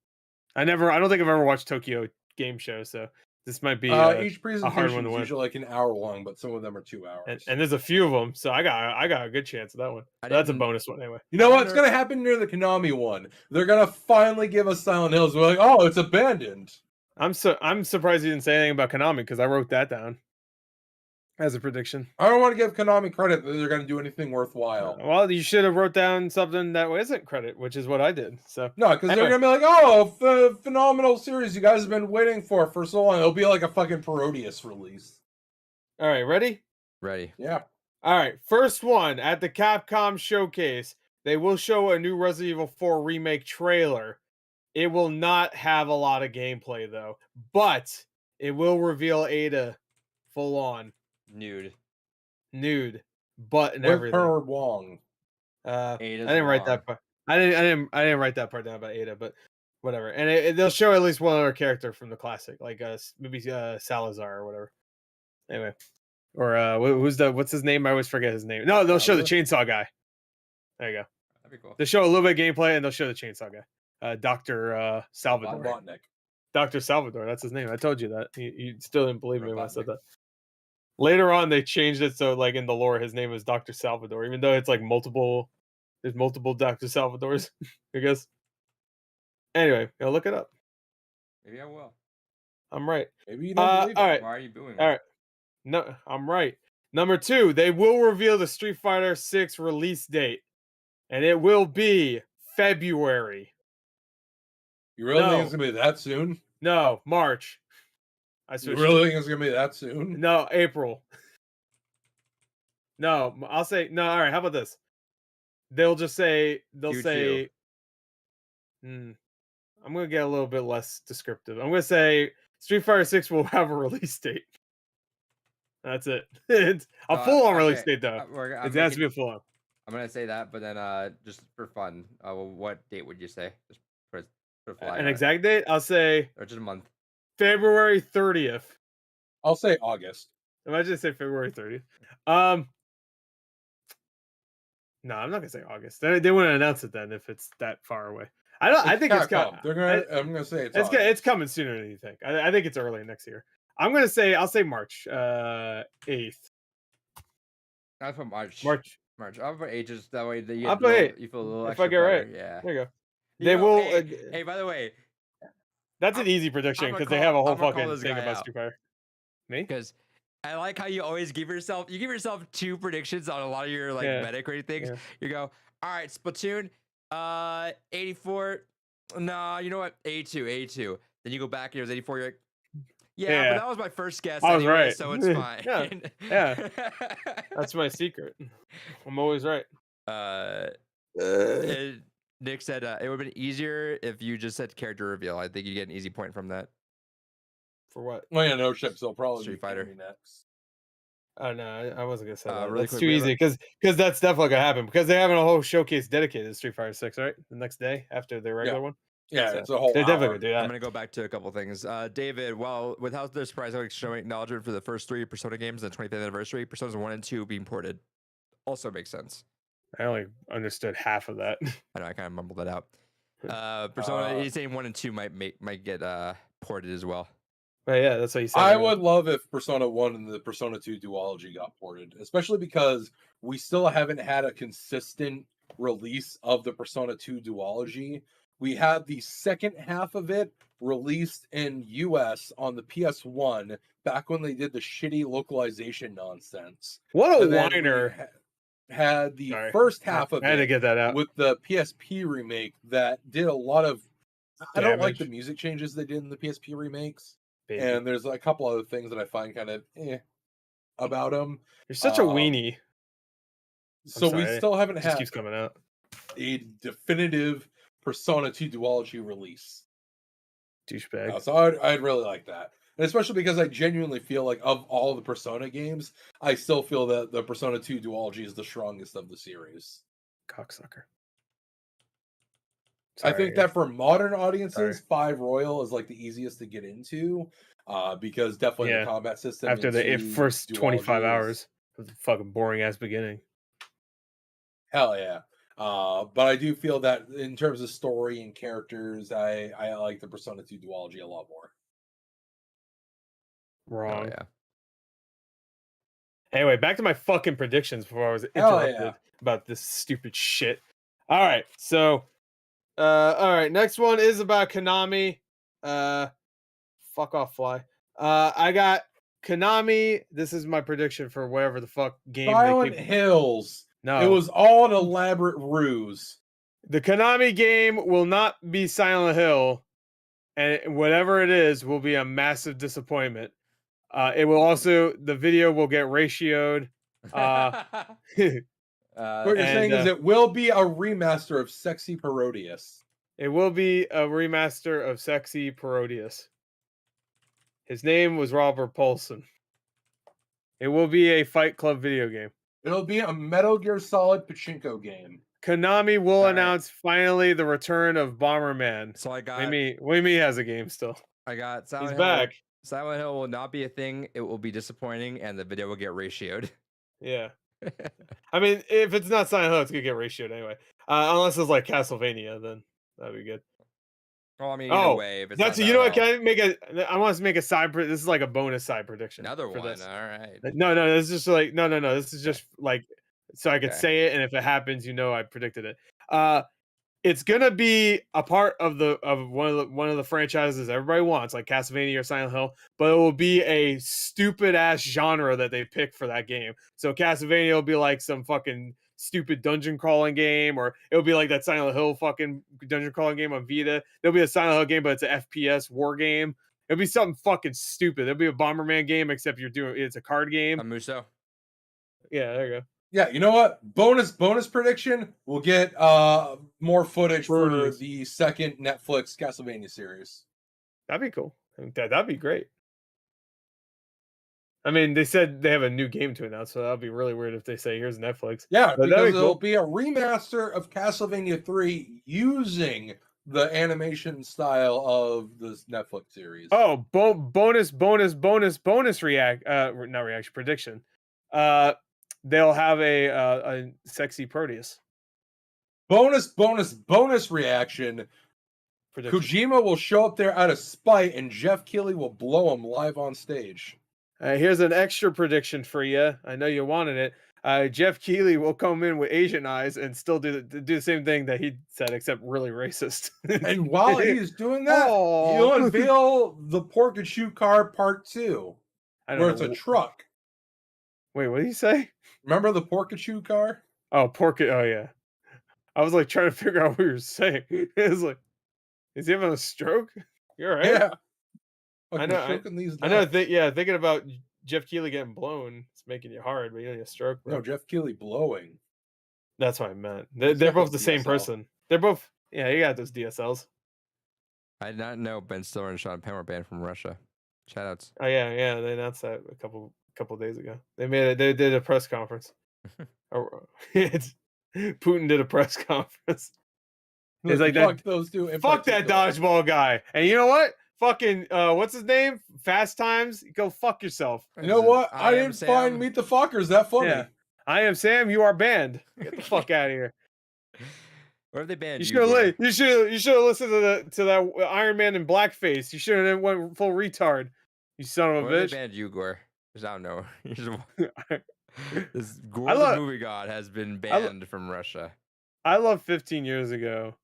I don't think I've ever watched Tokyo Game Show, so this might be each presentation is usually like an hour long, but some of them are 2 hours. And there's a few of them, so I got a good chance of that one. That's a bonus one anyway. You know what's gonna happen near the Konami one? They're gonna finally give us Silent Hills. We're like, oh, it's abandoned. I'm surprised you didn't say anything about Konami because I wrote that down as a prediction. I don't want to give Konami credit that they're going to do anything worthwhile. Well, you should have wrote down something that isn't credit, which is what I did. So no, because they're going to be like, oh, phenomenal series you guys have been waiting for so long. It'll be like a fucking Parodius release. All right, ready? Ready. Yeah. All right, first one at the Capcom Showcase. They will show a new Resident Evil 4 remake trailer. It will not have a lot of gameplay though, but it will reveal Ada full on. Nude, butt and everything. With her Wong. I didn't write that part. I didn't write that part down about Ada, but whatever. And they'll show at least one other character from the classic, like maybe Salazar or whatever. Anyway, or what's his name? I always forget his name. No, they'll show the chainsaw guy. There you go. That'd be cool. They'll show a little bit of gameplay and they'll show the chainsaw guy. Dr. Salvador. Robotnik. Dr. Salvador, that's his name. I told you that. You still didn't believe me when I said that. Later on, they changed it so, like in the lore, his name is Dr. Salvador, even though it's like there's multiple Dr. Salvadors, I guess. Anyway, go look it up. Maybe I will. I'm right. Maybe you don't believe it. All right. Why are you booing? All right. No, I'm right. Number 2, they will reveal the Street Fighter 6 release date, and it will be February. You really think it's gonna be that soon? No, March. You really think it's gonna be that soon? No, April. No, I'll say no. All right, how about this? They'll say. I'm gonna get a little bit less descriptive. I'm gonna say Street Fighter 6 will have a release date. That's it. It's a full-on release date though. It has to be a full-on. I'm gonna say that, but then just for fun, what date would you say? Just put a flag. An exact date? I'll say. Or just a month. February 30th. I'll say August. Imagine I say February 30th. No, I'm not gonna say August. They wouldn't announce it then if it's that far away. I think it's coming. I'm gonna say it's coming sooner than you think. I think it's early next year. I'll say March 8th. I'll put March. I'll put 8 just that way. I'll put 8. You feel a little if extra I get right. Yeah. There you go. They will. Hey, by the way, that's an easy prediction because they have a whole fucking thing about Street Fighter. Me? Because I like how you always give yourself 2 predictions on a lot of your Metacritic things. Yeah. You go, all right, Splatoon, 84. No, you know what? 82. Then you go back and it was 84. You're like, yeah, but that was my first guess. I was right, so it's fine. yeah. That's my secret. I'm always right. Nick said it would have been easier if you just said character reveal. I think you get an easy point from that. For what? Well, yeah, no ships. They'll probably Street Fighter next. Oh no, I wasn't gonna say that. Really that's quick, too easy because that's definitely gonna happen because they're having a whole showcase dedicated to Street Fighter 6, right? The next day after the regular one. Yeah, so it's a whole. They're definitely gonna do that. I'm gonna go back to a couple things. David, well, with how they're surprisingly showing acknowledgement for the first 3 Persona games and 25th anniversary, Personas 1 and 2 being ported, also makes sense. I only understood half of that. I know I kind of mumbled that out. Persona, he's saying 1 and 2 might get ported as well. But yeah, that's what he said. I would love if Persona 1 and the Persona 2 duology got ported, especially because we still haven't had a consistent release of the Persona 2 duology we had the second half of it released in US on the PS1 back when they did the shitty localization nonsense. What a And then we whiner! had the Sorry. first half of I had to it get that out. with the PSP remake that did a lot of. I don't like the Damage. music changes they did in the PSP remakes, Baby. and there's a couple other things that I find kind of about them. You're such a weenie. So we sorry. still haven't It just had keeps coming out. a definitive Persona 2 duology release. Douchebag. So I'd really like that. And especially because I genuinely feel like of all the Persona games, I still feel that the Persona 2 duology is the strongest of the series. Cocksucker. I think that for modern Sorry. audiences, 5 Royal is like the easiest to get into. Because definitely Yeah. the combat system After in the 2 first 25 duology is- hours of the fucking boring ass beginning. Hell yeah. But I do feel that in terms of story and characters, I like the Persona 2 duology a lot more. Wrong. Oh, yeah. Anyway, back to my fucking predictions before I was Hell interrupted yeah. about this stupid shit. All right, so all right, next one is about Konami. Fuck off, fly. I got Konami. This is my prediction for whatever the fuck game Silent they keep. Hills. No, It was all an elaborate ruse. the Konami game will not be Silent Hill, and whatever it is will be a massive disappointment. It will also, the video will get ratioed. What you're saying is it will be a remaster of Sexy Parodius. It will be a remaster of Sexy Parodius. His name was Robert Paulson. It will be a Fight Club video game. It'll be a Metal Gear Solid pachinko game. Konami will All right. announce finally the return of Bomberman. So I got. What do you mean he has a game still? I got Silent He's Hill. back. Silent Hill will not be a thing. It will be disappointing, and the video will get ratioed. Yeah. I mean, if it's not Silent Hill, it's gonna get ratioed anyway. Unless it's like Castlevania, then that'd be good. Well, I mean, either way, if it's That's not you know what? Silent Can I make a? I want to make a side. This is like a bonus side prediction. Hill, another for one. this. All right. No. This is just like no. This is just like so I could Okay. say it, and if it happens, you know I predicted it. It's gonna be a part of one of the franchises everybody wants, like Castlevania or Silent Hill, but it will be a stupid ass genre that they pick for that game. So Castlevania will be like some fucking stupid dungeon crawling game, or it'll be like that Silent Hill fucking dungeon crawling game on Vita. There'll be a Silent Hill game, but it's an FPS war game. It'll be something fucking stupid. There'll be a Bomberman game, except it's a card game. Muso. Yeah, there you go. Yeah, you know what? Bonus prediction. We'll get more footage for Bonus. the second Netflix Castlevania series. That'd be cool. That'd be great. I mean, they said they have a new game to announce, so that'd be really weird if they say, "Here's Netflix." Yeah, But that'd because be it'll cool. be a remaster of Castlevania 3 using the animation style of this Netflix series. Oh, bonus react not reaction prediction. They'll have a sexy Proteus Bonus reaction. prediction. Kojima will show up there out of spite and Jeff Keighley will blow him live on stage. Here's an extra prediction for you. I know you wanted it. Jeff Keighley will come in with Asian eyes and still do the same thing that he said, except really racist. And while he's doing that, he'll unveil the Pork and Shoot Car Part 2, where it's a truck. Wait, what did he say? Remember the Pork and Shoot car? Oh, Oh, yeah. I was like trying to figure out what you were saying. It was like, is he having a stroke? You're right. Yeah. I know. I know. Thinking about Jeff Keighley getting blown, it's making you hard, but you need a stroke. Bro. No, Jeff Keighley blowing. That's what I meant. They're both the same DSL. person. They're both. Yeah, you got those DSLs. I did not know Ben Stiller and Sean Penn were banned from Russia. Shoutouts. Oh yeah. They announced that a couple days ago. They made it. They did a press conference. Putin did a press conference. It's like Fuck that. those two. Fuck that dodgeball guy. And you know what? Fucking what's his name? Fast Times. Go fuck yourself. You know what? I didn't find Meet the Fockers that funny. Yeah. I am Sam. You are banned. Get the fuck out of here. Where have they banned You you? Gore? should have listened to that Iron Man in blackface. You should have went full retard. You son of a Where have bitch. they banned you, Gore? Because I don't know. This Gore I the love- movie god has been banned from Russia. I love 15 years ago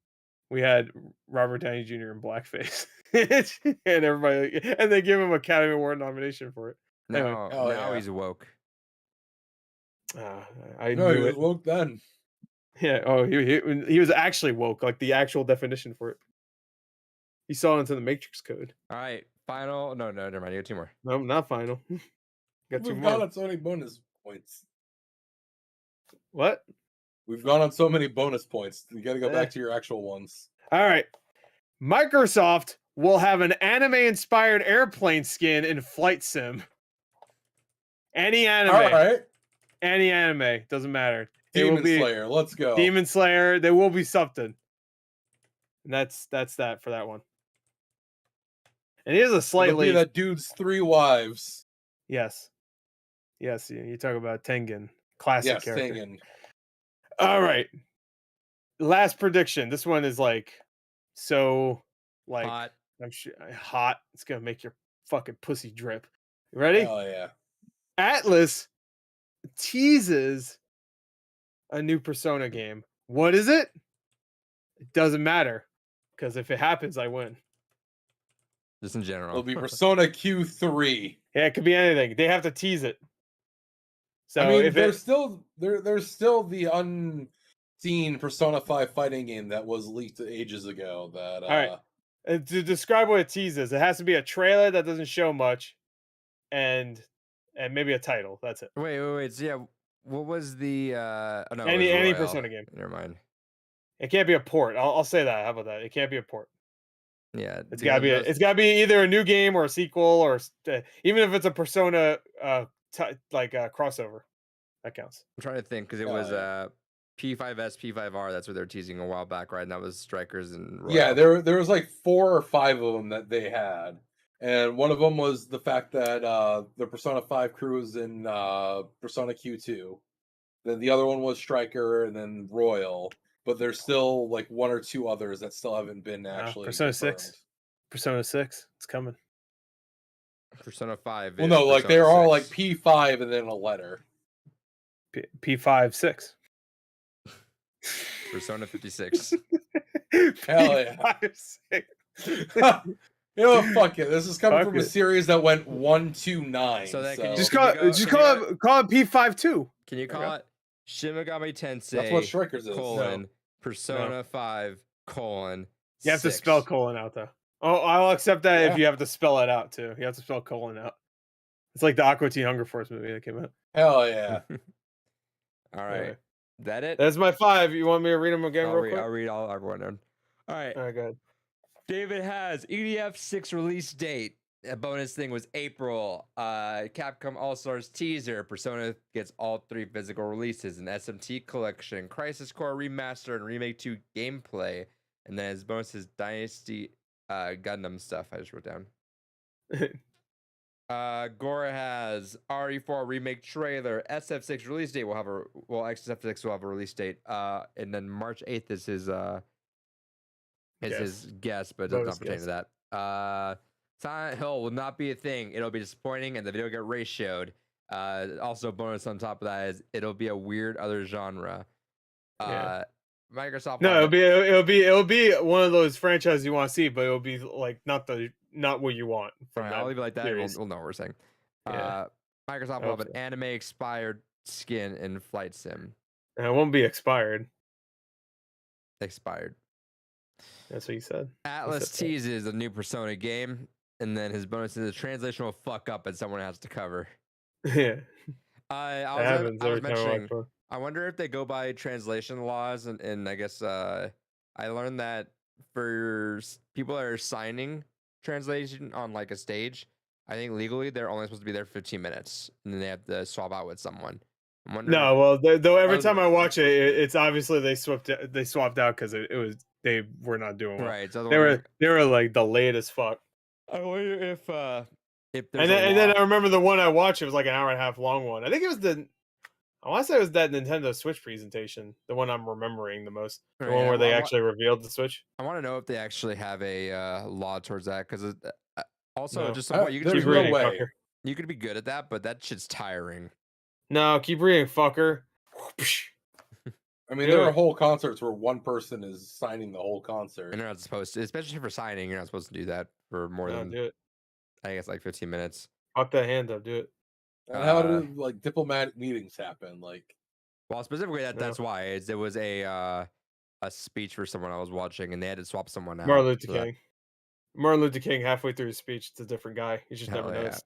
we had Robert Downey Jr. in blackface, and everybody, and they give him Academy Award nomination for it. Anyway. Now, Oh, now yeah. he's woke. I No, he knew was it. woke then. Yeah. Oh, he was actually woke, like the actual definition for it. He saw into the Matrix code. All right, final. No, never mind. You got two more. No, not final. Got 2 We've more. gone on so many bonus points. What? We've gone on so many bonus points. You got to go Eh. back to your actual ones. All right. Microsoft will have an anime-inspired airplane skin in Flight Sim. Any anime. All right. Any anime. Doesn't matter. It will Demon be Slayer. Let's go. Demon Slayer. There will be something. And that's that for that one. And here's a It'll slightly be that dude's 3 wives. yes. Yes, you talk about Tengen. Classic Yes, character. Tengen. All right. Last prediction. This one is like so like Hot. I'm sure hot. It's gonna make your fucking pussy drip. You ready? Oh yeah. Atlas teases a new Persona game. What is it? It doesn't matter. Because if it happens, I win. Just in general. It'll be Persona Q3. Yeah, it could be anything. They have to tease it. So I mean, if there's it, still there's still the unseen Persona 5 fighting game that was leaked ages ago. That right. To describe what it teases, it has to be a trailer that doesn't show much, and maybe a title. That's it. Wait. So yeah, what was the? Oh, no, it was Any Royal. Persona game. Never mind. It can't be a port. I'll say that. How about that? It can't be a port. Yeah, It's gotta be. It's gotta be either a new game or a sequel, or even if it's a Persona crossover, that counts. I'm trying to think because it Oh, was yeah. P5S, P5R. That's what they're teasing a while back, right? And that was Strikers and Royal. Yeah, there was like 4 or 5 of them that they had, and one of them was the fact that the Persona 5 crew is in Persona Q2. Then the other one was Striker, and then Royal. But there's still like 1 or 2 others that still haven't been actually Persona 6. confirmed. Persona 6. It's coming. Persona 5. Well, is no, like Persona they're all 6. like P5 and then a letter. P5 6. Persona 56. Hell yeah. P5 6. You know what? Fuck it. This is coming Fuck from a it. series that went 1, 2, 9. So then can you Just Can call go- just can call it P5 2. Can you There you call it Shimigami Tensei? That's what Strikers is. colon Persona 5 colon. You have to 6. spell colon out though. Oh, I'll accept that Yeah. if you have to spell it out too. You have to spell colon out. It's like the Aqua Teen Hunger Force movie that came out. Hell yeah. All right. Anyway, That it? that's my 5. You want me to read them again real quick? I'll read all everyone down. All right. All right, go ahead. David has EDF 6 release date. A bonus thing was April. Capcom All Stars teaser. Persona gets all 3 physical releases: an SMT collection, Crisis Core remaster, and Remake 2 gameplay. And then his bonus is Dynasty Gundam stuff. I just wrote down. Gora has RE4 remake trailer. SF6 release date will have a SF6 will have a release date. And then March 8th is his his guess, but it does Bonus not pertain guess. to that. Silent Hill will not be a thing. It'll be disappointing, and the video get ratioed. Also, bonus on top of that is it'll be a weird other genre. Yeah. Microsoft. No, wanted- it'll be one of those franchises you want to see, but it'll be like not what you want from Alright, that I'll leave it like that. and series. We'll know what we're saying. Yeah. Microsoft will have an anime expired skin in Flight Sim. And it won't be expired. Expired. That's what you said. Atlas said that. teases a new Persona game, and then his bonus is the translation will fuck up and someone has to cover. Yeah, I that was happens every time I mentioning. watch one. I wonder if they go by translation laws, and I guess I learned that for people that are signing translation on like a stage, I think legally they're only supposed to be there 15 minutes, and then they have to swap out with someone. I'm wondering. No, well, though every was- time I watch it, it's obviously they swapped out because it was they were not doing well. Right. So They were like delayed as fuck. I wonder if there's And then I remember the one I watched. It was like an hour and a half long one. I think it was I want to say it was that Nintendo Switch presentation, the one I'm remembering the most, the Right, one yeah, where they well, actually revealed the Switch. I want to know if they actually have a law towards that, because also No. just somewhat you could There's Keep no reading, way. fucker. you could be good at that, but that shit's tiring. No, keep reading, fucker. I mean, Do there are it. whole concerts where one person is signing the whole concert. And you're not supposed to, especially for signing, you're not supposed to do that for more No, than do it. I guess like 15 minutes. Fuck that hand up. Do it. And how Uh, do like diplomatic meetings happen? Like, Well, specifically No. that's why it was a speech for someone I was watching, and they had to swap someone out. Martin Luther so that- King. Martin Luther King halfway through his speech, it's a different guy. You just Hell never yeah. noticed.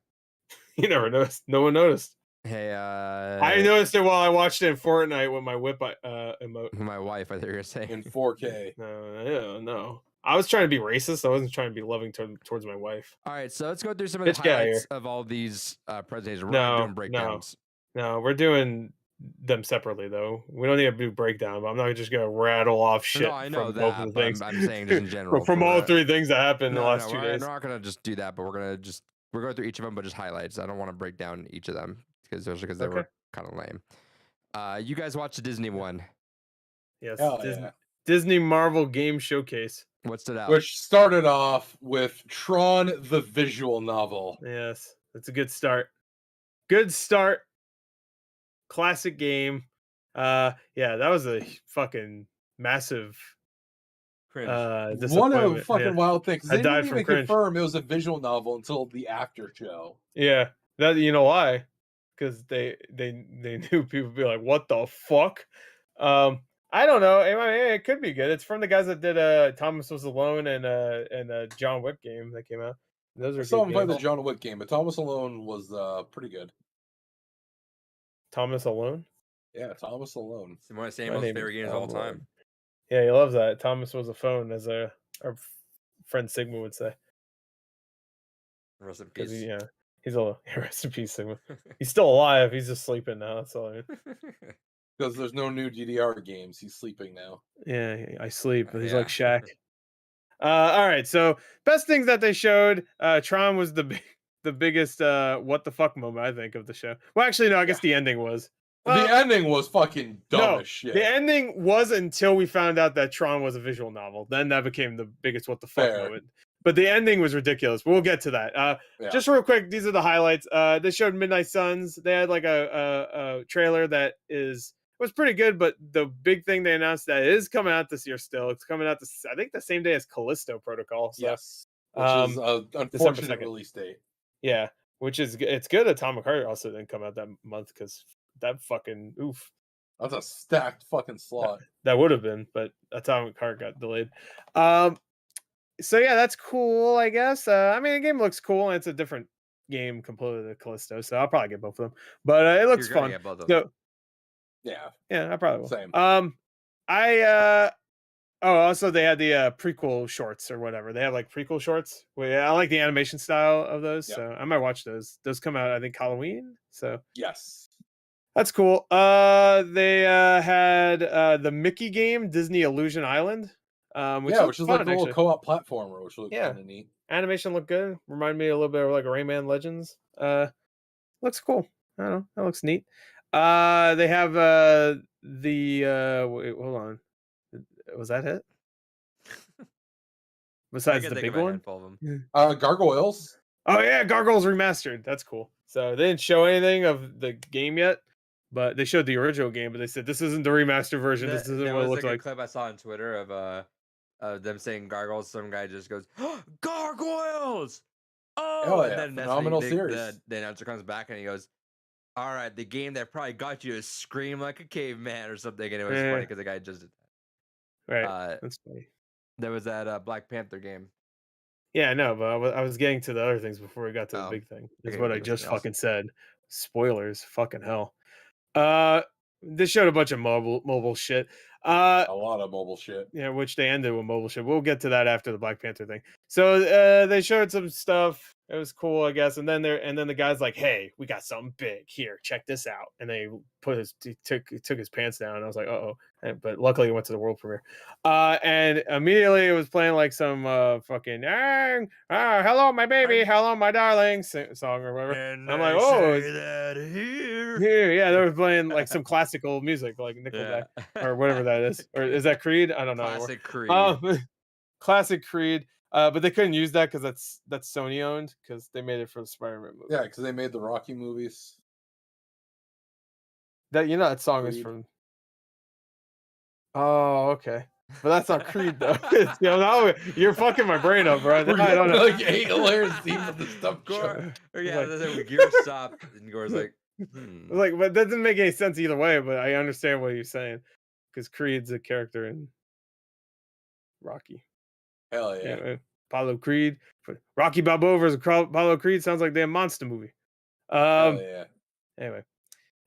You never noticed. No one noticed. Hey, I noticed it while I watched it in Fortnite with my whip emote. my wife, I think you're saying. in 4K. No. I was trying to be racist. I wasn't trying to be loving towards my wife. All right, so let's go through some of the Bitch, get outta highlights here. of all these presentations. We're not doing No. breakdowns. No, we're doing them separately though. We don't need to do breakdown. But I'm not just gonna rattle off shit No, I know from both of that, the but things. I'm saying just in general. from for, all 3 things that happened in the No, last no, 2 we're days. not gonna just do that, but we're going through each of them, but just highlights. I don't want to break down each of them because they Okay. were kind of lame. You guys watched the Disney one. Yes, Hell Disney, yeah. Disney Marvel Game Showcase. What stood out? Which started off with Tron the visual novel. Yes, that's a good start. Good start. Classic game. Yeah, that was a fucking massive Cringe. What a disappointment. fucking Yeah. wild thing. Because I they died didn't from even cringe. confirm it was a visual novel until the after show. Yeah, that you know why? Because they knew people would be like, "What the fuck?" I don't know. It could be good. It's from the guys that did Thomas Was Alone and John Wick game that came out. Those I are saw good him play the games. John Wick game, but Thomas Alone was pretty good. Thomas Alone. Yeah, Thomas Alone. It's one of My Samuel's name favorite is games of all Tom time. Alone. Yeah, he loves that. Thomas was a phone, as our friend Sigma would say. Rest in Because peace. he's a rest in peace, Sigma. He's still alive. He's just sleeping now. That's all. I mean. Because there's no new DDR games. He's sleeping now. Yeah, I sleep. He's Yeah. like Shaq. All right. So best things that they showed. Tron was the biggest what the fuck moment I think of the show. Well, actually, no. I guess the ending was. The ending was fucking dumb No, as shit. the ending was until we found out that Tron was a visual novel. Then that became the biggest what the fuck Fair. moment. But the ending was ridiculous. But we'll get to that. Yeah. Just real quick, these are the highlights. They showed Midnight Suns. They had like a trailer that was pretty good. But the big thing they announced that is coming out this year still. It's coming out I think the same day as Callisto Protocol. So, Yes. Which is an unfortunate 2nd. release date. Yeah, which is it's good. Atomic Heart also didn't come out that month because that fucking oof. That's a stacked fucking slot. That would have been, but Atomic Heart got delayed. So yeah, that's cool, I guess. I mean, the game looks cool, and it's a different game completely than Callisto, so I'll probably get both of them. But it looks You're gonna fun. get both of So Yeah. yeah, I probably will. Same. Also they had the prequel shorts or whatever. They have like prequel shorts. I like the animation style of those, Yep. so I might watch those. Those come out, I think, Halloween. So Yes. that's cool. They had the Mickey game, Disney Illusion Island. Which Which is fun, like a little actually. co-op platformer, which looks Yeah. kind of neat. Animation looked good. Remind me a little bit of like Rayman Legends. Looks cool. I don't know. That looks neat. They have wait, hold on. Was that it? Besides the big one? Gargoyles. Oh yeah, Gargoyles Remastered. That's cool. So they didn't show anything of the game yet, but they showed the original game. But they said this isn't the remastered version. This isn't There what it was looks like a like. clip I saw on Twitter of them saying gargoyles. Some guy just goes, "Gargoyles!" Oh, Hell and yeah, then phenomenal the series. announcer comes back and he goes, "All right, the game that probably got you to scream like a caveman or something." And it was funny because the guy just did that. Right. That's funny. There was that Black Panther game. Yeah, no, but I was getting to the other things before we got to the big thing. Is okay, what I think of just something else. fucking said. Spoilers, fucking hell. They showed a bunch of mobile shit. A lot of mobile shit. Yeah, which they ended with mobile shit. We'll get to that after the Black Panther thing. So they showed some stuff. It was cool, I guess. And then the guy's like, "Hey, we got something big here. Check this out." And they took his pants down. And I was like, "Uh-oh." But luckily, it went to the world premiere. And immediately it was playing like some fucking "Hello, my baby, hello, my darling" song or whatever. And I'm like, "Oh, that here." yeah." They were playing like some classical music, like Nickelback or whatever that is. Or is that Creed? I don't know. Classic Creed. Classic Creed. But they couldn't use that because that's Sony owned because they made it for the Spider-Man movie. Yeah, because they made the Rocky movies. That that song is Creed. from. Oh, okay. But that's not Creed though. Now you're fucking my brain up, bro. We're I don't know. like 8 layers deep of the stuff. Gore, or yeah, Like- the gear stopped, and Gore's like, Like, but that doesn't make any sense either way. But I understand what you're saying because Creed's a character in Rocky. Hell yeah. Apollo Creed, Rocky Balboa versus Apollo Creed sounds like damn monster movie. Hell yeah. Anyway,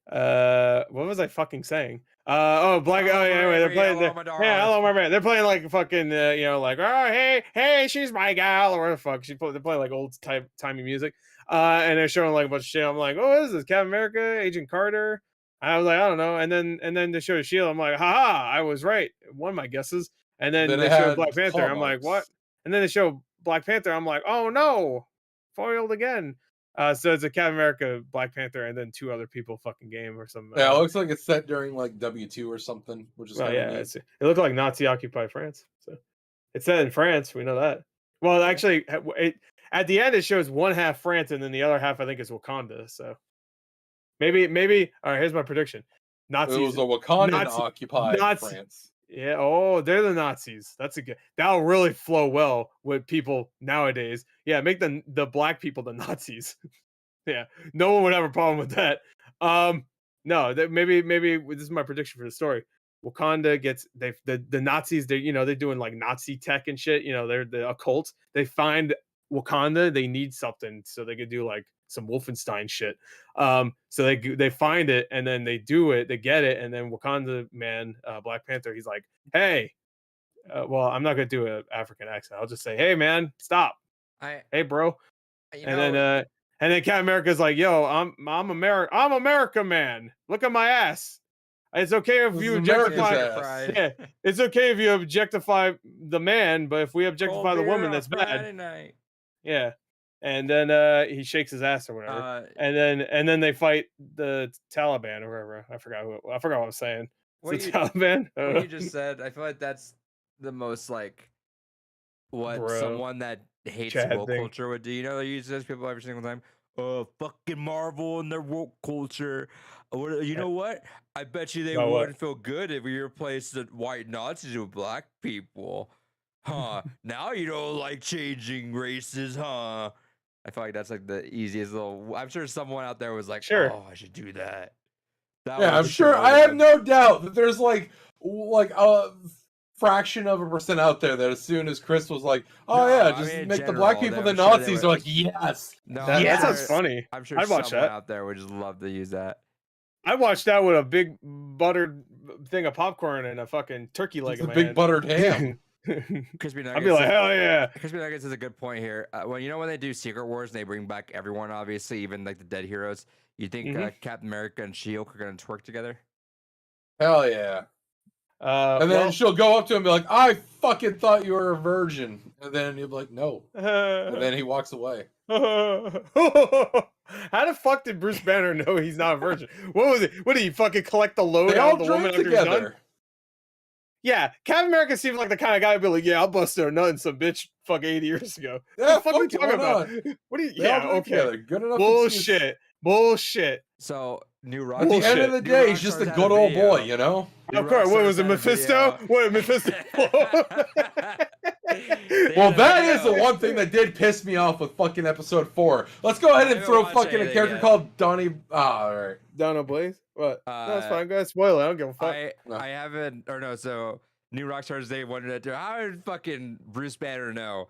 what was I fucking saying? Black. Hello, Anyway, they're baby, playing. hello, my darling. Yeah, hello, my man. They're playing like fucking, like, oh, hey, she's my gal, or whatever the fuck. They're playing like old timey music. And they're showing like a bunch of shit. I'm like, oh, what is this? Captain America, Agent Carter. I was like, I don't know. And then they showed Shield. I'm like, haha, I was right. One of my guesses. And then Then they it showed had Black Panther. claw I'm like, what? marks. And then they show Black Panther. I'm like, oh no, foiled again. So it's a Captain America, Black Panther, and then 2 other people fucking game or something. Yeah, it looks like it's set during like W2 or something, which is Well, kind yeah, of neat. it looked like Nazi occupied France. So it's set in France. We know that. Well, actually, at the end it shows one half France, and then the other half I think is Wakanda. So maybe. All right, here's my prediction: Nazis. It was a Wakandan Nazi- occupied Nazi- France. Yeah. Oh, they're the Nazis. That's a good. That'll really flow well with people nowadays. Yeah, make the black people the Nazis. Yeah, no one would have a problem with that. No, that maybe this is my prediction for the story. Wakanda gets the Nazis. They're doing like Nazi tech and shit. They're the occult. They find Wakanda. They need something so they could do like some Wolfenstein shit. So they find it and then they do it. They get it and then Wakanda man, Black Panther. He's like, hey, well, I'm not gonna do an African accent. I'll just say, hey man, stop. Hey bro. And then Captain America's like, "Yo, I'm America, man. Look at my ass. It's okay if This you is America's objectify. ass. Yeah, it's okay if you objectify the man, but if we objectify the woman, that's bad. Night. Yeah." And then he shakes his ass or whatever. And then they fight the Taliban or whatever. I forgot what I was saying. It's the Taliban. What you just said, I feel like that's the most like what someone that hates Chad woke thing. culture would do. They use those people every single time. Fucking Marvel and their woke culture. You know what? I bet you they wouldn't feel good if we replaced the white Nazis with black people. Huh. Now you don't like changing races, huh? I feel like that's like the easiest little. I'm sure someone out there was like, Sure. oh, I should do that. Yeah, I'm sure. I have no doubt that there's like a fraction of a percent out there that as soon as Chris was like, "Oh yeah, just make the black people the Nazis," they're like, "Yes." No, that sounds funny. I'm sure I'd watch someone that. out there would just love to use that. I watched that with a big buttered thing of popcorn and a fucking turkey leg It's in a my big hand. buttered ham. Crispy Nuggets. I'd be like, hell yeah. Crispy Nuggets is a good point here. When they do Secret Wars and they bring back everyone, obviously, even like the dead heroes, you think Captain America and She-Hulk are going to twerk together? Hell yeah. And then she'll go up to him and be like, "I fucking thought you were a virgin." And then he'll be like, "No." And then he walks away. How the fuck did Bruce Banner know he's not a virgin? What was it? What did he fucking collect the load They out all of the woman drink after he's done? together. Yeah, Captain America seems like the kind of guy who'd be like, "Yeah, I'll bust her nut and some bitch fuck 80 years ago." Yeah, What the fuck are you fuck it, talking why about? not? What are you? They all Yeah, drink okay. together. Good enough. excuse. Bullshit. So, New Rock. At the end of the New day, he's just a Rockstars had good a old video. boy, you know. New Of course. What Rockstars was it, had a Mephisto? video. What, Mephisto? They Well, had a that is the video. one thing that did piss me off with fucking episode 4. Let's go ahead I and haven't throw watched fucking a anything character yet. called Donnie. All right. Donald Blaze? What? No, it's Uh, fine. Go ahead, spoil it. I don't give a fuck. I haven't, or no, so New Rockstars, they wanted to do, how did fucking Bruce Banner know?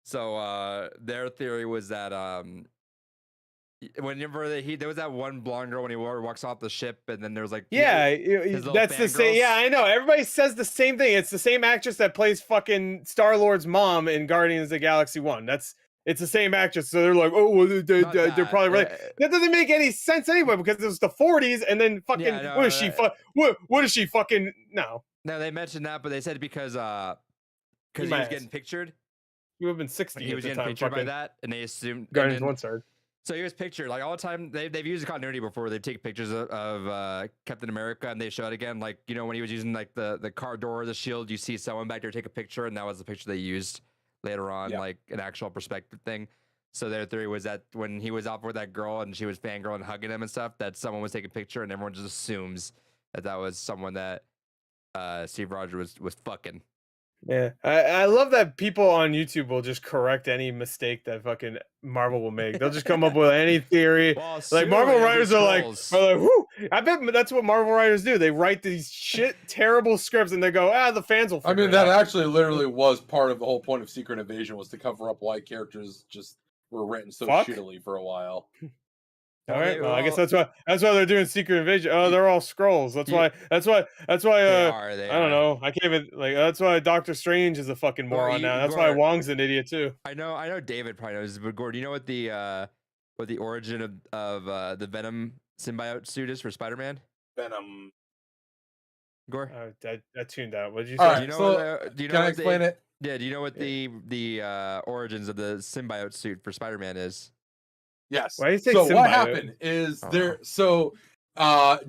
So their theory was that whenever there was that one blonde girl when he walks off the ship, and then there was like Yeah, little that's the same. fangirls. Yeah, I know. Everybody says the same thing. It's the same actress that plays fucking Star Lord's mom in Guardians of the Galaxy 1. It's the same actress. So they're like, oh, well, they're Not probably right. that. That doesn't make any sense anyway because it was the 40s, and then fucking Yeah, no, what is she? What is she fucking? No, No, they mentioned that, but they said because he my was ass. getting pictured. you have been 60 He at was the getting time. pictured by Fucking that, and they assumed and Guardians then- 1 started. So he was pictured like all the time. They've used the continuity before. They take pictures of Captain America, and they show it again. Like when he was using like the car door, the shield, you see someone back there take a picture, and that was the picture they used later on, like an actual perspective thing. So their theory was that when he was out with that girl and she was fangirling, hugging him and stuff, that someone was taking a picture, and everyone just assumes that was someone that Steve Rogers was fucking. Yeah, I love that people on YouTube will just correct any mistake that fucking Marvel will make. They'll just come up with any theory. Well, Like soon Marvel it'll be writers Skrulls. are like, whoo! I bet that's what Marvel writers do. They write these shit, terrible scripts, and they go, the fans will. I Figure mean, it that out. actually literally was part of the whole point of Secret Invasion, was to cover up why characters just were written so Fuck. shittily for a while. All right. Well, I guess that's why they're doing Secret Invasion. Oh, they're all scrolls. That's why. They are. I don't know. I can't even like. That's why Doctor Strange is a fucking moron now. That's why Wong's an idiot too. I know. David probably knows, but Gord, do you know what the origin of the Venom symbiote suit is for Spider-Man? Venom. Gore. I tuned out. What did you All say? right, Do you know can I explain it? Yeah. Do you know what the origins of the symbiote suit for Spider-Man is? Yes. Why do you say so symbiote? what happened is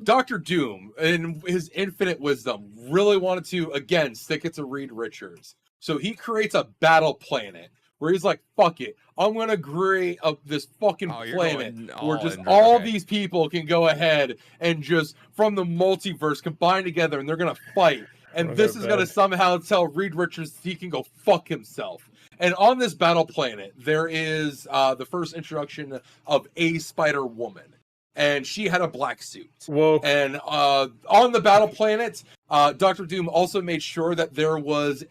Dr. Doom, in his infinite wisdom, really wanted to again stick it to Reed Richards. So he creates a battle planet where he's like, fuck it, I'm gonna create this fucking planet where just all these people can go ahead and just from the multiverse combine together and they're gonna fight. And this is gonna somehow tell Reed Richards he can go fuck himself. And on this battle planet, there is the first introduction of a Spider-Woman. And she had a black suit. Whoa. And on the battle planet, Dr. Doom also made sure that there was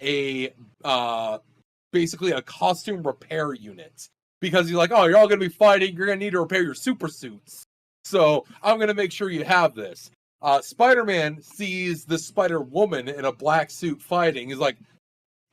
basically a costume repair unit. Because he's like, oh, you're all going to be fighting. You're going to need to repair your super suits. So I'm going to make sure you have this. Spider-Man sees the Spider-Woman in a black suit fighting. He's like,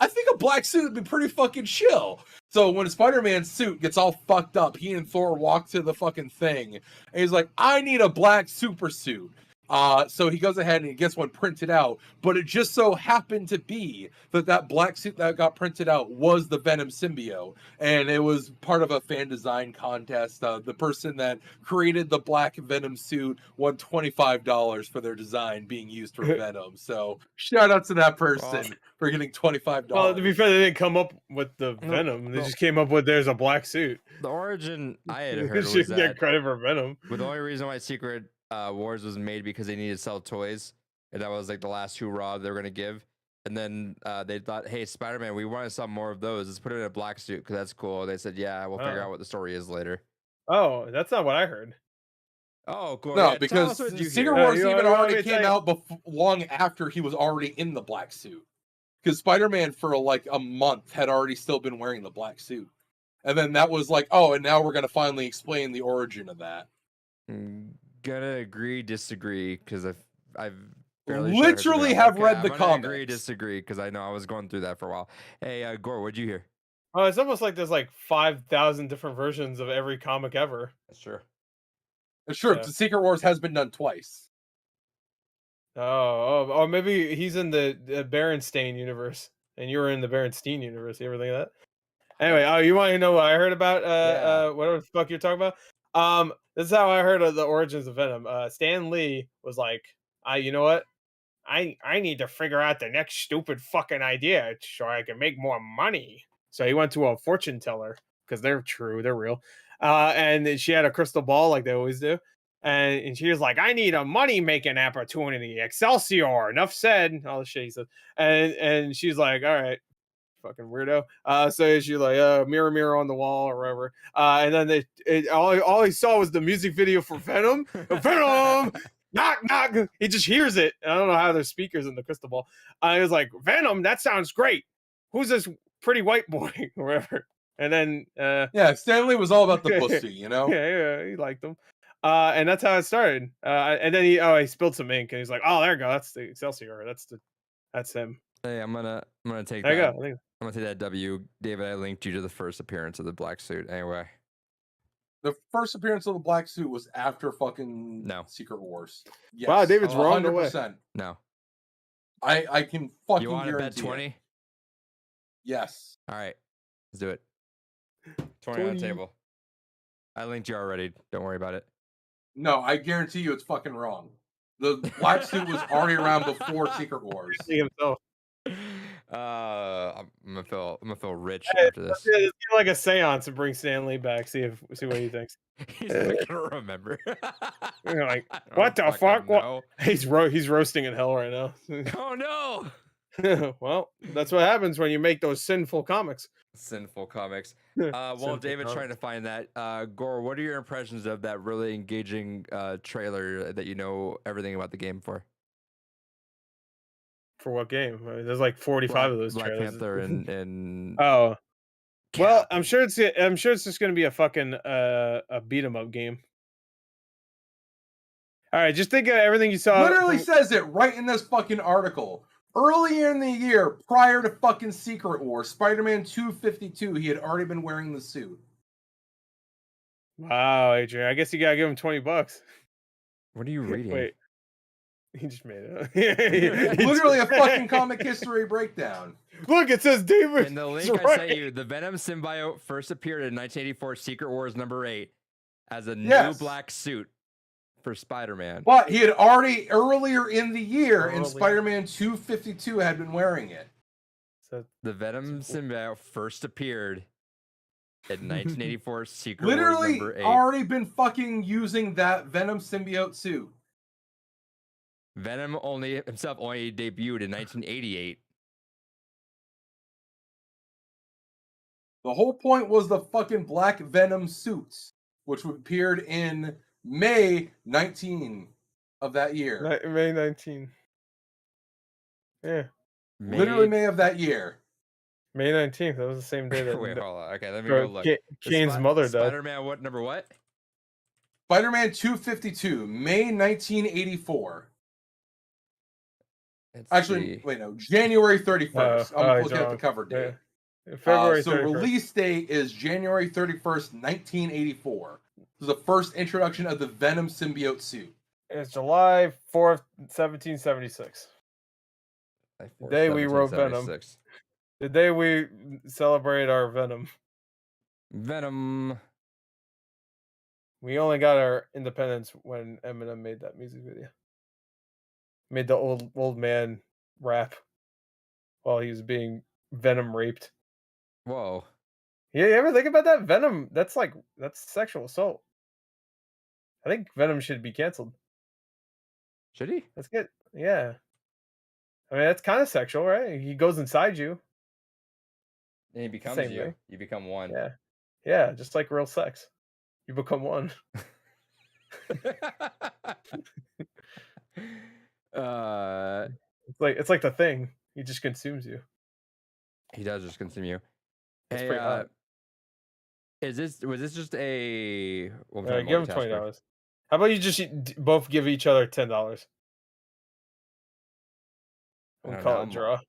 I think a black suit would be pretty fucking chill. So when Spider-Man's suit gets all fucked up, he and Thor walk to the fucking thing. And he's like, I need a black super suit. So he goes ahead and he gets one printed out. But it just so happened to be that black suit that got printed out was the Venom symbiote. And it was part of a fan design contest. The person that created the black Venom suit won $25 for their design being used for Venom. So shout out to that person for getting $25. Well, to be fair, they didn't come up with the Venom. They just came up with there's a black suit. The origin I had heard was that that credit for Venom. But the only reason why Secret Wars was made because they needed to sell toys, and that was like the last hoorah they were gonna give. And then they thought, hey, Spider-Man, we want to sell more of those. Let's put it in a black suit because that's cool. And they said, yeah, we'll figure out what the story is later. Oh, that's not what I heard. Oh, cool. No, yeah, because Secret Wars even already came out long after he was already in the black suit. Because Spider-Man for like a month had already still been wearing the black suit. And then that was like, oh, and now we're going to finally explain the origin of that. Gonna agree, disagree, because I've literally have read the comics. Agree, disagree, because I know I was going through that for a while. Hey, Gore, what'd you hear? Oh, it's almost like there's like 5,000 different versions of every comic ever. That's true. It's true. Yeah. The Secret Wars has been done twice. Or maybe he's in the Berenstain universe, and you were in the Berenstein universe. You ever think of that? Anyway, you want to know what I heard about? Whatever the fuck you're talking about. This is how I heard of the origins of Venom. Stan Lee was like, you know what? I need to figure out the next stupid fucking idea so I can make more money. So he went to a fortune teller because they're true, they're real. And she had a crystal ball like they always do. And she was like, I need a money-making opportunity. Excelsior. Enough said. All the shit he said. And she's like, all right, fucking weirdo. So she's like, mirror, mirror on the wall or whatever. And then all he saw was the music video for Venom. Venom! Knock, knock. He just hears it. I don't know how there's speakers in the crystal ball. He was like, Venom, that sounds great. Who's this pretty white boy or whatever? And then Stan Lee was all about the pussy, you know? yeah, he liked them. And that's how it started. And then he spilled some ink and he's like, oh, there you go. That's the Excelsior. That's him. Hey, I'm gonna take there that. You go. I'm gonna take that W. David, I linked you to the first appearance of the black suit. Anyway. The first appearance of the black suit was after fucking Secret Wars. Yes. Wow, David's wrong. 100%. No. I can fucking You want to guarantee bet 20? It. Yes. All right. Let's do it. 20 on the table. I linked you already. Don't worry about it. No, I guarantee you it's fucking wrong. The black suit was already around before Secret Wars. Himself. I'm gonna feel rich Hey, after this. let's do like a seance and bring Stan Lee back. See what he thinks. He's not gonna remember. You're like, I what don't the fuck? fucking What? know. He's roasting in hell right now. Oh no! Well, that's what happens when you make those sinful comics. Sinful comics. While Sinful David's trying to comics. find that, Gore, what are your impressions of that really engaging trailer that you know everything about the game for? For what game? I mean, there's like 45 of those Black trailers. Panther and Oh, well, Cap. I'm sure it's just gonna be a fucking a beat 'em up game. All right, just think of everything you saw. Literally says it right in this fucking article. Earlier in the year, prior to fucking Secret War, Spider-Man 252, he had already been wearing the suit. Wow, Adrian, I guess you gotta give him $20. What are you reading? Wait, he just made it up. Literally a fucking comic history breakdown. Look, it says David. In the link I sent you, the Venom symbiote first appeared in 1984 Secret Wars #8 as a new black suit for Spider-Man. But he had already earlier in the year in Earlier. Spider-Man 252 had been wearing it. So, The Venom symbiote first appeared in 1984 Secret Literally Wars #8. already been fucking using that Venom symbiote suit. Venom himself only debuted in 1988. The whole point was the fucking Black Venom suits, which appeared in May 19 of that year. May 19. Yeah, Literally May of that year. May 19th. That was the same day that Wait, hold on. Okay, let me go look. Kane's mother died. Spider-Man, what number? What? Spider-Man 252, May 1984. Actually, wait, no, January 31st. I'm looking at the cover date. February so 31st. Release date is January 31st, 1984. This is the first introduction of the Venom symbiote suit. It's July 4th, 1776. The day we wrote Venom. The day we celebrate our Venom. Venom. We only got our independence when Eminem made that music video. Made the old man rap while he was being Venom raped. Whoa. Yeah, you ever think about that? Venom, that's sexual assault. I think Venom should be canceled. Should he? That's good. Yeah. I mean, that's kind of sexual, right? He goes inside you. And he becomes Same you. thing. You become one. Yeah. Yeah, just like real sex. You become one. It's like the Thing. He just consumes you. He does just consume you. That's Hey, pretty hot. was this just a Give him $20. How about you just both give each other $10? We'll call it a draw.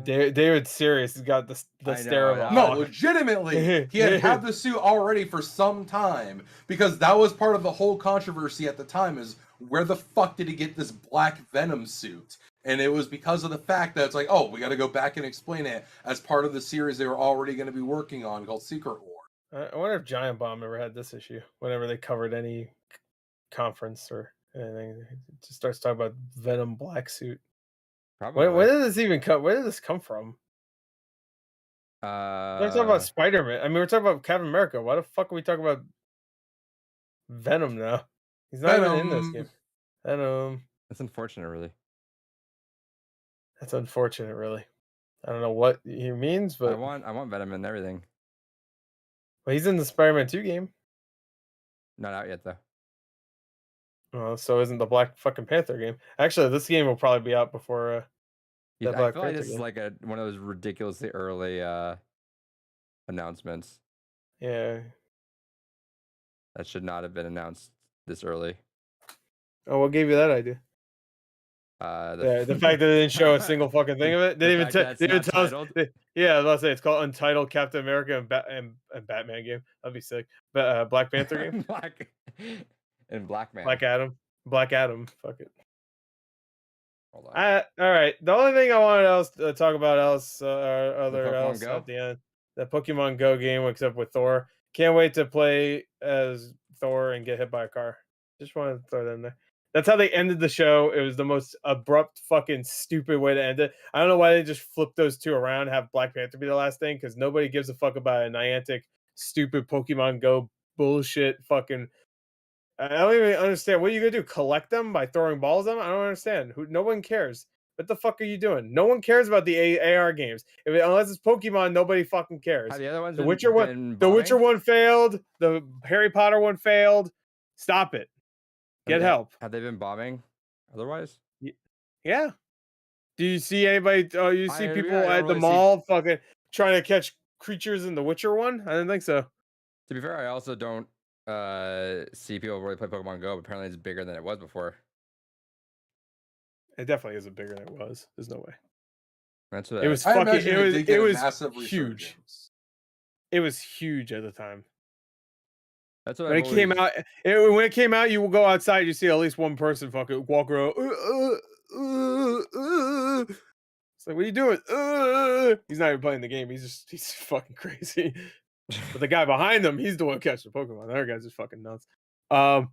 David's serious. He's got the stare of a No, hawk. legitimately, he had the suit already for some time because that was part of the whole controversy at the time. Is where the fuck did he get this Black Venom suit? And it was because of the fact that it's like, oh, we got to go back and explain it as part of the series they were already going to be working on called Secret War. I wonder if Giant Bomb ever had this issue. Whenever they covered any conference or anything, it just starts talking about Venom black suit. Probably. Where did this even come? Where did this come from? We're talking about Spider-Man. I mean, we're talking about Captain America. Why the fuck are we talking about Venom now? He's not even in this game. Venom. That's unfortunate, really. That's unfortunate, really. I don't know what he means, but I want Venom and everything. Well, he's in the Spider-Man 2 game. Not out yet, though. Well, so isn't the Black fucking Panther game? Actually, this game will probably be out before I feel like this is like one of those ridiculously early announcements. Yeah. That should not have been announced this early. Oh, what gave you that idea? The fact that they didn't show a single fucking thing of it. They didn't even tell us. Yeah, I was about to say it's called Untitled Captain America and Batman game. That'd be sick. But Black Panther game. Black Man. Black Adam. Fuck it. Hold on. All right. The only thing I wanted to talk about at the end, the Pokemon Go game, except with Thor. Can't wait to play as Thor and get hit by a car. Just wanted to throw that in there. That's how they ended the show. It was the most abrupt, fucking stupid way to end it. I don't know why they just flipped those two around, have Black Panther be the last thing, because nobody gives a fuck about a Niantic, stupid Pokemon Go bullshit. Fucking, I don't even understand. What are you gonna do? Collect them by throwing balls at them? I don't understand. No one cares. What the fuck are you doing? No one cares about the AR games. Unless it's Pokemon, nobody fucking cares. Have the other ones The been, Witcher one, been the Witcher bombing? one failed. The Harry Potter one failed. Stop it. Get Have they- help. Have they been bombing? Otherwise, Yeah. Do you see anybody? Oh, you see I people don't at the really see- mall fucking trying to catch creatures in the Witcher one? I didn't think so. to be fair, I also don't see people really play Pokemon Go. But apparently, it's bigger than it was before. It definitely isn't bigger than it was. There's no way. That's what It was I fucking. imagine It was. did get It a was massive huge. resurgence. It was huge at the time. That's what When I've it came always- out, when it came out, you will go outside. You see at least one person fucking walk around. It's like, what are you doing? He's not even playing the game. He's fucking crazy. But the guy behind him, he's the one catching the Pokemon. The other guy's just fucking nuts. But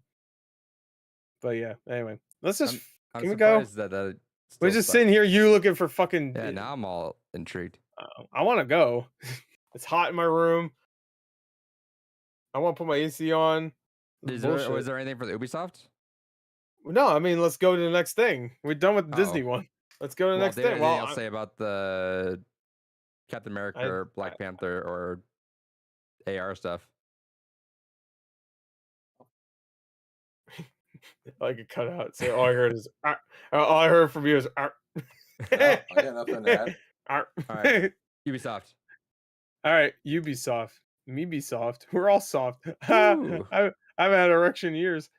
yeah. Anyway, let's just. I'm Can we go? surprised that We're still just stuck. sitting here. You looking for fucking. Yeah, now I'm all intrigued. I want to go. It's hot in my room. I want to put my AC on. Was Bullshit. there anything for the Ubisoft? No, I mean, let's go to the next thing. We're done with the Disney one. Let's go to the Well, next did thing. anything Well, else say about the Captain America or Black Panther or AR stuff? like it cut out. So all I heard is all I heard from you is No, I got nothing to add. All right. Ubisoft. All right, Ubisoft. Me be soft. We're all soft. Ooh. I haven't had erection in years.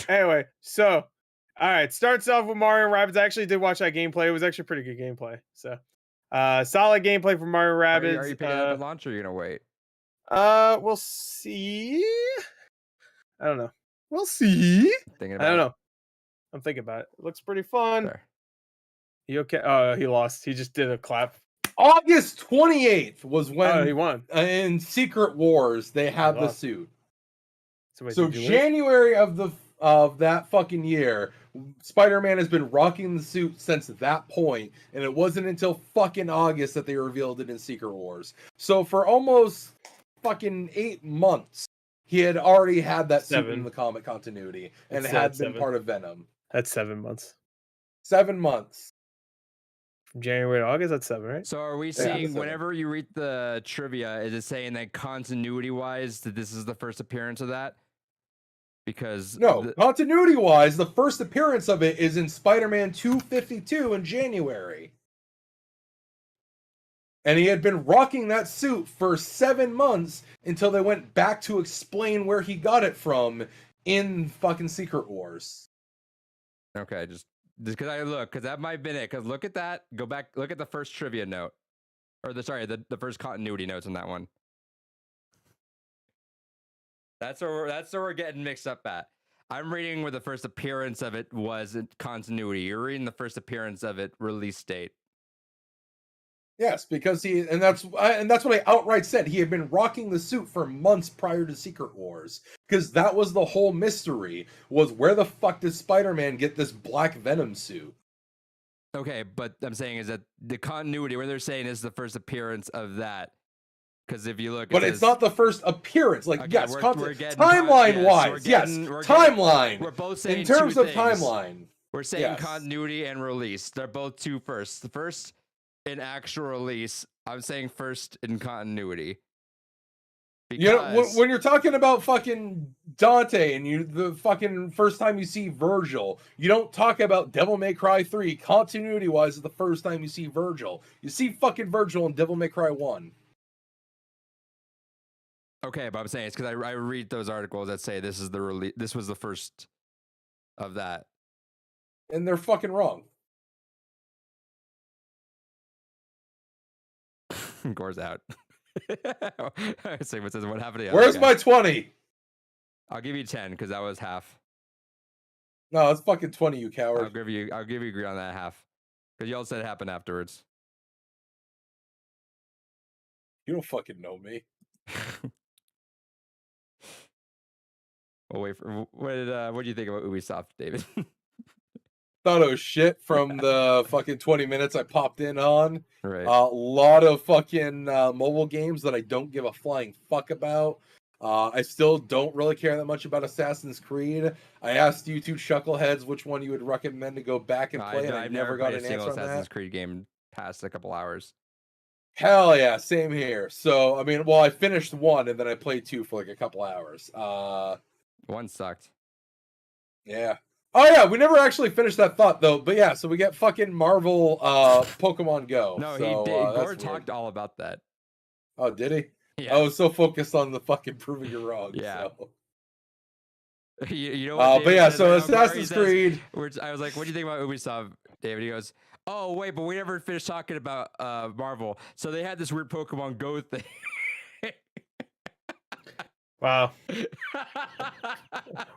Anyway, so all right, starts off with Mario Rabbids. I actually did watch that gameplay. It was actually pretty good gameplay. So solid gameplay for Mario Rabbids. Are you picking up at launch or are you gonna wait? We'll see. I don't know. We'll see. Thinking I about don't it? know. I'm thinking about it. It looks pretty fun. Fair. He okay? He lost. He just did a clap. August 28th was Oh, he when won. in Secret Wars they had the lost. suit. Wait, So did you lose? January of that fucking year, Spider-Man has been rocking the suit since that point, and it wasn't until fucking August that they revealed it in Secret Wars. So for almost fucking 8 months, he had already had that suit in 7. the comic continuity and It's had been 7. part of Venom. That's 7 months. 7 months. From January to August, that's 7, right? So are we that's seeing it. whenever you read the trivia, is it saying that continuity wise that this is the first appearance of that? Because No, continuity-wise, the first appearance of it is in Spider-Man 252 in January. And he had been rocking that suit for 7 months until they went back to explain where he got it from in fucking Secret Wars. okay, just because because that might have been it. Because look at that, go back, look at the first trivia note, or the first continuity notes on that one. That's where we're getting mixed up at. I'm reading where the first appearance of it was in continuity. You're reading the first appearance of it release date. Yes, because that's what I outright said. He had been rocking the suit for months prior to Secret Wars, because that was the whole mystery, was where the fuck did Spider-Man get this Black Venom suit? Okay, but I'm saying is that the continuity where they're saying is the first appearance of that. Because if you look, But it's not the first appearance. Like, Okay, yes, we're getting timeline-wise, yes, yes, we're timeline. we're both saying In terms two of things. timeline, We're saying yes. continuity and release. They're both two firsts. The first in actual release, I'm saying first in continuity. you know, Because when you're talking about fucking Dante and the fucking first time you see Virgil, you don't talk about Devil May Cry 3 continuity-wise is the first time you see Virgil. You see fucking Virgil in Devil May Cry 1. okay, but I'm saying it's because I read those articles that say this is the release. This was the first of that. And they're fucking wrong. Gore's out. Sigma says, "What happened to the Where's other guy?" my 20? I'll give you 10 because that was half. No, it's fucking 20, you coward. I'll give you agree on that half because y'all said it happened afterwards. You don't fucking know me. We'll wait for what do you think about Ubisoft, David? thought it was shit from the fucking 20 minutes I popped in on. Right. A lot of fucking mobile games that I don't give a flying fuck about. I still don't really care that much about Assassin's Creed. I asked you two chuckleheads which one you would recommend to go back and play, and I I've never got played an a single answer on Assassin's that. Creed game past a couple hours. Hell yeah, same here. So I mean, well, I finished one and then I played two for like a couple hours. One sucked. Yeah. Oh yeah, we never actually finished that thought though. But yeah, so we get fucking Marvel Pokemon Go. No, so, he did. that's Gore weird. talked all about that. Oh, did he? Yeah. I was so focused on the fucking proving you're wrong. Yeah. So. You know what? But David yeah, says so right now, Gore? He Assassin's says- Creed. I was like, "What do you think about Ubisoft?" David, he goes, "Oh wait, but we never finished talking about Marvel. So they had this weird Pokemon Go thing." Wow,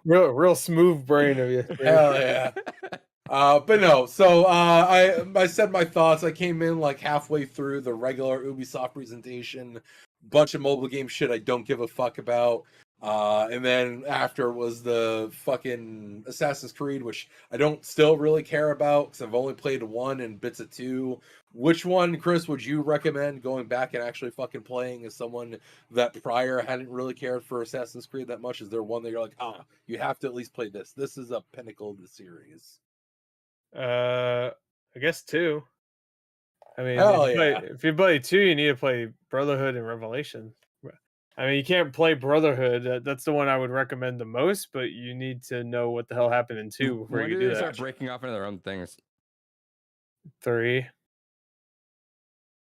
real smooth brain of you. Hell yeah. But no, so I said my thoughts. I came in like halfway through the regular Ubisoft presentation, bunch of mobile game shit I don't give a fuck about. And then after was the fucking Assassin's Creed, which I don't still really care about because I've only played one and bits of two. Which one, Chris, would you recommend going back and actually fucking playing as someone that prior hadn't really cared for Assassin's Creed that much? Is there one that you're like, you have to at least play this? This is a pinnacle of the series. I guess two. I mean, Hell if you play two, you need to play Brotherhood and Revelation. I mean, you can't play Brotherhood. That's the one I would recommend the most, but you need to know what the hell happened in two before When you do do they that. start breaking off into their own things? Three.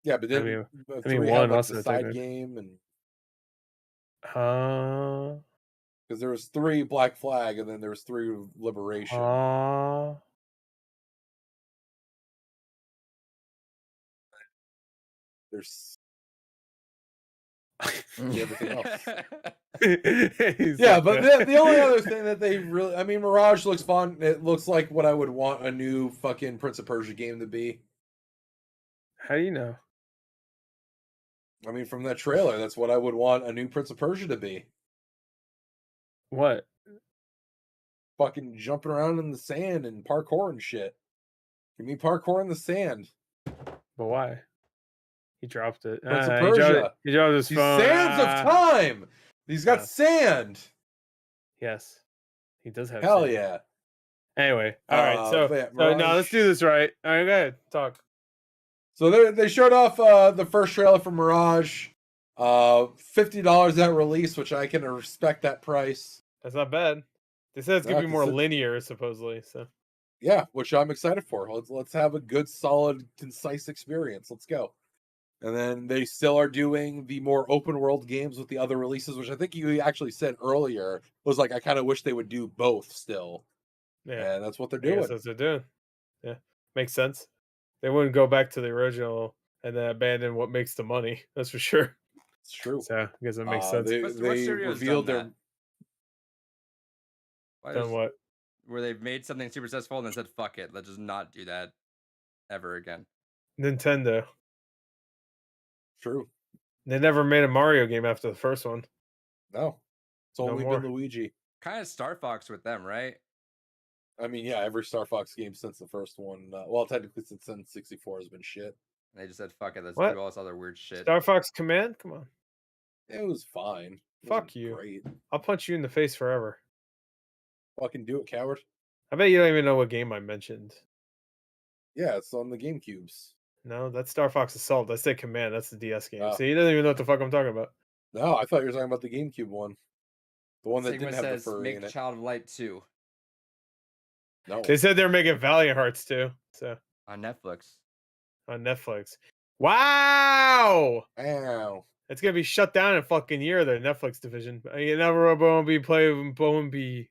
Yeah, but then mean, three one had like also the side technically. game, and Uh, because there was 3 Black Flag, and then there was 3 Liberation. There's everything else. Yeah, but the only other thing that they really, I mean, Mirage looks fun. It looks like what I would want a new fucking Prince of Persia game to be. How do you know? I mean, from that trailer, that's what I would want a new Prince of Persia to be. What? Fucking jumping around in the sand and parkour and shit. Give me parkour in the sand. But why? He dropped it. Prince of He dropped Persia. He dropped his These phone. sands of time. He's got sand. Yes, he does have. Hell sand. yeah. Anyway, all right. So Mirage. now let's do this right. All right, go ahead. Talk. So they showed off the first trailer for Mirage. $50 at release, which I can respect that price. That's not bad. They said it's gonna be more linear, supposedly. So yeah, which I'm excited for. Let's have a good, solid, concise experience. Let's go. And then they still are doing the more open world games with the other releases, which I think you actually said earlier was like I kind of wish they would do both still. yeah, And that's what they're I guess doing. that's what they're doing. Yeah, makes sense. They wouldn't go back to the original and then abandon what makes the money. That's for sure. It's true. So I guess that makes sense. They studio's revealed done their. that? Why Done does- what? Where they've made something super successful and then said, "Fuck it, let's just not do that ever again." Nintendo. True. They never made a Mario game after the first one. No, it's No only more. been Luigi. Kind of Star Fox with them, right? I mean, yeah, every Star Fox game since the first one. Well, technically since N64 has been shit. And they just said, "Fuck it, let's What? do all this other weird shit." Star Fox Command? Come on. It was fine. It Fuck wasn't you. Great. I'll punch you in the face forever. Fucking do it, coward. I bet you don't even know what game I mentioned. Yeah, it's on the GameCubes. No, that's Star Fox Assault. I said Command. That's the DS game. Oh. See, he doesn't even know what the fuck I'm talking about. No, I thought you were talking about the GameCube one. The one that Sigma didn't have the says, furry "Make in it. Child of Light 2 No. They said they're making Valiant Hearts too. So on Netflix." on Netflix. Wow! Ow. It's gonna be shut down in a fucking year, the Netflix division. You never won't be playing Bombi.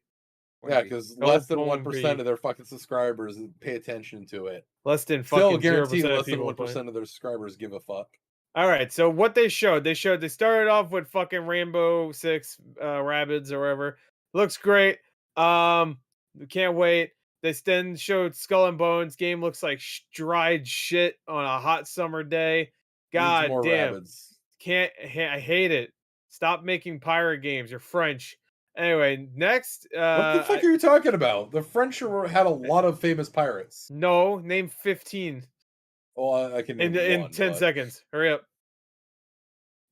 Yeah, because No, less than won't 1% be. of their fucking subscribers pay attention to it. Less than Still fucking guarantee 0% less of than people 1% playing. of their subscribers give a fuck. All right, so what they started off with fucking Rainbow Six Rabbids or whatever. Looks great. Can't wait. They then showed Skull and Bones. Game looks like dried shit on a hot summer day. God Needs more damn. Rabbids. I hate it. Stop making pirate games. You're French. Anyway, next. What the fuck are you talking about? The French had a lot of famous pirates. No, name 15 Well, I can name in one, 10 but- seconds. Hurry up.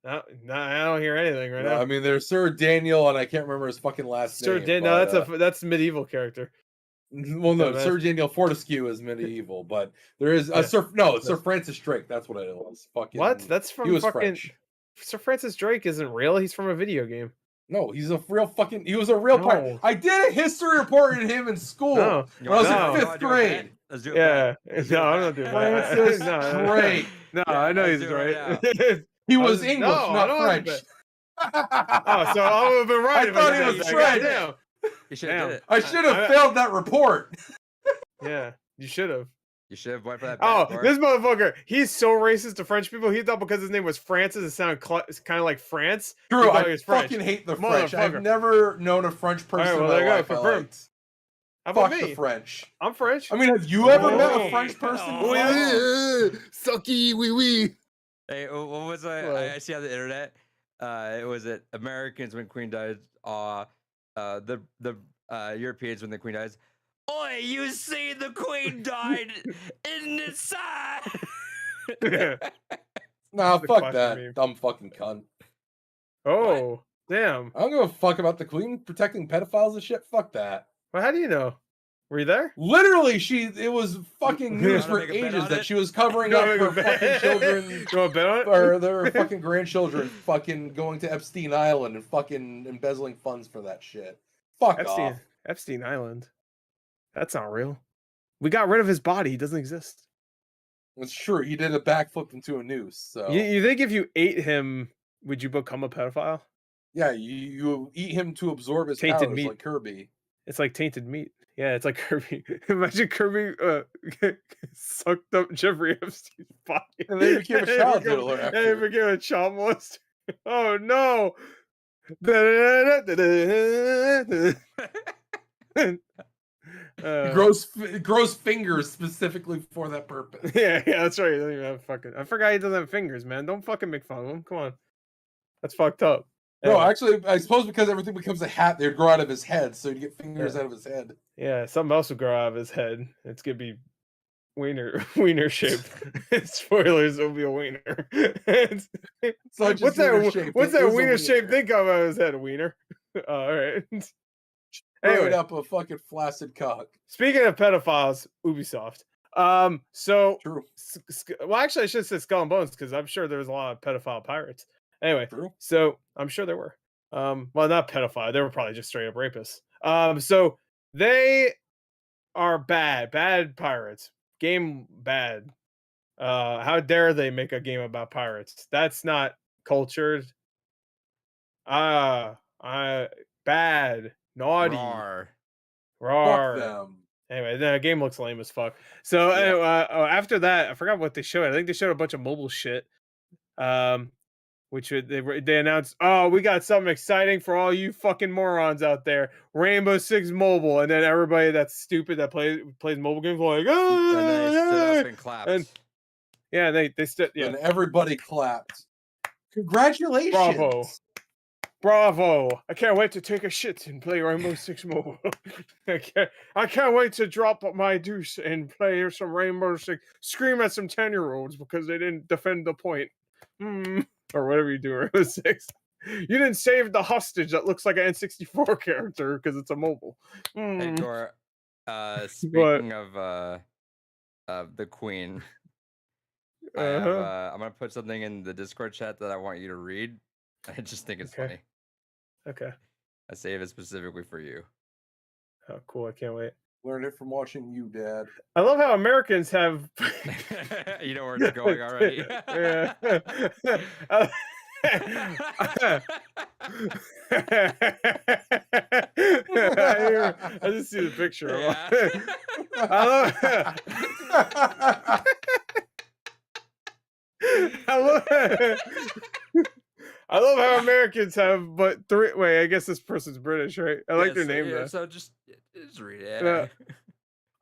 No, I don't hear anything right No, now. I mean, there's Sir Daniel, and I can't remember his fucking last Sir name. No, but, that's a medieval character. well, no, Dumbass. Sir Daniel Fortescue is medieval, but there is Yeah. Sir Francis Drake. That's what it was. Fucking What? That's from he was fucking French. Sir Francis Drake isn't real. He's from a video game. No, he's a real fucking. He was a real pirate. No. I did a history report on him in school No. when I was No. in fifth grade. Let's do it. Yeah. Let's do No, it I'm back. not doing Francis that. No, Drake. No, Yeah, I know let's he's do it right. He I was was- English, no, I not don't want French. Oh, so I would have been right. I if thought did he that. was God French. damn. You should have did it. I should have I- failed that report. Yeah, you should have. You should have went for that. Oh, back, this motherfucker, he's so racist to French people. He thought because his name was Francis, it sounded kind of like France. True, thought he I was French. fucking hate the French. I've Motherfucker. never known a French person well, in there my you go, life. I confirmed. liked. How about Fuck the me? French. I'm French. I mean, have you ever met Oh, a French person? oh, yeah. Sucky wee wee. Hey, what was Well. I see on the internet? It was it Americans when Queen died. The Europeans when the Queen dies. Oi, you see the Queen died in the side. Nah, the fuck classic that. meme. Dumb fucking cunt. Oh, damn. I don't give a fuck about the Queen protecting pedophiles and shit. Fuck that. Well, how do you know? Were you there? Literally, it was fucking You news wanna for make a bet ages on that it? she was covering You up wanna her make a bet? fucking children You want to bet on it? or their fucking grandchildren fucking going to Epstein Island and fucking embezzling funds for that shit. Fuck off. Epstein Island. That's not real. We got rid of his body. He doesn't exist. It's true. He did a backflip into a noose. So You think if you ate him, would you become a pedophile? yeah, you eat him to absorb his Tainted powers meat. like Kirby. It's like tainted meat. Yeah, it's like Kirby. Imagine Kirby sucked up Jeffrey Epstein's body. And then he became a child became- diddler And he after. became a child molester. Oh no! Uh, Grows fingers specifically for that purpose. yeah, that's right. He doesn't even have fucking. I forgot he doesn't have fingers, man. Don't fucking make fun of him. Come on, that's fucked up. No, Anyway, actually, I suppose because everything becomes a hat, they'd grow out of his head, so he'd get fingers Yeah. out of his head. yeah, something else will grow out of his head. It's gonna be wiener shaped. Spoilers, it'll be a wiener. It's- It's not just what's wiener that? shaped, What's it that is a wiener shaped wiener. thing come out of his head? A wiener. All right. Growing Anyway. up a fucking flaccid cock. Speaking of pedophiles, Ubisoft. So True. well, actually, I should say Skull and Bones because I'm sure there's a lot of pedophile pirates. Anyway, True. so I'm sure there were. Well, not pedophile. They were probably just straight up rapists. So they are bad pirates. Game bad. How dare they make a game about pirates? That's not cultured. Bad, naughty, Rawr. rawr. Fuck them. Anyway, the game looks lame as fuck. So Yeah. anyway, after that, I forgot what they showed. I think they showed a bunch of mobile shit. They announced, oh, we got something exciting for all you fucking morons out there, Rainbow Six Mobile, and then everybody that's stupid that plays mobile games like, And then they stood up oh, and clapped. and- yeah, they stood, yeah, And everybody clapped. Congratulations. Bravo! I can't wait to take a shit and play Rainbow Six Mobile. I can't wait to drop my deuce and play some Rainbow Six. Scream at some 10-year-olds because they didn't defend the point. Or whatever you do, Rainbow Six. You didn't save the hostage that looks like an N64 character because it's a mobile. Hey, Dora, speaking of the Queen, I'm gonna put something in the Discord chat that I want you to read. I just think it's Okay. funny. Okay. I save it specifically for you. Oh, cool. I can't wait. Learned it from watching you, Dad. I love how Americans have. You know where it's going already. Yeah. I just see the picture. Yeah. I love, I love, I love how Americans have but three. Wait, I guess this person's British, right? I like their name though. So just read it. Yeah.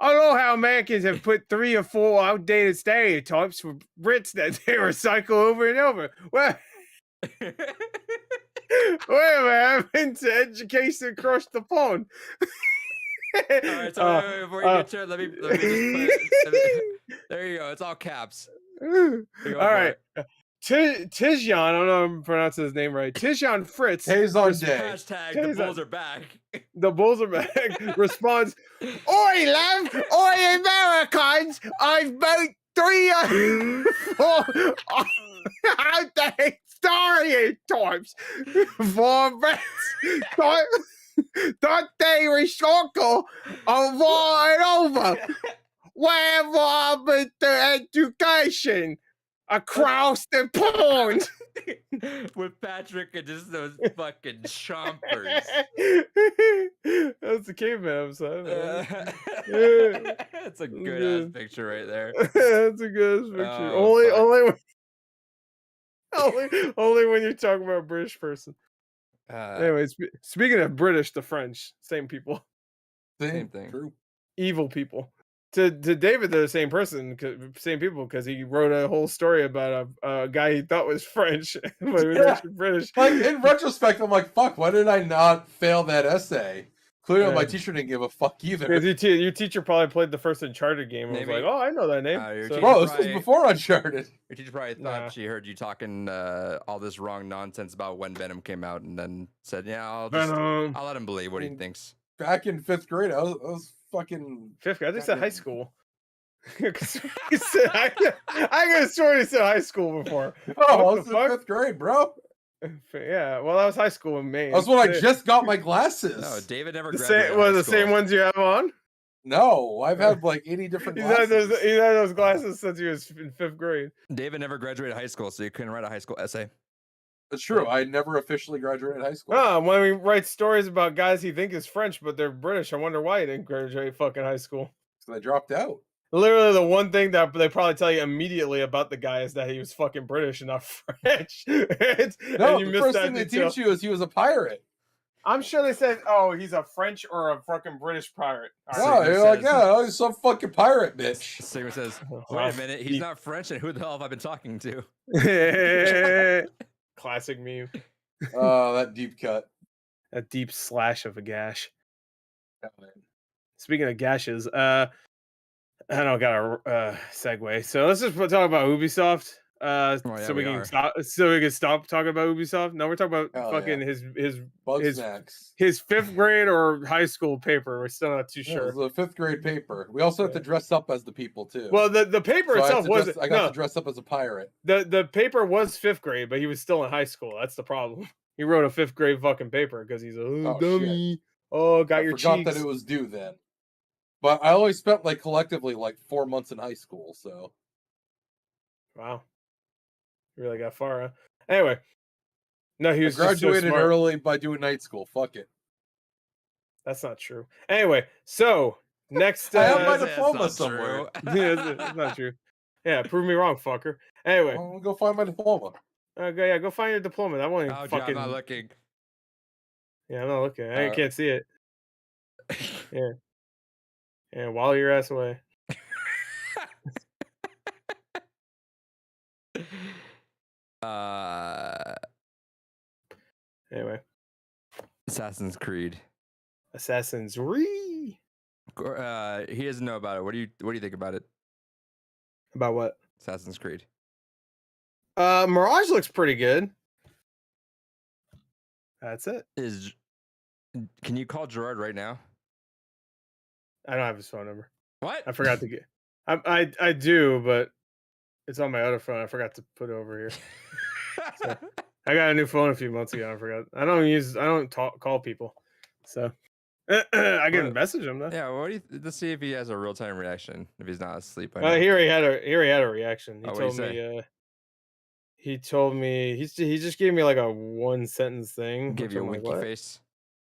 I know how Americans have put 3 or 4 outdated stereotypes for Brits that they recycle over and over. Well, Wait a minute, I've been to education across the pond. All right, so wait, before you get to it, let me just put it. There you go. It's all caps. All Go for right. it. Tijan, I don't know if I'm pronouncing his name right. Tijan Fritz. Days on day. Hashtag the Bulls are back. The Bulls are back. Responds, "Oi, love! Oi, Americans! I've made 3 4 stereotypes for bets. Don't they recycle over and over? Wherever happened to education across the pond?" With Patrick and just those fucking chompers. That's the caveman episode. That's a good ass picture right there. That's a good picture. Oh, Only when you're talking about a British person. Anyway, speaking of British, the French, same people, Same thing. True. evil people. To David, they're the same person, same people, because he wrote a whole story about a guy he thought was French, but he was actually British. Like in retrospect, I'm like, fuck, why did I not fail that essay? Clearly, my Yeah. teacher didn't give a fuck either. Because your teacher probably played the first Uncharted game and was Maybe. like, "Oh, I know that name." Your So- teacher- Bro, this was Probably- before Uncharted. Your teacher probably thought Nah. she heard you talking all this wrong nonsense about when Venom came out, and then said, "Yeah, I'll let him believe what he mean, thinks." Back in 5th grade, I was fucking. Fifth grade. I just said high Goddamn. school. 'Cause he said- I could have sworn he said high school before. Oh, I What was the in fuck? 5th grade, bro. Yeah, well, that was high school in Maine. That's when I The- just got my glasses. No, David never the graduated same. high Well, the school. same ones you have on. No, I've had like 80 different He's had glasses. those glasses since he was in 5th grade. David never graduated high school, so you couldn't write a high school essay. It's true. I never officially graduated high school. When we write stories about guys he think is French, but they're British, I wonder why he didn't graduate fucking high school. So I dropped out. Literally, the one thing that they probably tell you immediately about the guy is that he was fucking British and not French. No, and you the missed first that thing they detail. teach you is he was a pirate. I'm sure they said, "Oh, he's a French or a fucking British pirate." All No, right. Sigma you're like, says- yeah, he's some fucking pirate, bitch. Sigma says, Wow. "Wait a minute, he's not French, and who the hell have I been talking to?" Classic meme. Oh, that deep cut. A deep slash of a gash. Oh, man. Speaking of gashes, I don't got a segue. So let's just talk about Ubisoft. yeah, So we we can are. stop. So we can stop talking about Ubisoft. No, we're talking about Hell fucking yeah. his Bug his snacks. 5th grade or high school paper. We're still not too Yeah, sure. it was a 5th grade paper. We also have to dress up as the people too. Well, the paper So itself wasn't. I got No, to dress up as a pirate. the paper was 5th grade, but he was still in high school. That's the problem. He wrote a 5th grade fucking paper because he's a Oh, shit. dummy. Oh, got I your forgot cheeks. that it was due then. But I only spent like collectively like 4 months in high school, so Wow, you really got far. Huh? Anyway, no, he I was just so graduated smart. early by doing night school. Fuck it. That's not true. Anyway, so next. I have my That's diploma not somewhere. true. Yeah, it's not true. Yeah, prove me wrong, fucker. Anyway, I'm gonna go find my diploma. okay, yeah, go find your diploma. That one ain't Oh, John, fucking. I'm not looking. Yeah, I'm not looking. I Uh, can't see it. Yeah, while your ass away. uh, Anyway, Assassin's Creed. Assassin's Re. He doesn't know about it. What do you think about it? About what? Assassin's Creed. Mirage looks pretty good. That's it. Can you call Gerard right now? I don't have his phone number. What? I forgot to get. I do, but it's on my other phone. I forgot to put it over here. I got a new phone a few months ago. I forgot. I don't call people, so I can Well, message him though. Yeah, what do you? Let's see if he has a real time reaction. If he's not asleep. I know. He already had a reaction. He Oh, what'd he told me. He told me he just gave me like a one sentence thing. Give which you a I'm like, winky "What?" face.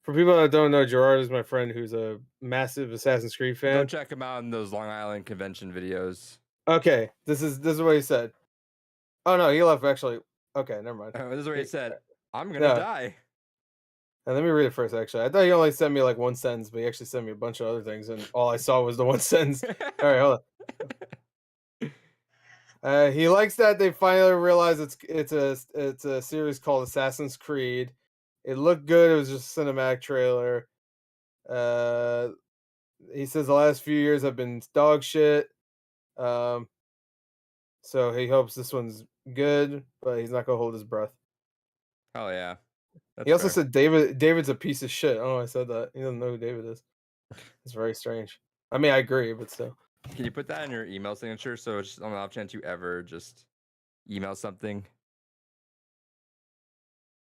For people that don't know, Gerard is my friend who's a massive Assassin's Creed Go fan. check him out in those Long Island convention videos. Okay, this is what he said. Oh no, he left actually. Okay, never mind. This is what he Yeah. said. I'm gonna Yeah. die. And let me read it first. Actually, I thought he only sent me like one sentence, but he actually sent me a bunch of other things, and all I saw was the one sentence. All right, hold on. He likes that they finally realize it's a series called Assassin's Creed, It looked good. It was just a cinematic trailer. He says the last few years have been dog shit. Um, so he hopes this one's good, but he's not gonna hold his breath. Oh yeah, that's He also fair. said David's a piece of shit. I don't know why I said that. He doesn't know who David is. It's very strange. I mean, I agree, but still. Can you put that in your email signature so it's just on the off chance you ever just email something?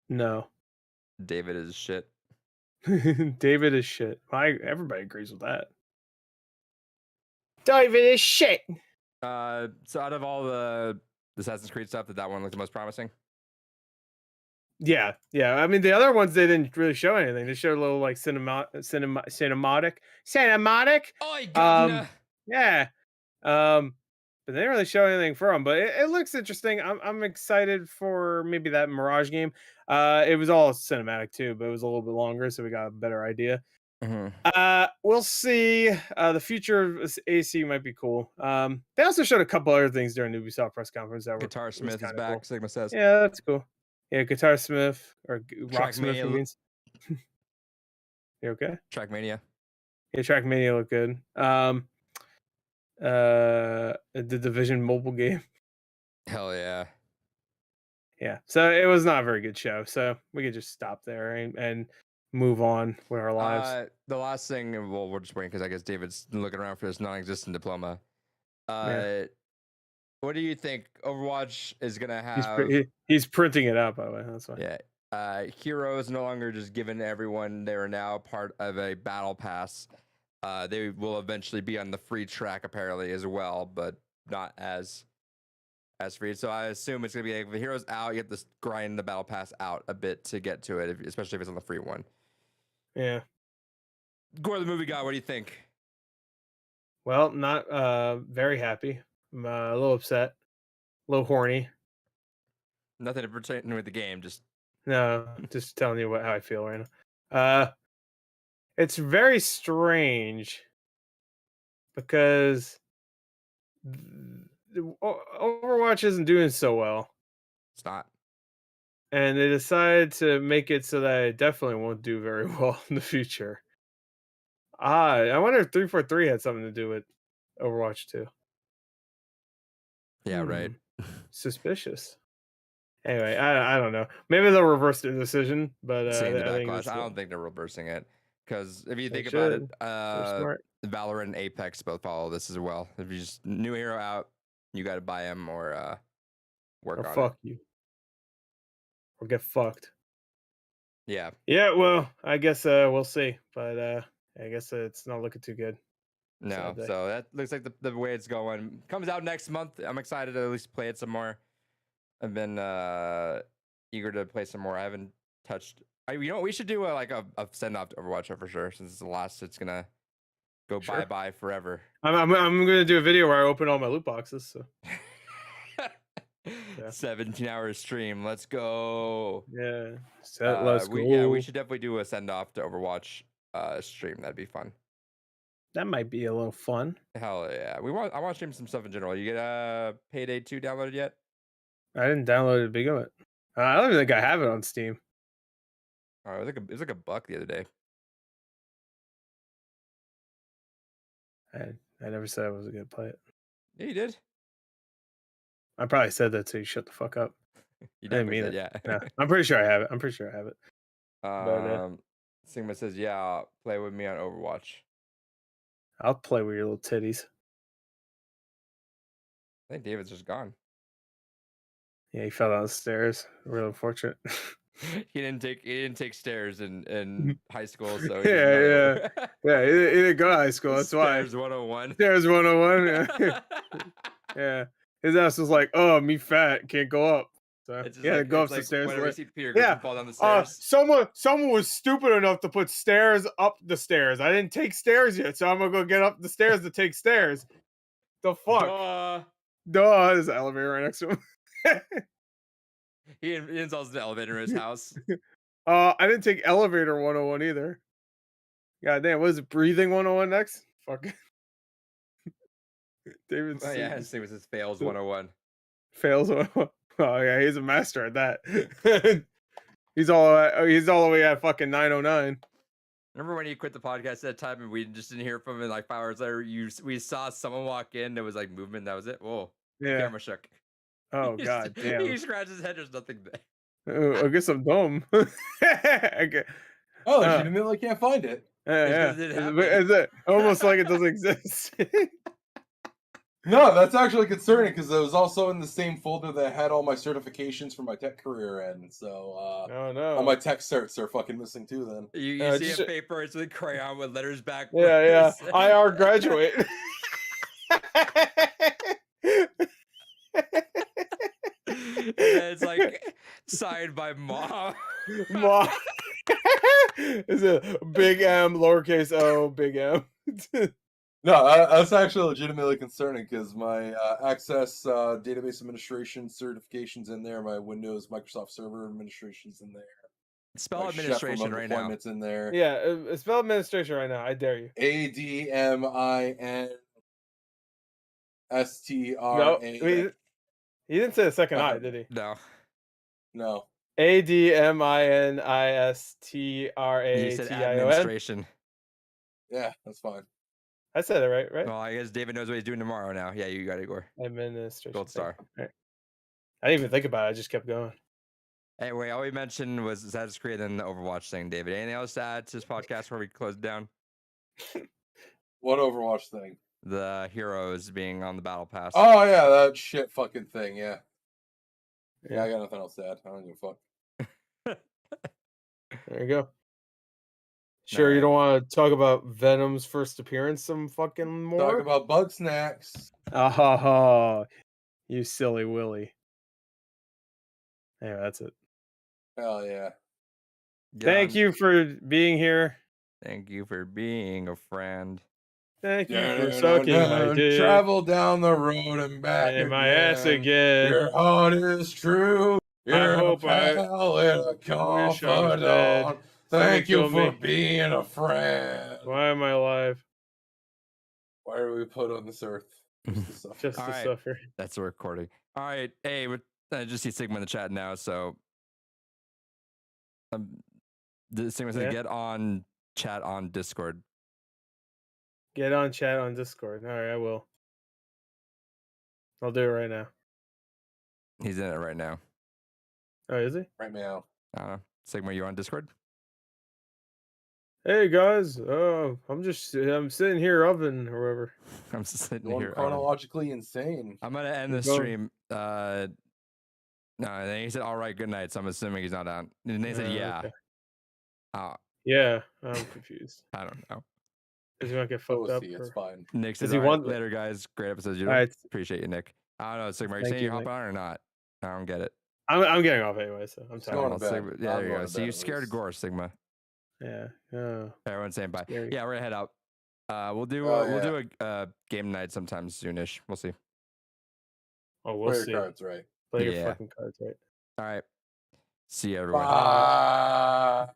No. David is shit. David is shit. Everybody agrees with that. David is shit. So out of all the Assassin's Creed stuff, did that one look the most promising? Yeah, yeah. I mean, the other ones they didn't really show anything. They showed a little like cinematic. Oh, Yeah. But they didn't really show anything for them. But it looks interesting. I'm excited for maybe that Mirage game. It was all cinematic too, but it was a little bit longer, so we got a better idea. We'll see. The future of AC might be cool. They also showed a couple other things during the Ubisoft press conference that were Guitar Smith is kinda back. cool. Sigma says. Yeah, that's cool. Yeah, Guitar Smith or Rocksmith. Trackmania He means. You okay? Trackmania. Yeah, Trackmania looked good. The Division mobile game. Hell yeah. Yeah, so it was not a very good show. So we could just stop there and move on with our lives. The last thing, well, we're just waiting because I guess David's looking around for this non-existent diploma. What do you think Overwatch is gonna have? He's printing it out, by the way. That's why. Yeah. Heroes no longer just given everyone. They are now part of a battle pass. They will eventually be on the free track apparently as well, but not as free. So I assume it's gonna be like if the hero's out, you have to grind the battle pass out a bit to get to it, especially if it's on the free one. Yeah. Gore the movie guy, what do you think? Well, not very happy. I'm a little upset, a little horny. Nothing to pertain with the game, just No, just telling you how I feel right now. It's very strange because Overwatch isn't doing so well, it's not. and they decided to make it so that it definitely won't do very well in the future. I wonder if 343 had something to do with Overwatch 2. Yeah, right. Suspicious. Anyway, I don't know. Maybe they'll reverse their decision, but Seeing the I think backlash, I don't think they're reversing it because if you They think about it, should. They're smart. Valorant and Apex both follow this as well. If you just new hero out, you got to buy him or work Or on fuck you. Or get fucked. it. Yeah. Yeah, well, I guess we'll see. But I guess it's not looking too good. No, Sad day. so that looks like the way it's going. Comes out next month. I'm excited to at least play it some more. I've been eager to play some more. I haven't touched. We should do a send off to Overwatch for sure. Since it's the last, it's gonna go Sure. bye bye forever. I'm gonna do a video where I open all my loot boxes. So Yeah. 17-hour stream. Let's go. yeah, let's go. We should definitely do a send off to Overwatch stream. That'd be fun. That might be a little I Hell yeah. I want to stream some stuff in general. You get Payday 2 downloaded yet? didn't download it big of it. I don't even think I have it on Steam. Oh, it was like $1 the other day. I never said I was gonna play it. Yeah, you did. I probably said that so you shut the fuck up. You I didn't definitely mean said, it. yeah. Yeah, I'm pretty sure I have it. But Sigma says, yeah, play with me on Overwatch. I'll play with your little titties. I think David's just gone. Yeah, he fell down the stairs. Real unfortunate. He didn't take stairs in high school, so Yeah. Yeah, he didn't go to high school. That's why. Stairs 101. Stairs 101. Yeah. Yeah. His ass was like, "Oh, me fat, can't go up." So It's just yeah, like, go up it's the like stairs. whenever you Like, see Peter yeah. Griffin fall down the stairs. Someone was stupid enough to put stairs up the stairs. I didn't take stairs yet, so I'm gonna go get up the stairs to take stairs. The fuck? Duh, there's an elevator right next to him. He installs the elevator in his house. I didn't take elevator 101 either. God damn, what is it? Breathing 101 next? Fuck. David. Oh yeah, his thing was his fails 101. Fails 101. Oh yeah, he's a master at that. He's all the way at fucking 909. Remember when you quit the podcast at that time and we just didn't hear from him? Like 5 hours later, we saw someone walk in. There was like movement. That was it. Whoa, Yeah. camera shook. Oh He god just- damn. He scratched his head. There's nothing there. I guess I'm dumb. Okay. Oh, legitimately can't find it. Yeah, It's 'cause it yeah. happened. Is it almost like it doesn't exist? No, that's actually concerning because it was also in the same folder that had all my certifications for my tech career in. So Oh no. all my tech certs are fucking missing too. Then You see just- a paper, it's with crayon with letters back. Yeah. IR graduate. And then it's like signed by mom. Mom. Is it big M, lowercase o, big M? no, that's actually legitimately concerning because my Access database administration certifications in there, my Windows Microsoft Server administration's in there, Spell my Chef administration remote right now. deployment's in there. Yeah, spell administration right now. I dare you. No, ADMINSTRA. he didn't say the second I, Uh-huh. did he? No. No. ADMINISTRATION. He said administration. Yeah, that's fine. I said it right? Well, I guess David knows what he's doing tomorrow now. Yeah, you got it, Igor. Administration. Gold star. Right. I didn't even think about it. I just kept going. Anyway, all we mentioned was Assassin's Creed and the Overwatch thing, David. Anything else to add to this podcast before we close it down? What Overwatch thing? The heroes being on the battle pass. Oh yeah, that shit fucking thing. Yeah. Yeah, I got nothing else to add. I don't give a fuck. There you go. Sure, you don't want to talk about Venom's first appearance some fucking more? Talk about bug snacks. You silly Willy. Anyway, that's it. Hell yeah. Thank you for being here. Thank you for being a friend. Thank you for sucking my dick Travel down the road and back in my ass again. Your heart is true. You're hope a pal and a wish I was dead. confidant. Thank you kill for me. being a friend. Why am I alive? Why are we put on this earth? Just to suffer. Just All to right. suffer. That's a recording. All right. Hey, I just see Sigma in the chat now. So, Sigma says Yeah? get on chat on Discord. Get on chat on Discord. All right, I will. I'll do it right now. He's in it right now. Oh, is he? Right now. I don't know. Sigma, you on Discord? Hey guys, I'm sitting here oven or whatever. I'm just sitting Going here. chronologically insane. I'm gonna end the Go. stream. No, and then he said, "All right, good night." So I'm assuming he's not on. And then he said, "Yeah." Okay. Oh, Yeah, I'm confused. I don't know. Is he gonna get fucked up? OC, it's or- fine. Nick says, he "All right, want- later, guys. Great episode. You All right, appreciate you, Nick." I don't know, Sigma. Are you Thank saying you, you're hopping Nick. on or not? I don't get it. I'm getting off anyway, so I'm Just tired. going Well, to bed. Sigma, yeah, I'm there you going go. to So bed you at scared least. Gore, Sigma. Yeah. Everyone's saying bye. Scary. Yeah, we're gonna head out. We'll do Oh, we'll yeah. do a game night sometime soonish. We'll see. Oh, we'll Play see. your cards right. Play your Yeah. fucking cards right. All right. See you, everyone. Bye.